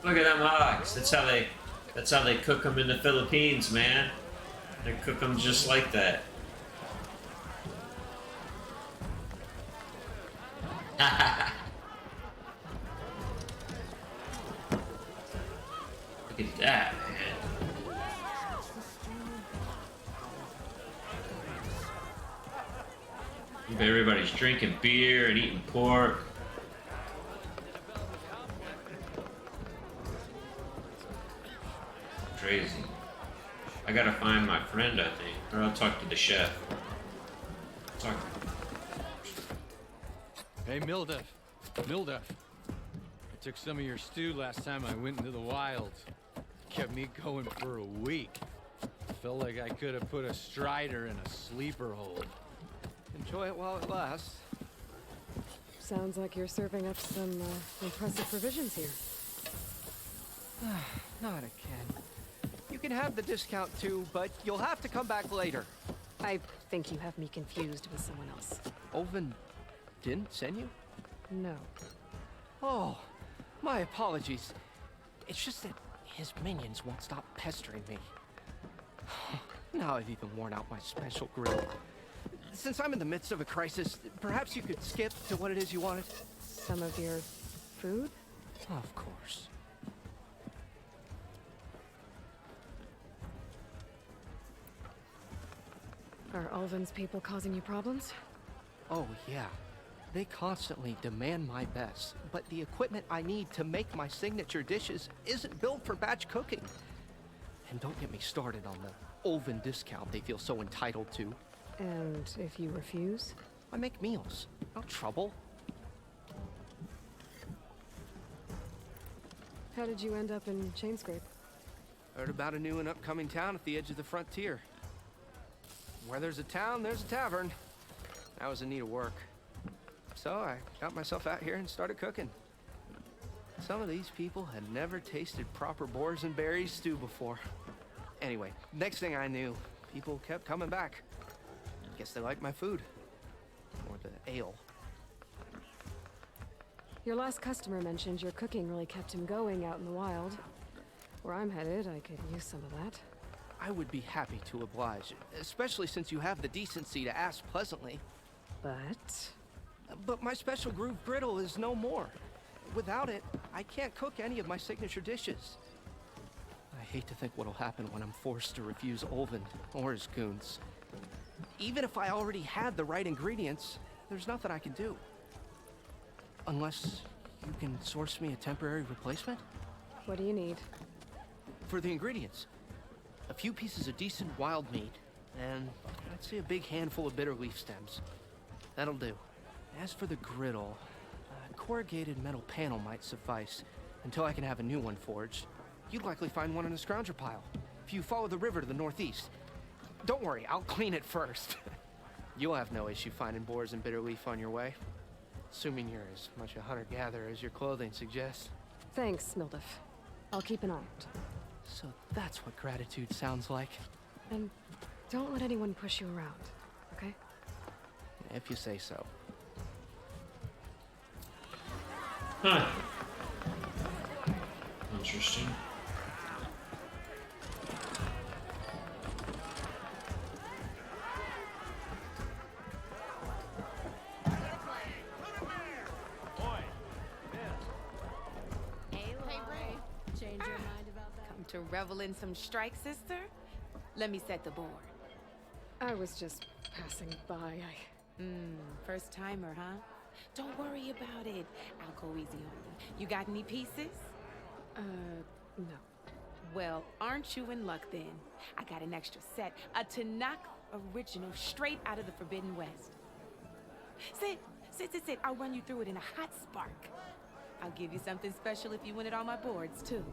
Look at them hogs. That's how they cook them in the Philippines, man. They cook them just like that. Look at that, man. Everybody's drinking beer and eating pork. Crazy. I gotta find my friend, I think. Or I'll talk to the chef. Talk. Hey, Mildef. Mildef. I took some of your stew last time I went into the wild. Kept me going for a week. Felt like I could have put a strider in a sleeper hold. Enjoy it while it lasts. Sounds like you're serving up some impressive provisions here. Not again. You can have the discount too, but you'll have to come back later. I think you have me confused with someone else. Olvin didn't send you? No. Oh, my apologies. It's just that his minions won't stop pestering me. Now I've even worn out my special grill. Since I'm in the midst of a crisis, perhaps you could skip to what it is you wanted? Some of your food? Of course. Are Ulvin's people causing you problems? Oh, yeah. They constantly demand my best, but the equipment I need to make my signature dishes isn't built for batch cooking. And don't get me started on the Ulvin discount they feel so entitled to. And if you refuse? I make meals. No trouble. How did you end up in Chainscrape? Heard about a new and upcoming town at the edge of the frontier. Where there's a town, there's a tavern. I was in need of work. So I got myself out here and started cooking. Some of these people had never tasted proper boars and berries stew before. Anyway, next thing I knew, people kept coming back. Guess they liked my food. Or the ale. Your last customer mentioned your cooking really kept him going out in the wild. Where I'm headed, I could use some of that. I would be happy to oblige, especially since you have the decency to ask pleasantly. But my special groove griddle is no more. Without it, I can't cook any of my signature dishes. I hate to think what'll happen when I'm forced to refuse Olvin or his goons. Even if I already had the right ingredients, there's nothing I can do. Unless you can source me a temporary replacement? What do you need? For the ingredients, a few pieces of decent wild meat, and I'd say a big handful of bitter leaf stems. That'll do. As for the griddle, a corrugated metal panel might suffice until I can have a new one forged. You'd likely find one in a scrounger pile if you follow the river to the northeast. Don't worry, I'll clean it first. You'll have no issue finding boars and bitter leaf on your way. Assuming you're as much a hunter-gatherer as your clothing suggests. Thanks, Mildef. I'll keep an eye out. So that's what gratitude sounds like. And don't let anyone push you around, okay? If you say so. Huh. Interesting. To revel in some strike, sister? Let me set the board. I was just passing by. First timer, huh? Don't worry about it. I'll go easy on you. You got any pieces? No. Well, aren't you in luck then? I got an extra set, a Tanakh original straight out of the Forbidden West. Sit. I'll run you through it in a hot spark. I'll give you something special if you win it on my boards, too.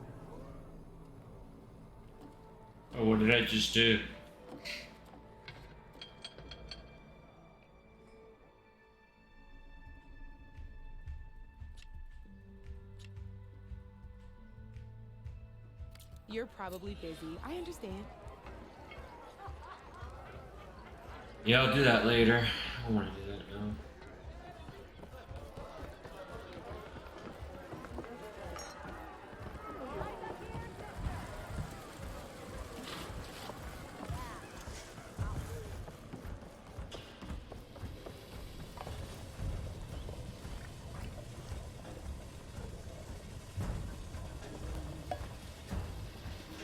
Oh, what did I just do? You're probably busy. I understand. Yeah, I'll do that later. I don't want to do that now.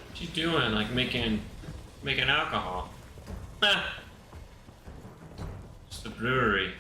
What's he doing? Like making alcohol. It's the brewery.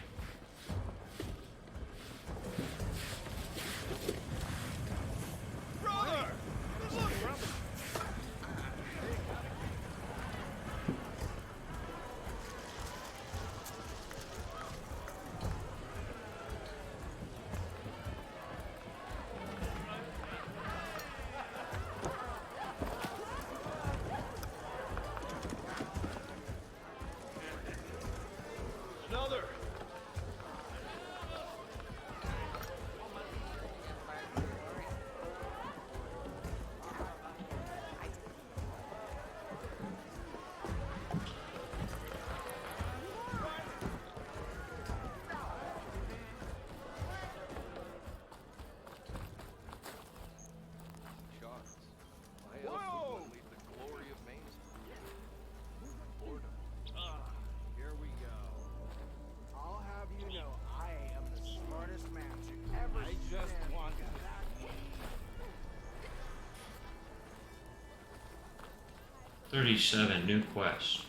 You know, I am the smartest man to ever I just want that. 37 new quests.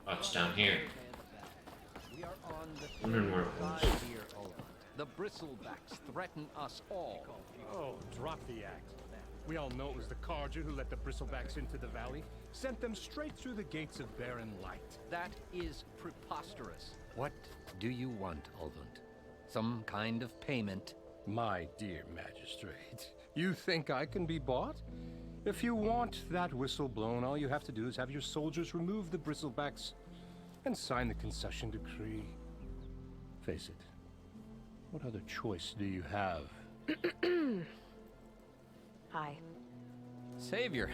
Oh, it's down here. We are on the Wondering where it was. year old. The bristlebacks threaten us all. Oh, drop the act. We all know it was the Carja who let the bristlebacks into the valley, sent them straight through the gates of barren light. That is preposterous. What do you want, Ulvund? Some kind of payment? My dear magistrate, you think I can be bought? If you want that whistle blown, all you have to do is have your soldiers remove the bristlebacks and sign the concession decree. Face it, what other choice do you have? Hi. Savior,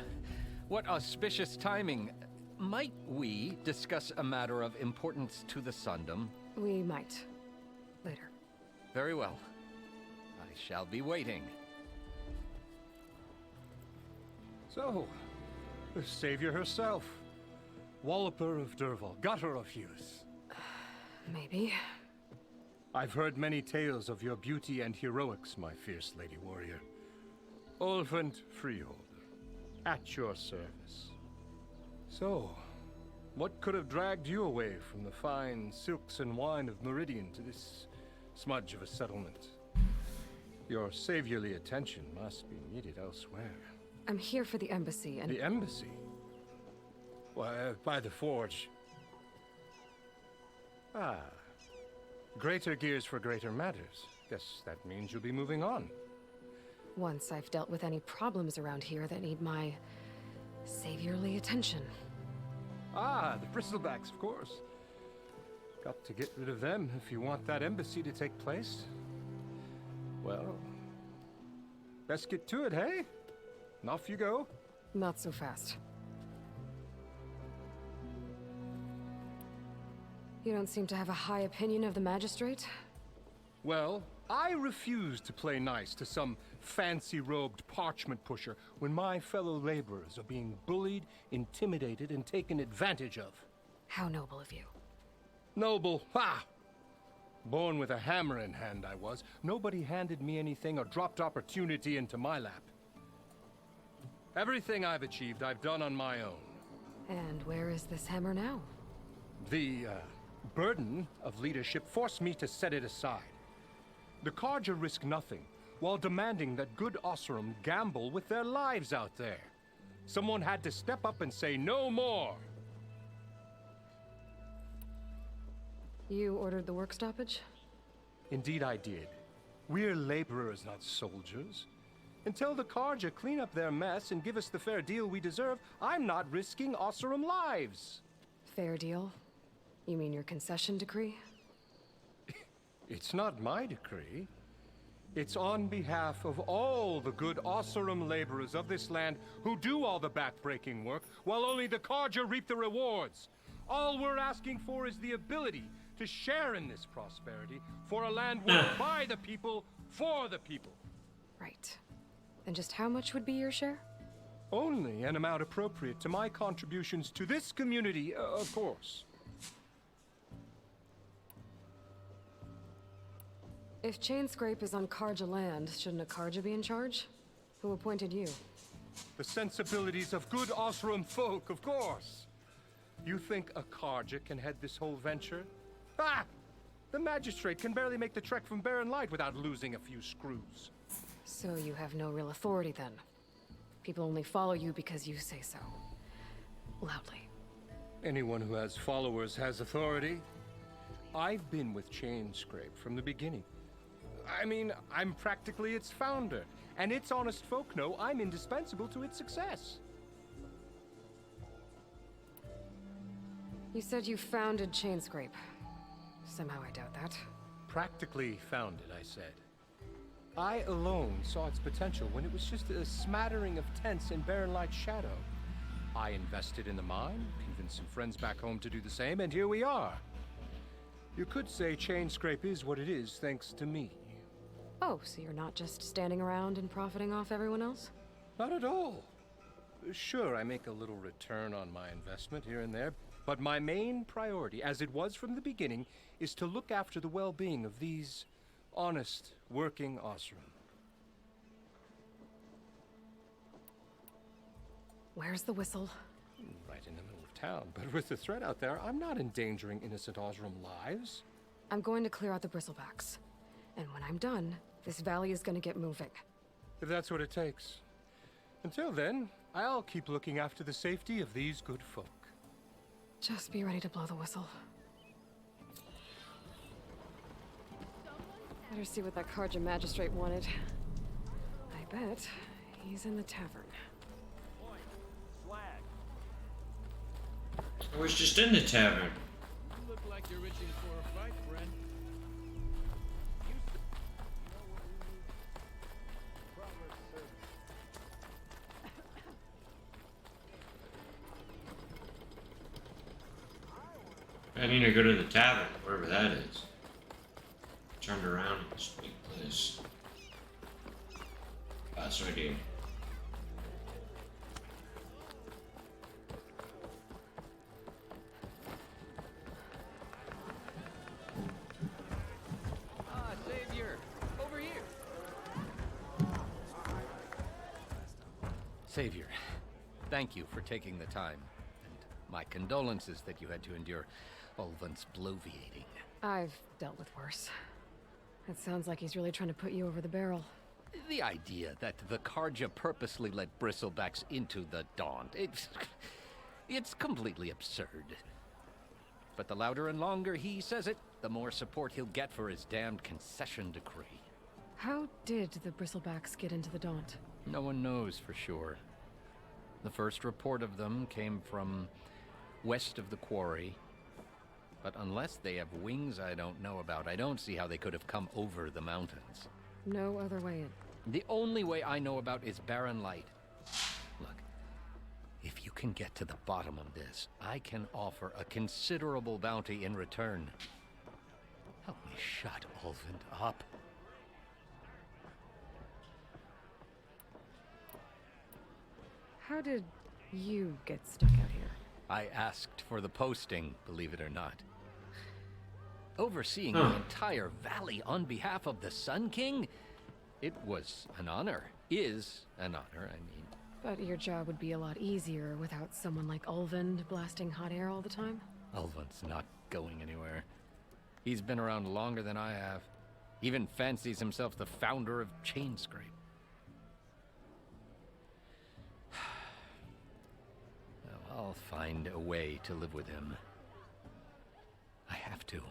what auspicious timing. Might we discuss a matter of importance to the Sundom? We might. Later. Very well. I shall be waiting. So, The savior herself. Walloper of Derval, gutter of youth. Maybe. I've heard many tales of your beauty and heroics, my fierce lady warrior. Ulfant Freeholder, at your service. So, what could have dragged you away from the fine silks and wine of Meridian to this smudge of a settlement? Your saviorly attention must be needed elsewhere. I'm here for the embassy and... The embassy? Why, by the forge. Ah. Greater gears for greater matters. Guess that means you'll be moving on. Once I've dealt with any problems around here that need my saviorly attention. Ah, the bristlebacks, of course. Got to get rid of them if you want that embassy to take place. Well, best get to it, hey? And off you go. Not so fast. You don't seem to have a high opinion of the magistrate? Well, I refuse to play nice to some fancy-robed parchment pusher when my fellow laborers are being bullied, intimidated, and taken advantage of. How noble of you. Noble? Ha! Born with a hammer in hand, I was. Nobody handed me anything or dropped opportunity into my lap. Everything I've achieved, I've done on my own. And where is this hammer now? The, burden of leadership forced me to set it aside. The Carja risk nothing, while demanding that good Osseram gamble with their lives out there. Someone had to step up and say no more. You ordered the work stoppage? Indeed I did. We're laborers, not soldiers. Until the Carja clean up their mess and give us the fair deal we deserve, I'm not risking Osseram lives. Fair deal? You mean your concession decree? It's not my decree. It's on behalf of all the good Osseram laborers of this land who do all the backbreaking work, while only the Carja reap the rewards. All we're asking for is the ability to share in this prosperity for a land worked by the people, for the people. Right. And just how much would be your share? Only an amount appropriate to my contributions to this community, of course. If Chainscrape is on Carja land, shouldn't a Carja be in charge? Who appointed you? The sensibilities of good Osseram folk, of course. You think a Carja can head this whole venture? Ah! The magistrate can barely make the trek from Barren Light without losing a few screws. So you have no real authority then? People only follow you because you say so. Loudly. Anyone who has followers has authority. I've been with Chainscrape from the beginning. I mean, I'm practically its founder, and its honest folk know I'm indispensable to its success. You said you founded Chainscrape. Somehow I doubt that. Practically founded, I said. I alone saw its potential when it was just a smattering of tents in Barren Light's shadow. I invested in the mine, convinced some friends back home to do the same, and here we are. You could say Chainscrape is what it is thanks to me. Oh, so you're not just standing around and profiting off everyone else? Not at all. Sure, I make a little return on my investment here and there, but my main priority, as it was from the beginning, is to look after the well-being of these honest, working Osseram. Where's the whistle? Right in the middle of town, but with the threat out there, I'm not endangering innocent Osseram lives. I'm going to clear out the bristlebacks. And when I'm done, this valley is going to get moving. If that's what it takes. Until then, I'll keep looking after the safety of these good folk. Just be ready to blow the whistle. Better see what that Carja magistrate wanted. I bet he's in the tavern. I was just in the tavern. You look like you're itching for a fight, friend. I need to go to the tavern, wherever that is. Turned around and speak this. That's right here. Savior, thank you for taking the time. And my condolences that you had to endure Ulvund's bloviating. I've dealt with worse. It sounds like he's really trying to put you over the barrel. The idea that the Karja purposely let bristlebacks into the Daunt, it's completely absurd. But the louder and longer he says it, the more support he'll get for his damned concession decree. How did the bristlebacks get into the Daunt? No one knows for sure. The first report of them came from west of the quarry. But unless they have wings I don't know about, I don't see how they could have come over the mountains. No other way in. The only way I know about is Barren Light. Look, if you can get to the bottom of this, I can offer a considerable bounty in return. Help me shut Ulvund up. How did you get stuck out here? I asked for the posting, believe it or not. Overseeing the entire valley on behalf of the Sun King? It was an honor. Is an honor, I mean. But your job would be a lot easier without someone like Ulvund blasting hot air all the time? Ulvund's not going anywhere. He's been around longer than I have. Even fancies himself the founder of Chainscrape. I'll find a way to live with him. I have to.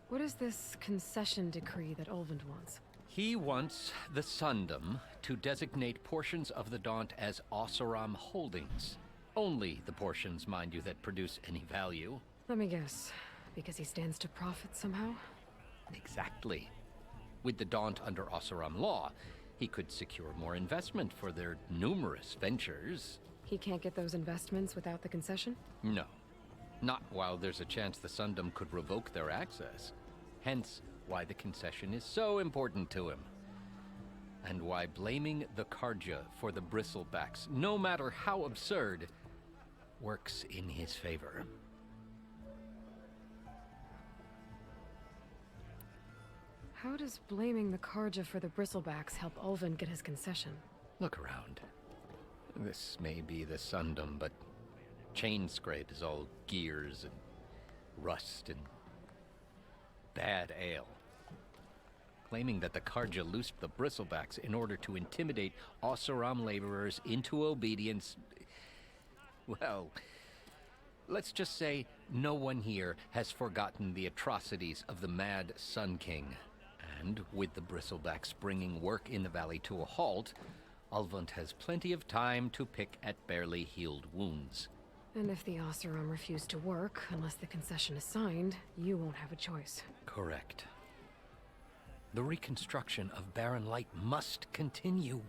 What is this concession decree that Ulvund wants? He wants the Sundom to designate portions of the Daunt as Oseram holdings. Only the portions, mind you, that produce any value. Let me guess. Because he stands to profit somehow? Exactly. With the Daunt under Oseram law, he could secure more investment for their numerous ventures. He can't get those investments without the concession? No. Not while there's a chance the Sundom could revoke their access. Hence, why the concession is so important to him. And why blaming the Karja for the bristlebacks, no matter how absurd, works in his favor. How does blaming the Karja for the bristlebacks help Ulvund get his concession? Look around. This may be the Sundom, but Chainscrape is all gears and rust and bad ale. Claiming that the Karja loosed the bristlebacks in order to intimidate Oseram laborers into obedience. Well, let's just say no one here has forgotten the atrocities of the mad Sun King. And with the bristlebacks bringing work in the valley to a halt, Ulvund has plenty of time to pick at barely healed wounds. And if the Oseram refuse to work, unless the concession is signed, you won't have a choice. Correct. The reconstruction of Barren Light must continue.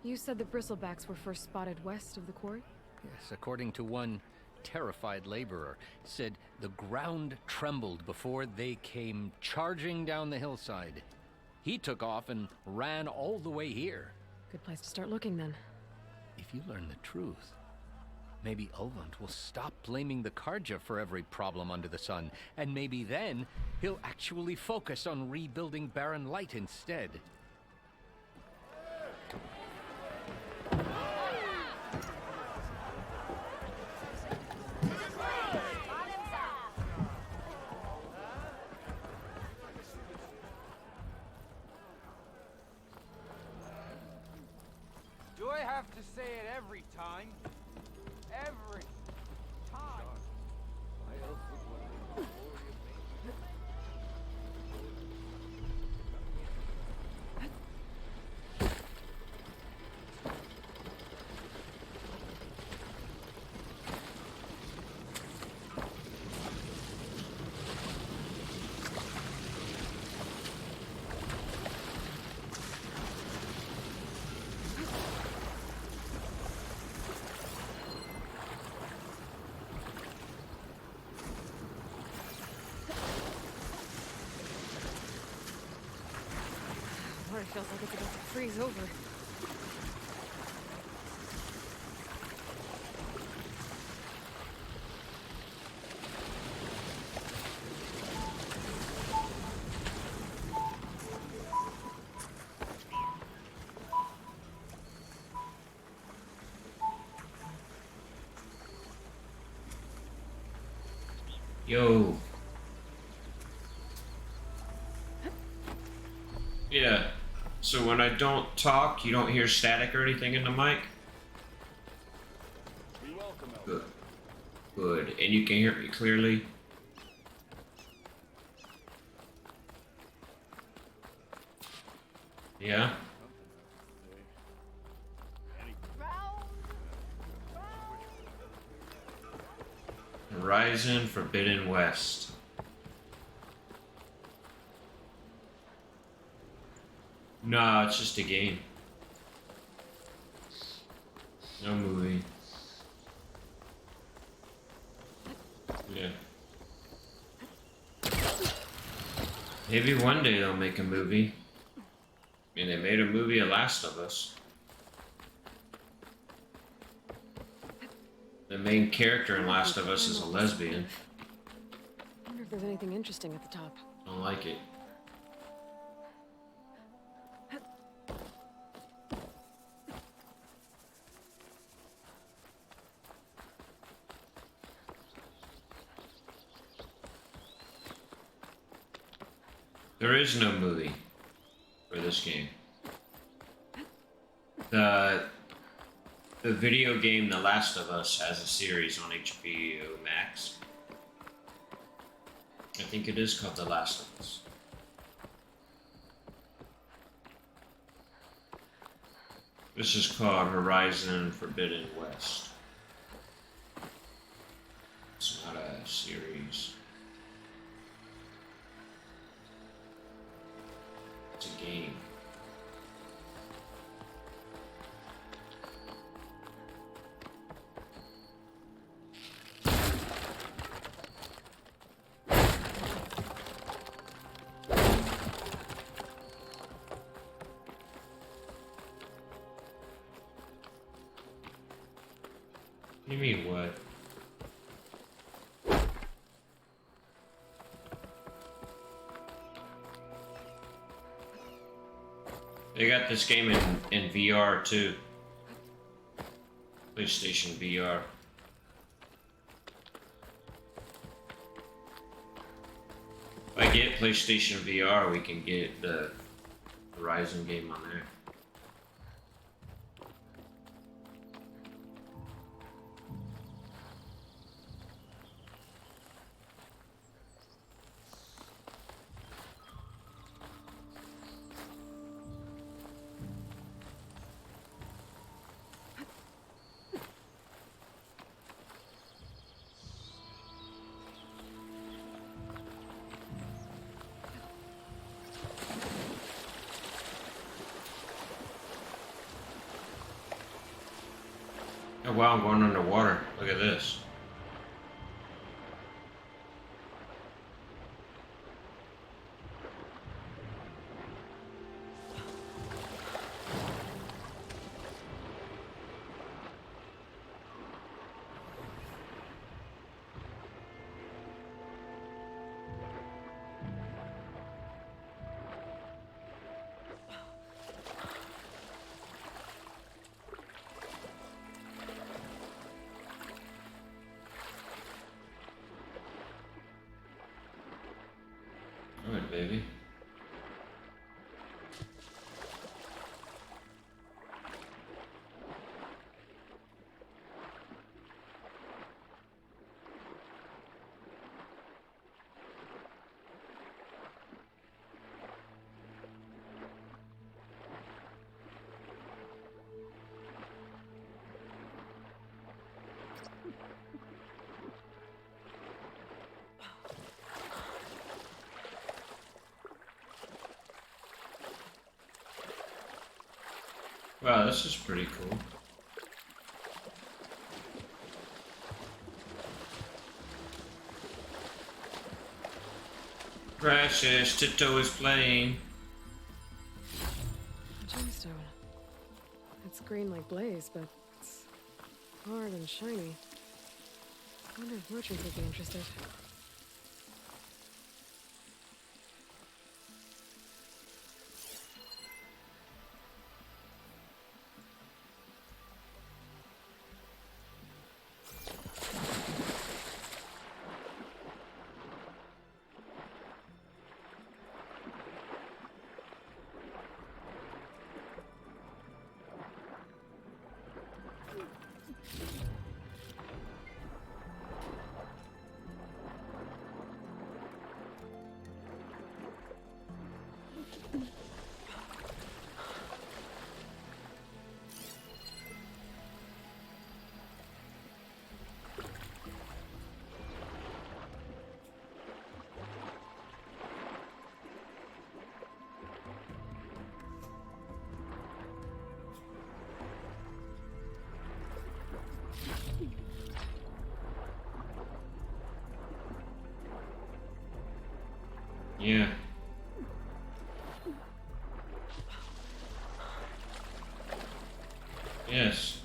You said the bristlebacks were first spotted west of the quarry? Yes, according to one terrified laborer, said the ground trembled before they came charging down the hillside. He took off and ran all the way here. Good place to start looking, then. If you learn the truth, maybe Ulvund will stop blaming the Karja for every problem under the sun, and maybe then he'll actually focus on rebuilding Barren Light instead. Do I have to say it every time? Every time. Water feels like it's about to freeze over. Yo. Yeah. So when I don't talk, you don't hear static or anything in the mic? Good. Good. And you can hear me clearly? Yeah? Horrizon Forbidden West. No, it's just a game. No movie. Yeah. Maybe one day they'll make a movie. I mean, they made a movie of Last of Us. The main character in Last of Us is a lesbian. I wonder if there's anything interesting at the top. Don't like it. There is no movie for this game. The video game The Last of Us has a series on HBO Max. I think it is called The Last of Us. This is called Horrizon Forbidden West. It's not a series. It's a game. What do you mean, what? They got this game in VR too. PlayStation VR. If I get PlayStation VR, we can get the Horizon game on there. Oh wow, I'm going underwater. Look at this. Alright, baby. Wow, this is pretty cool. Precious, Tito is playing. Gemstone. It's green like blaze, but it's hard and shiny. I wonder if merchants would be interested. Yeah. Yes.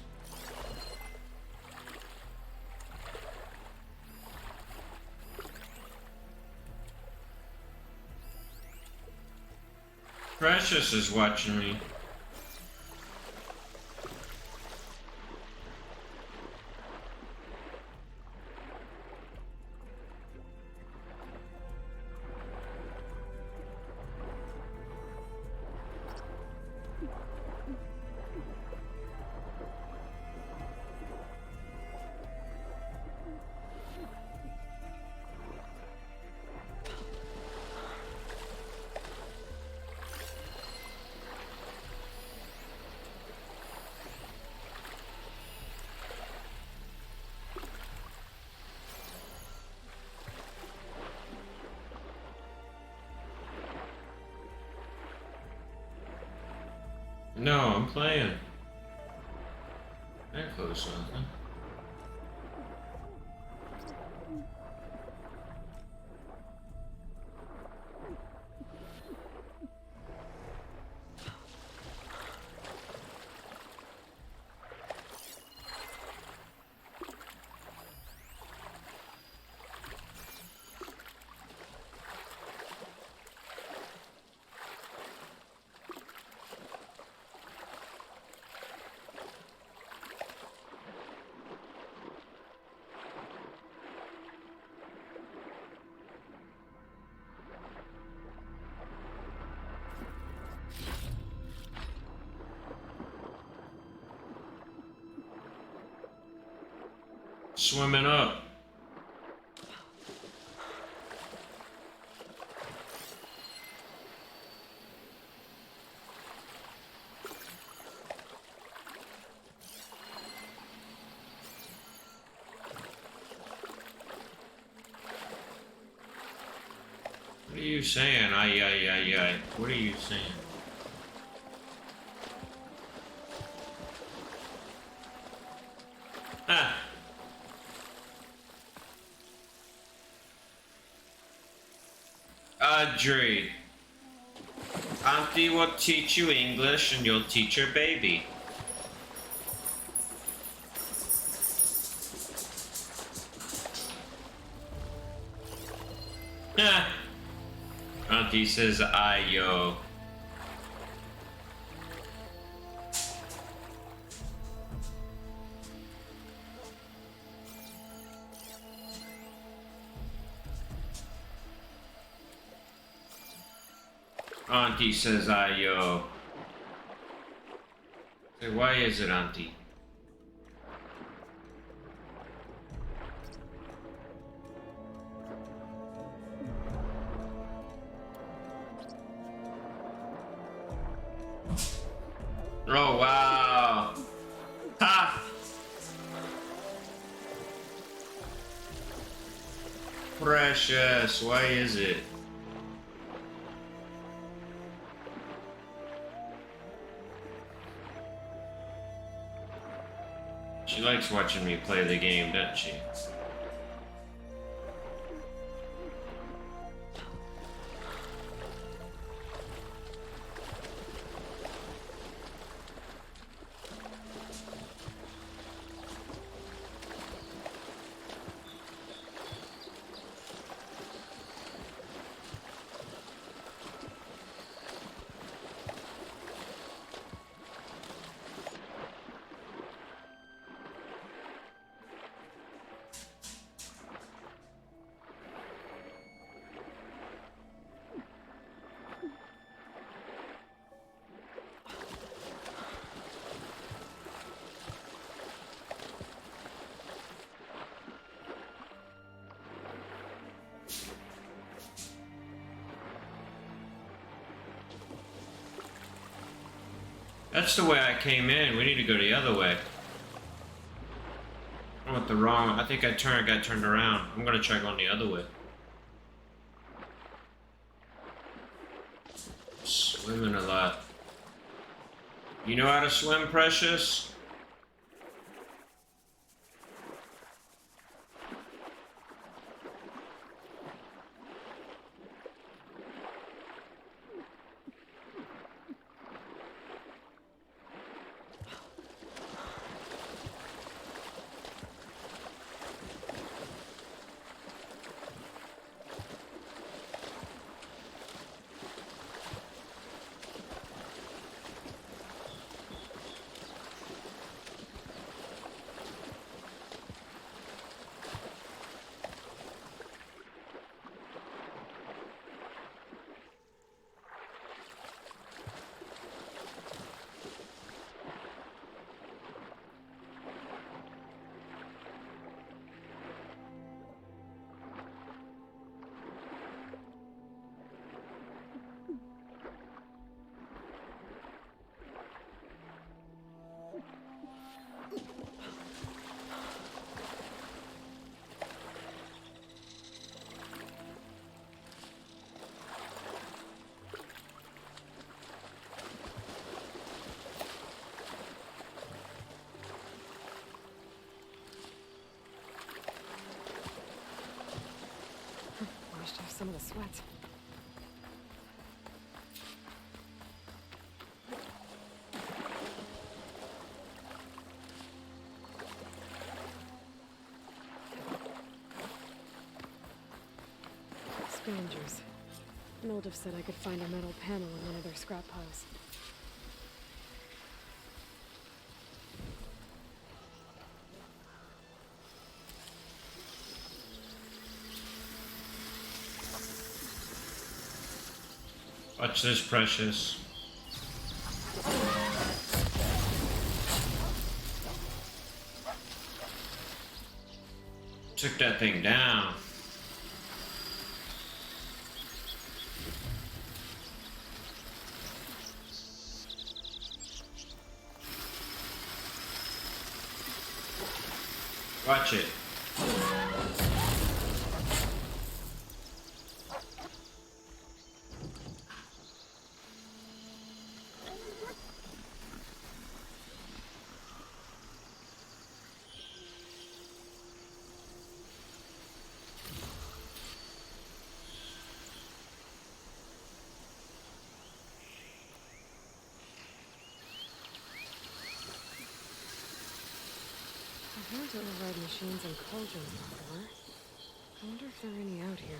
Precious is watching me. No, I'm playing. I didn't close something. Swimming up. What are you saying? Ay. What are you saying? Ah. Audrey. Auntie will teach you English and you'll teach your baby. Ah. Auntie says, ayo. Auntie says, ayo. Say, why is it, Auntie? Oh, wow. Ha! Precious, why is it? She likes watching me play the game, doesn't she? That's the way I came in. We need to go the other way. I went the wrong. I think I got turned around. I'm gonna try going the other way. Swimming a lot. You know how to swim, Precious? some of the sweat. Scavengers. Mildev said I could find a metal panel in one of their scrap piles. Watch this, Precious. Took that thing down. Watch it. I've heard to override machines and cauldrons before. I wonder if there are any out here.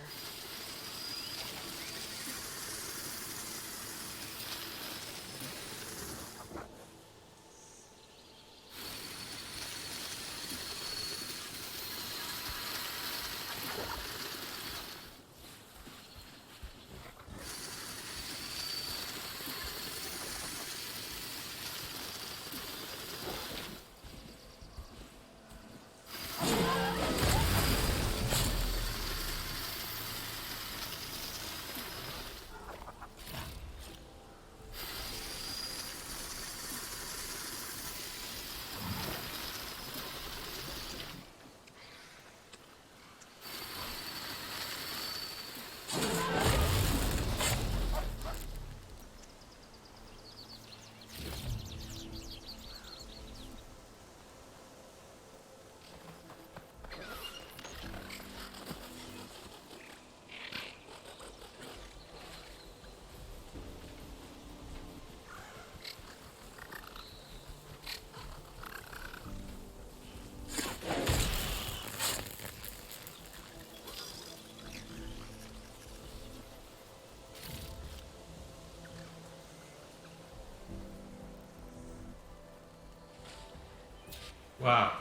Wow.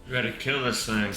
We gotta kill this thing.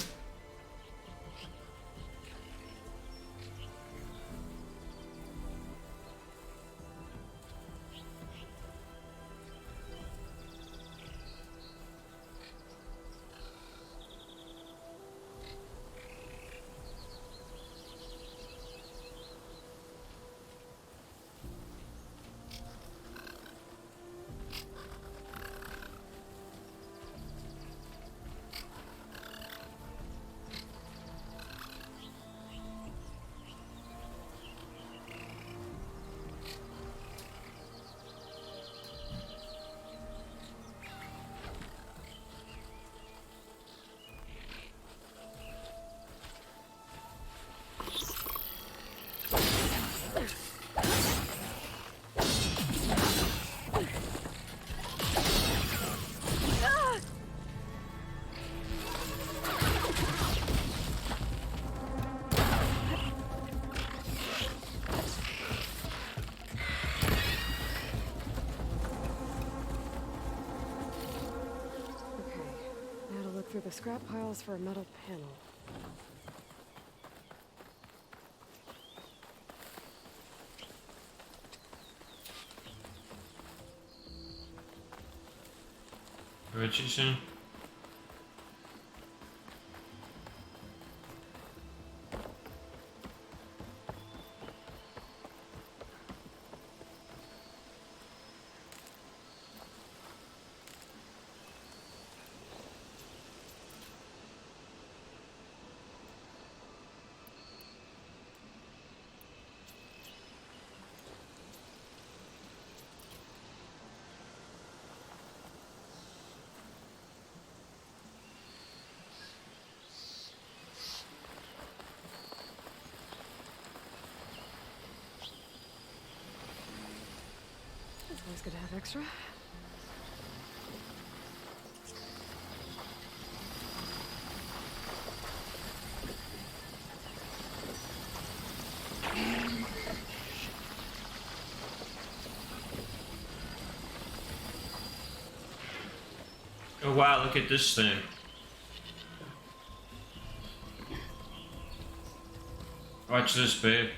Through the scrap piles for a metal panel. What you saying? Always good to have extra. Oh wow, look at this thing. Watch this, babe.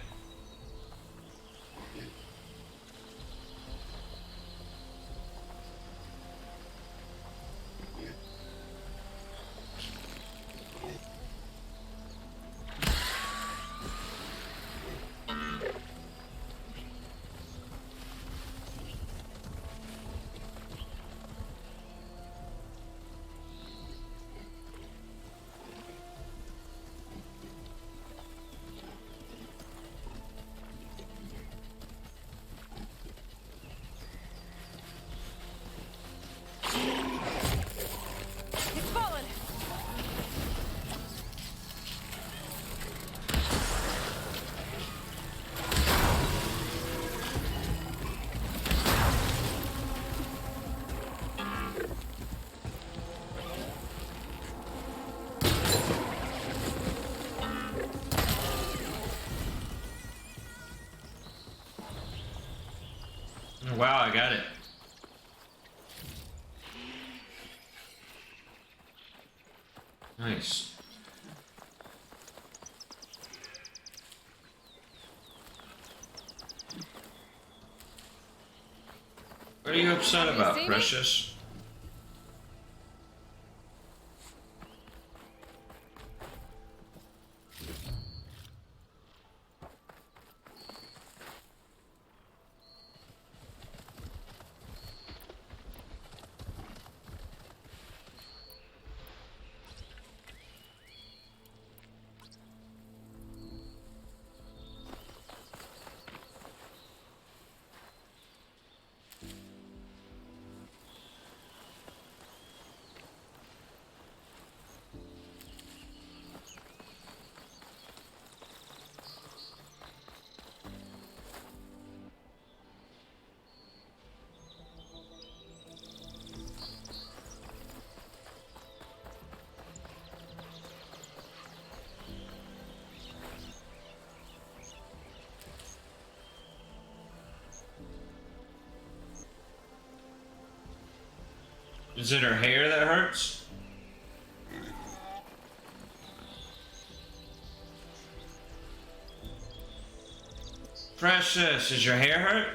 It's fallen! Oh, wow, I got it. Nice. What are you upset about, Precious? Is it her hair that hurts? Precious, does your hair hurt?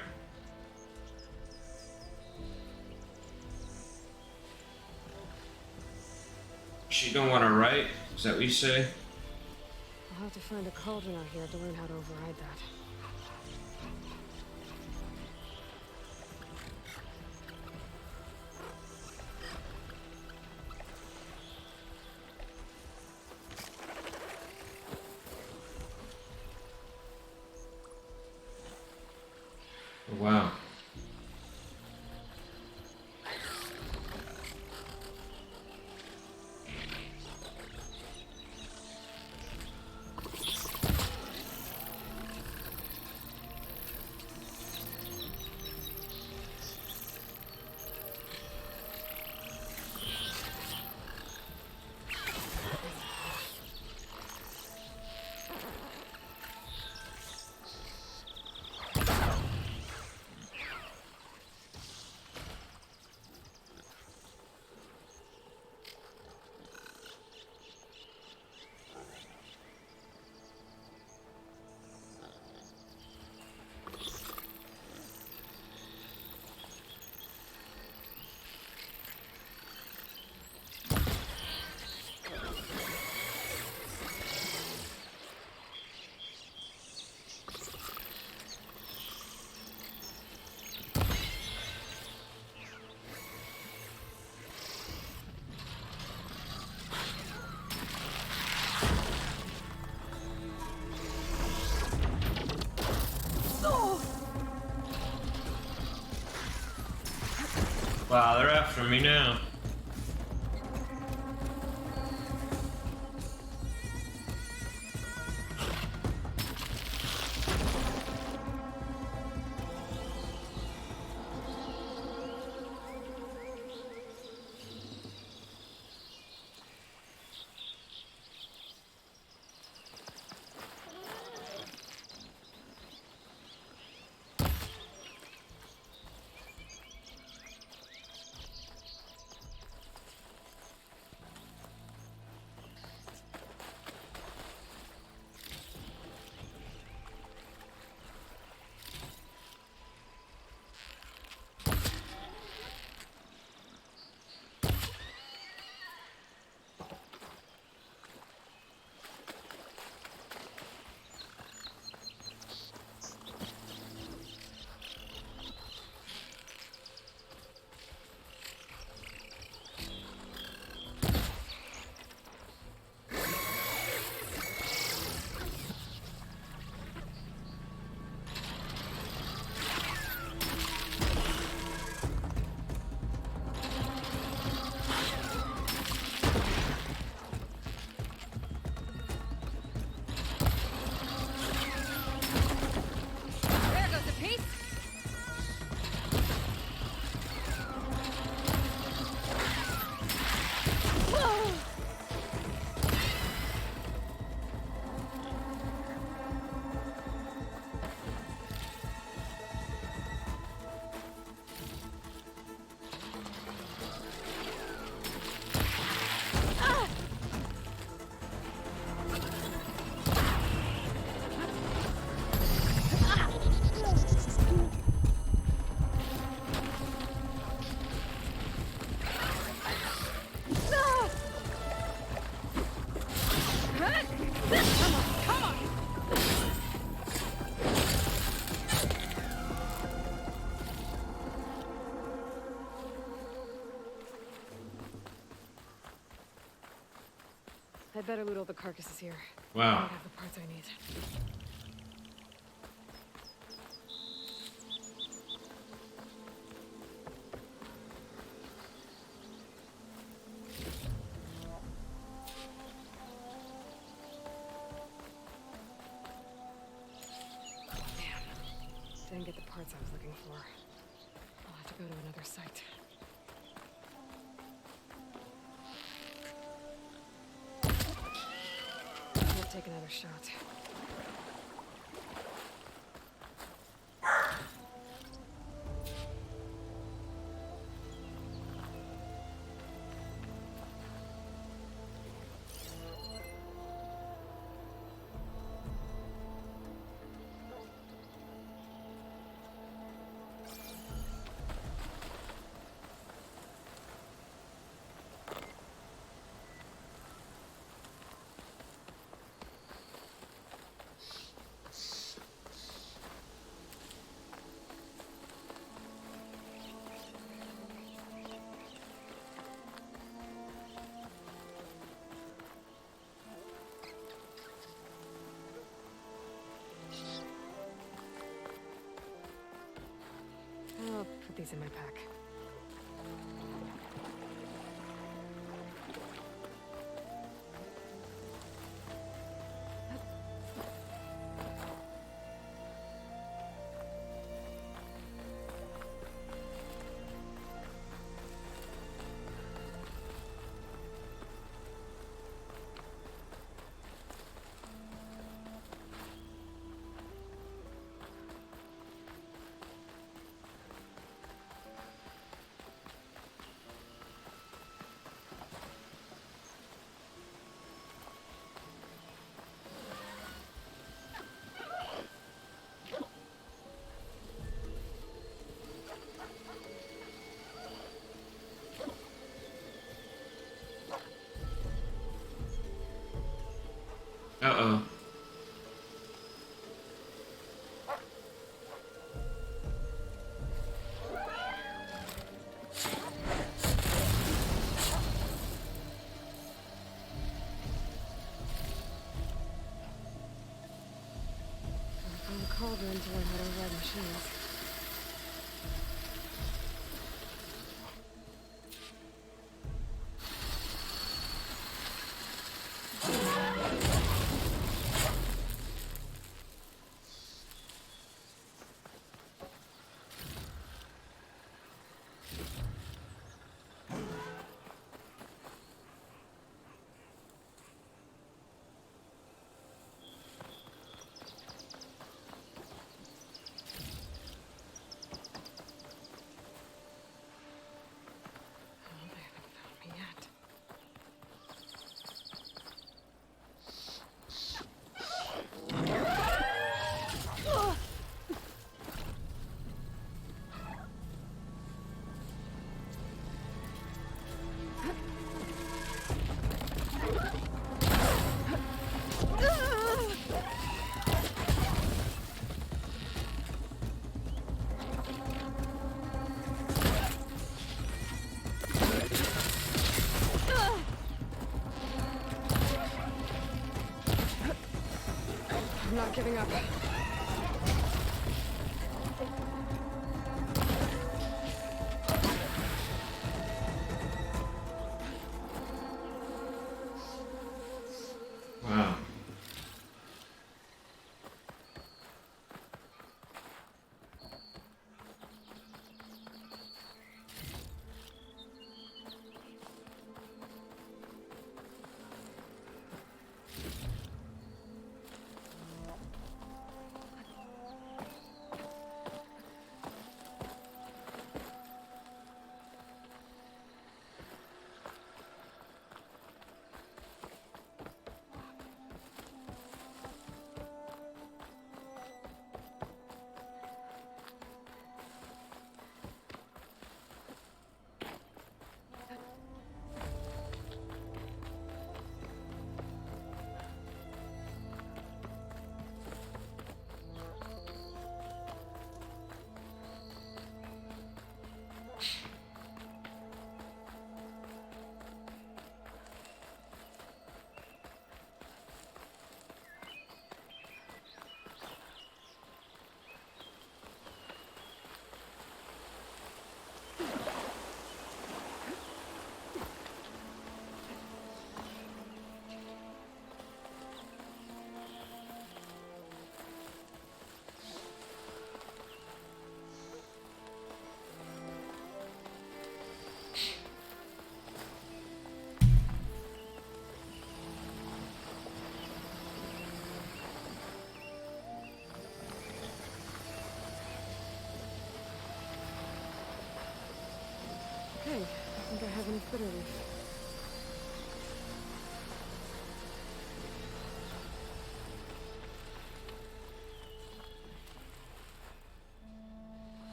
She don't want to write? Is that what you say? I'll have to find a cauldron out here to learn how to override that. Wow. Wow, they're after me now. I'd better loot all the carcasses here. Wow. I might have the parts I need. Didn't get the parts I was looking for. I'll have to go to another site. I'll take another shot. I'll put these in my pack. Uh-oh. I'm called in to learn how to ride machines. I'm not giving up. Wow.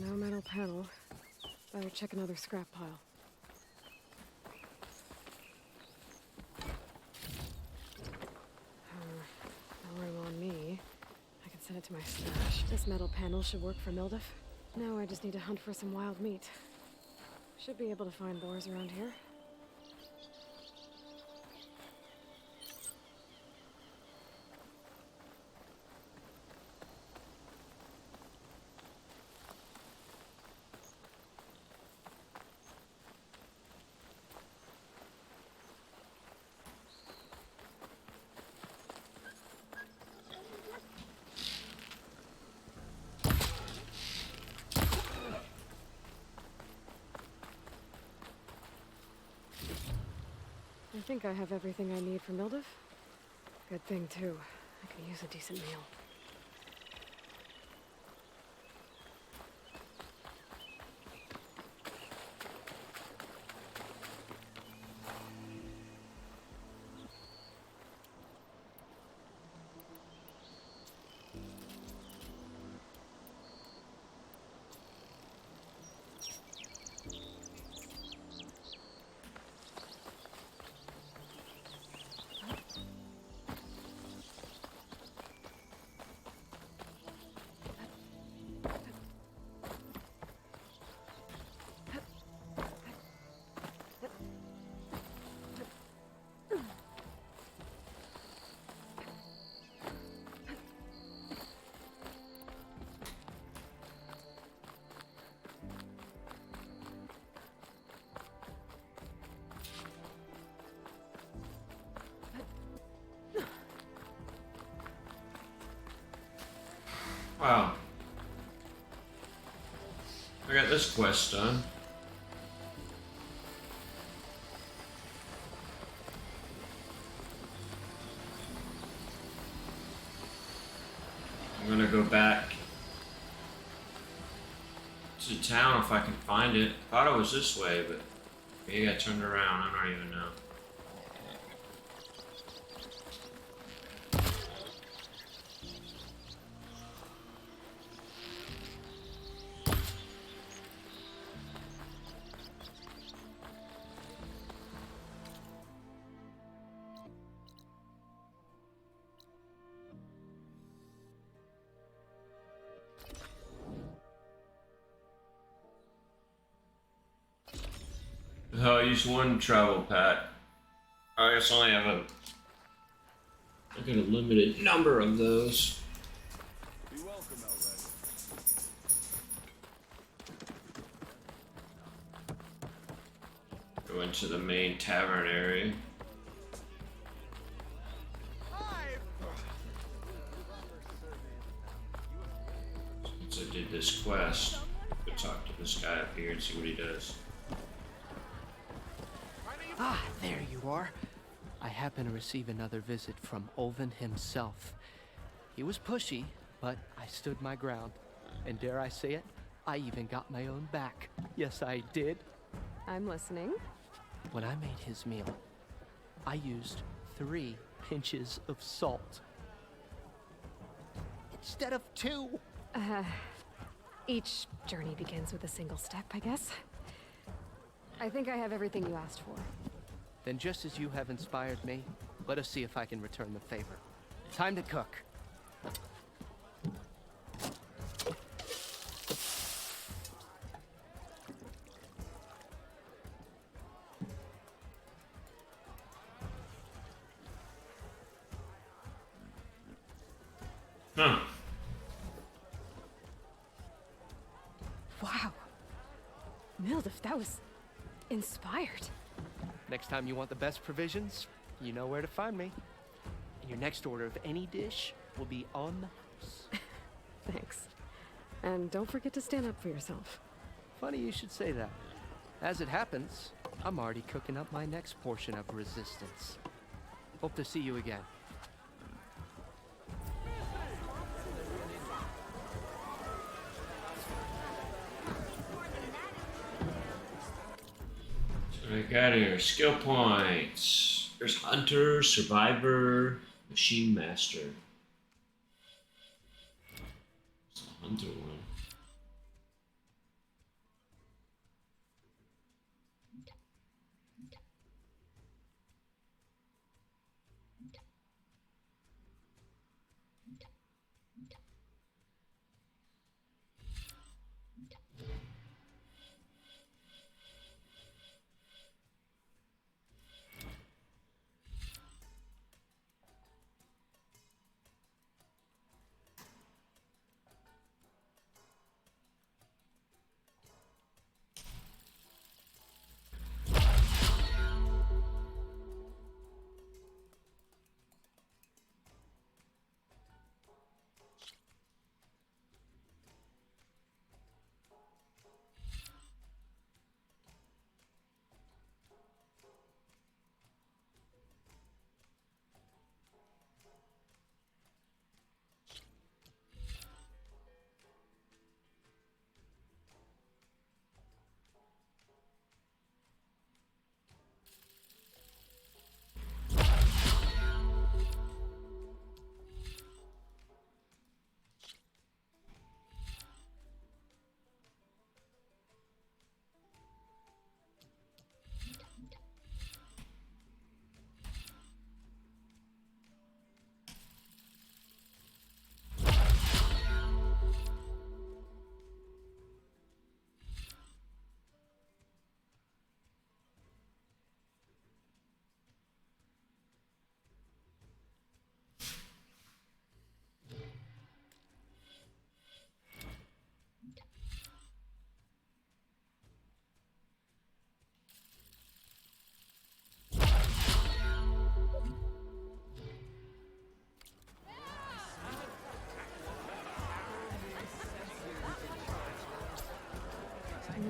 No metal panel. Better check another scrap pile. No room on me. I can send it to my stash. This metal panel should work for Mildef. Now I just need to hunt for some wild meat. Should be able to find boars around here. I think I have everything I need for Mildef. Good thing, too. I can use a decent meal. Wow. I got this quest done. I'm gonna go back to town if I can find it. Thought it was this way, but maybe I turned around. I don't even know. I used one travel pack. I guess I only have I got a limited number of those. Be welcome, Go into the main tavern area. Since I did this quest, go talk to this guy up here and see what he does. Ah, there you are. I happen to receive another visit from Olvin himself. He was pushy, but I stood my ground. And dare I say it, I even got my own back. Yes, I did. I'm listening. When I made his meal, I used 3 pinches of salt. Instead of 2. Each journey begins with a single step, I guess. I think I have everything you asked for. Then just as you have inspired me, let us see if I can return the favor. Time to cook. Huh. Wow. Mildef, that was inspired. Next time you want the best provisions, you know where to find me. And your next order of any dish will be on the house. Thanks. And don't forget to stand up for yourself. Funny you should say that. As it happens, I'm already cooking up my next portion of resistance. Hope to see you again. I got here skill points. There's Hunter, Survivor, Machine Master. It's the Hunter one.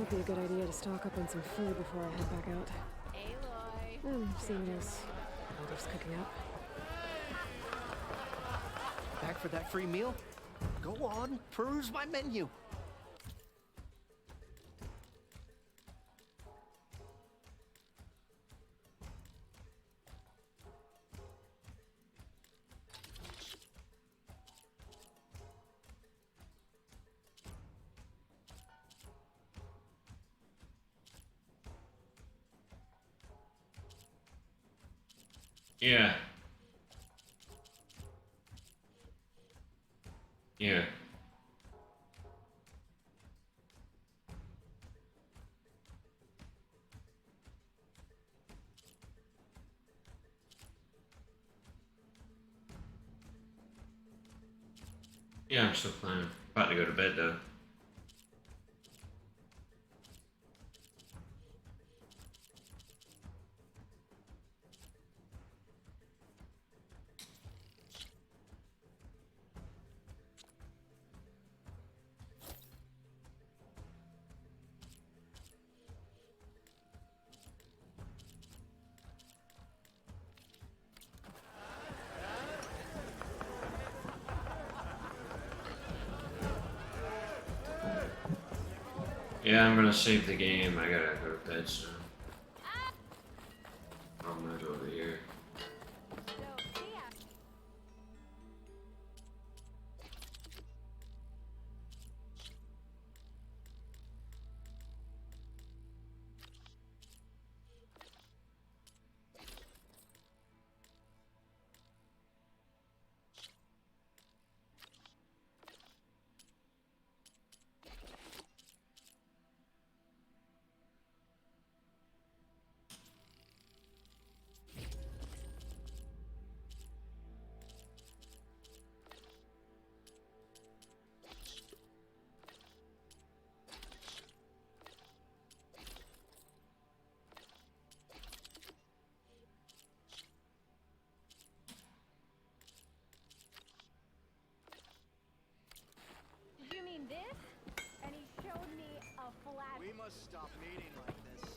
Might be a good idea to stock up on some food before I head back out. Aloy. Seeing as Elder's cooking up. Back for that free meal? Go on, peruse my menu. Yeah. Yeah. Yeah, I'm still playing. About to go to bed though. Yeah, I'm gonna save the game. I gotta go to bed soon. I'm gonna go over here. You mean this? And he showed me a flat. We must stop meeting like this.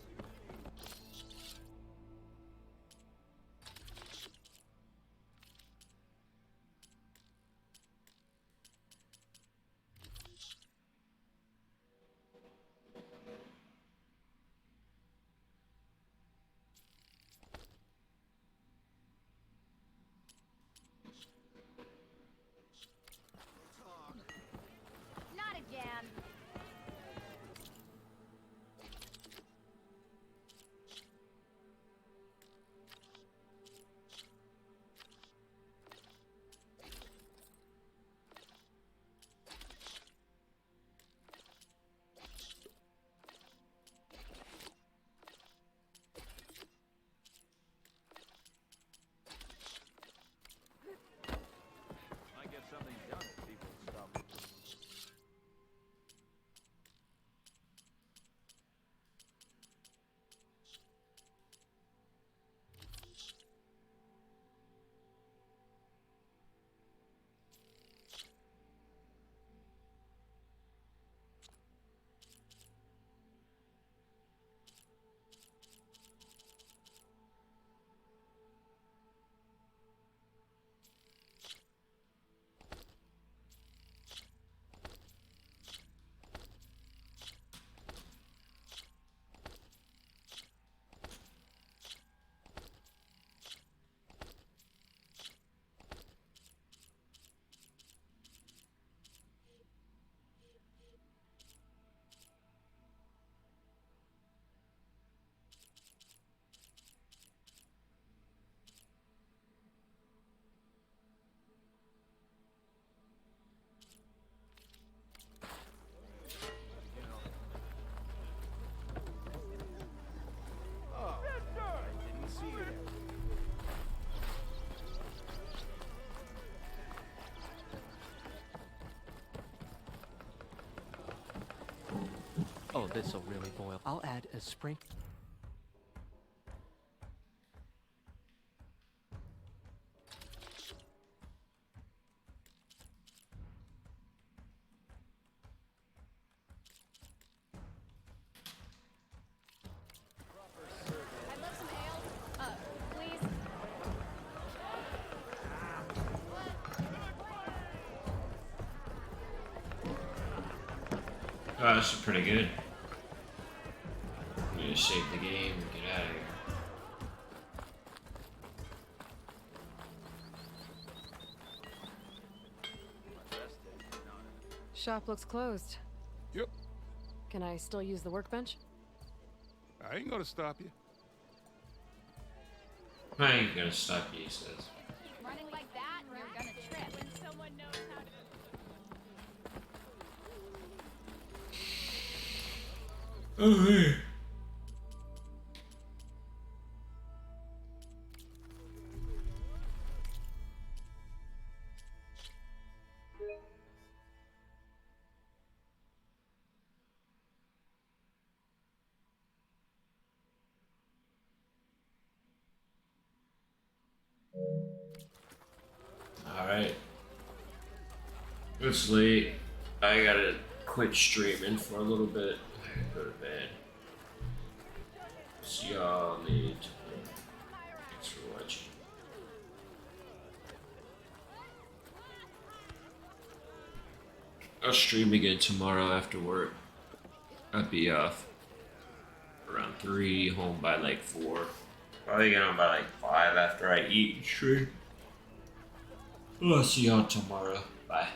Not again. Might get something done if people stop. Oh, this'll really boil. I'll add a sprinkle. Oh, this is pretty good. I'm gonna save the game and get out of here. Shop looks closed. Yep. Can I still use the workbench? I ain't gonna stop you. I ain't gonna stop you, he says. Keep running like that, and you're gonna trip. When someone knows how to... Oh, hey. Alright. It's late. I gotta quit streaming for a little bit. I gotta go to bed. See y'all later. Thanks for watching. I'll stream again tomorrow after work. I'll be off around 3, home by like 4. Probably get home by like 5 after I eat and stream. I'll see y'all tomorrow. Bye.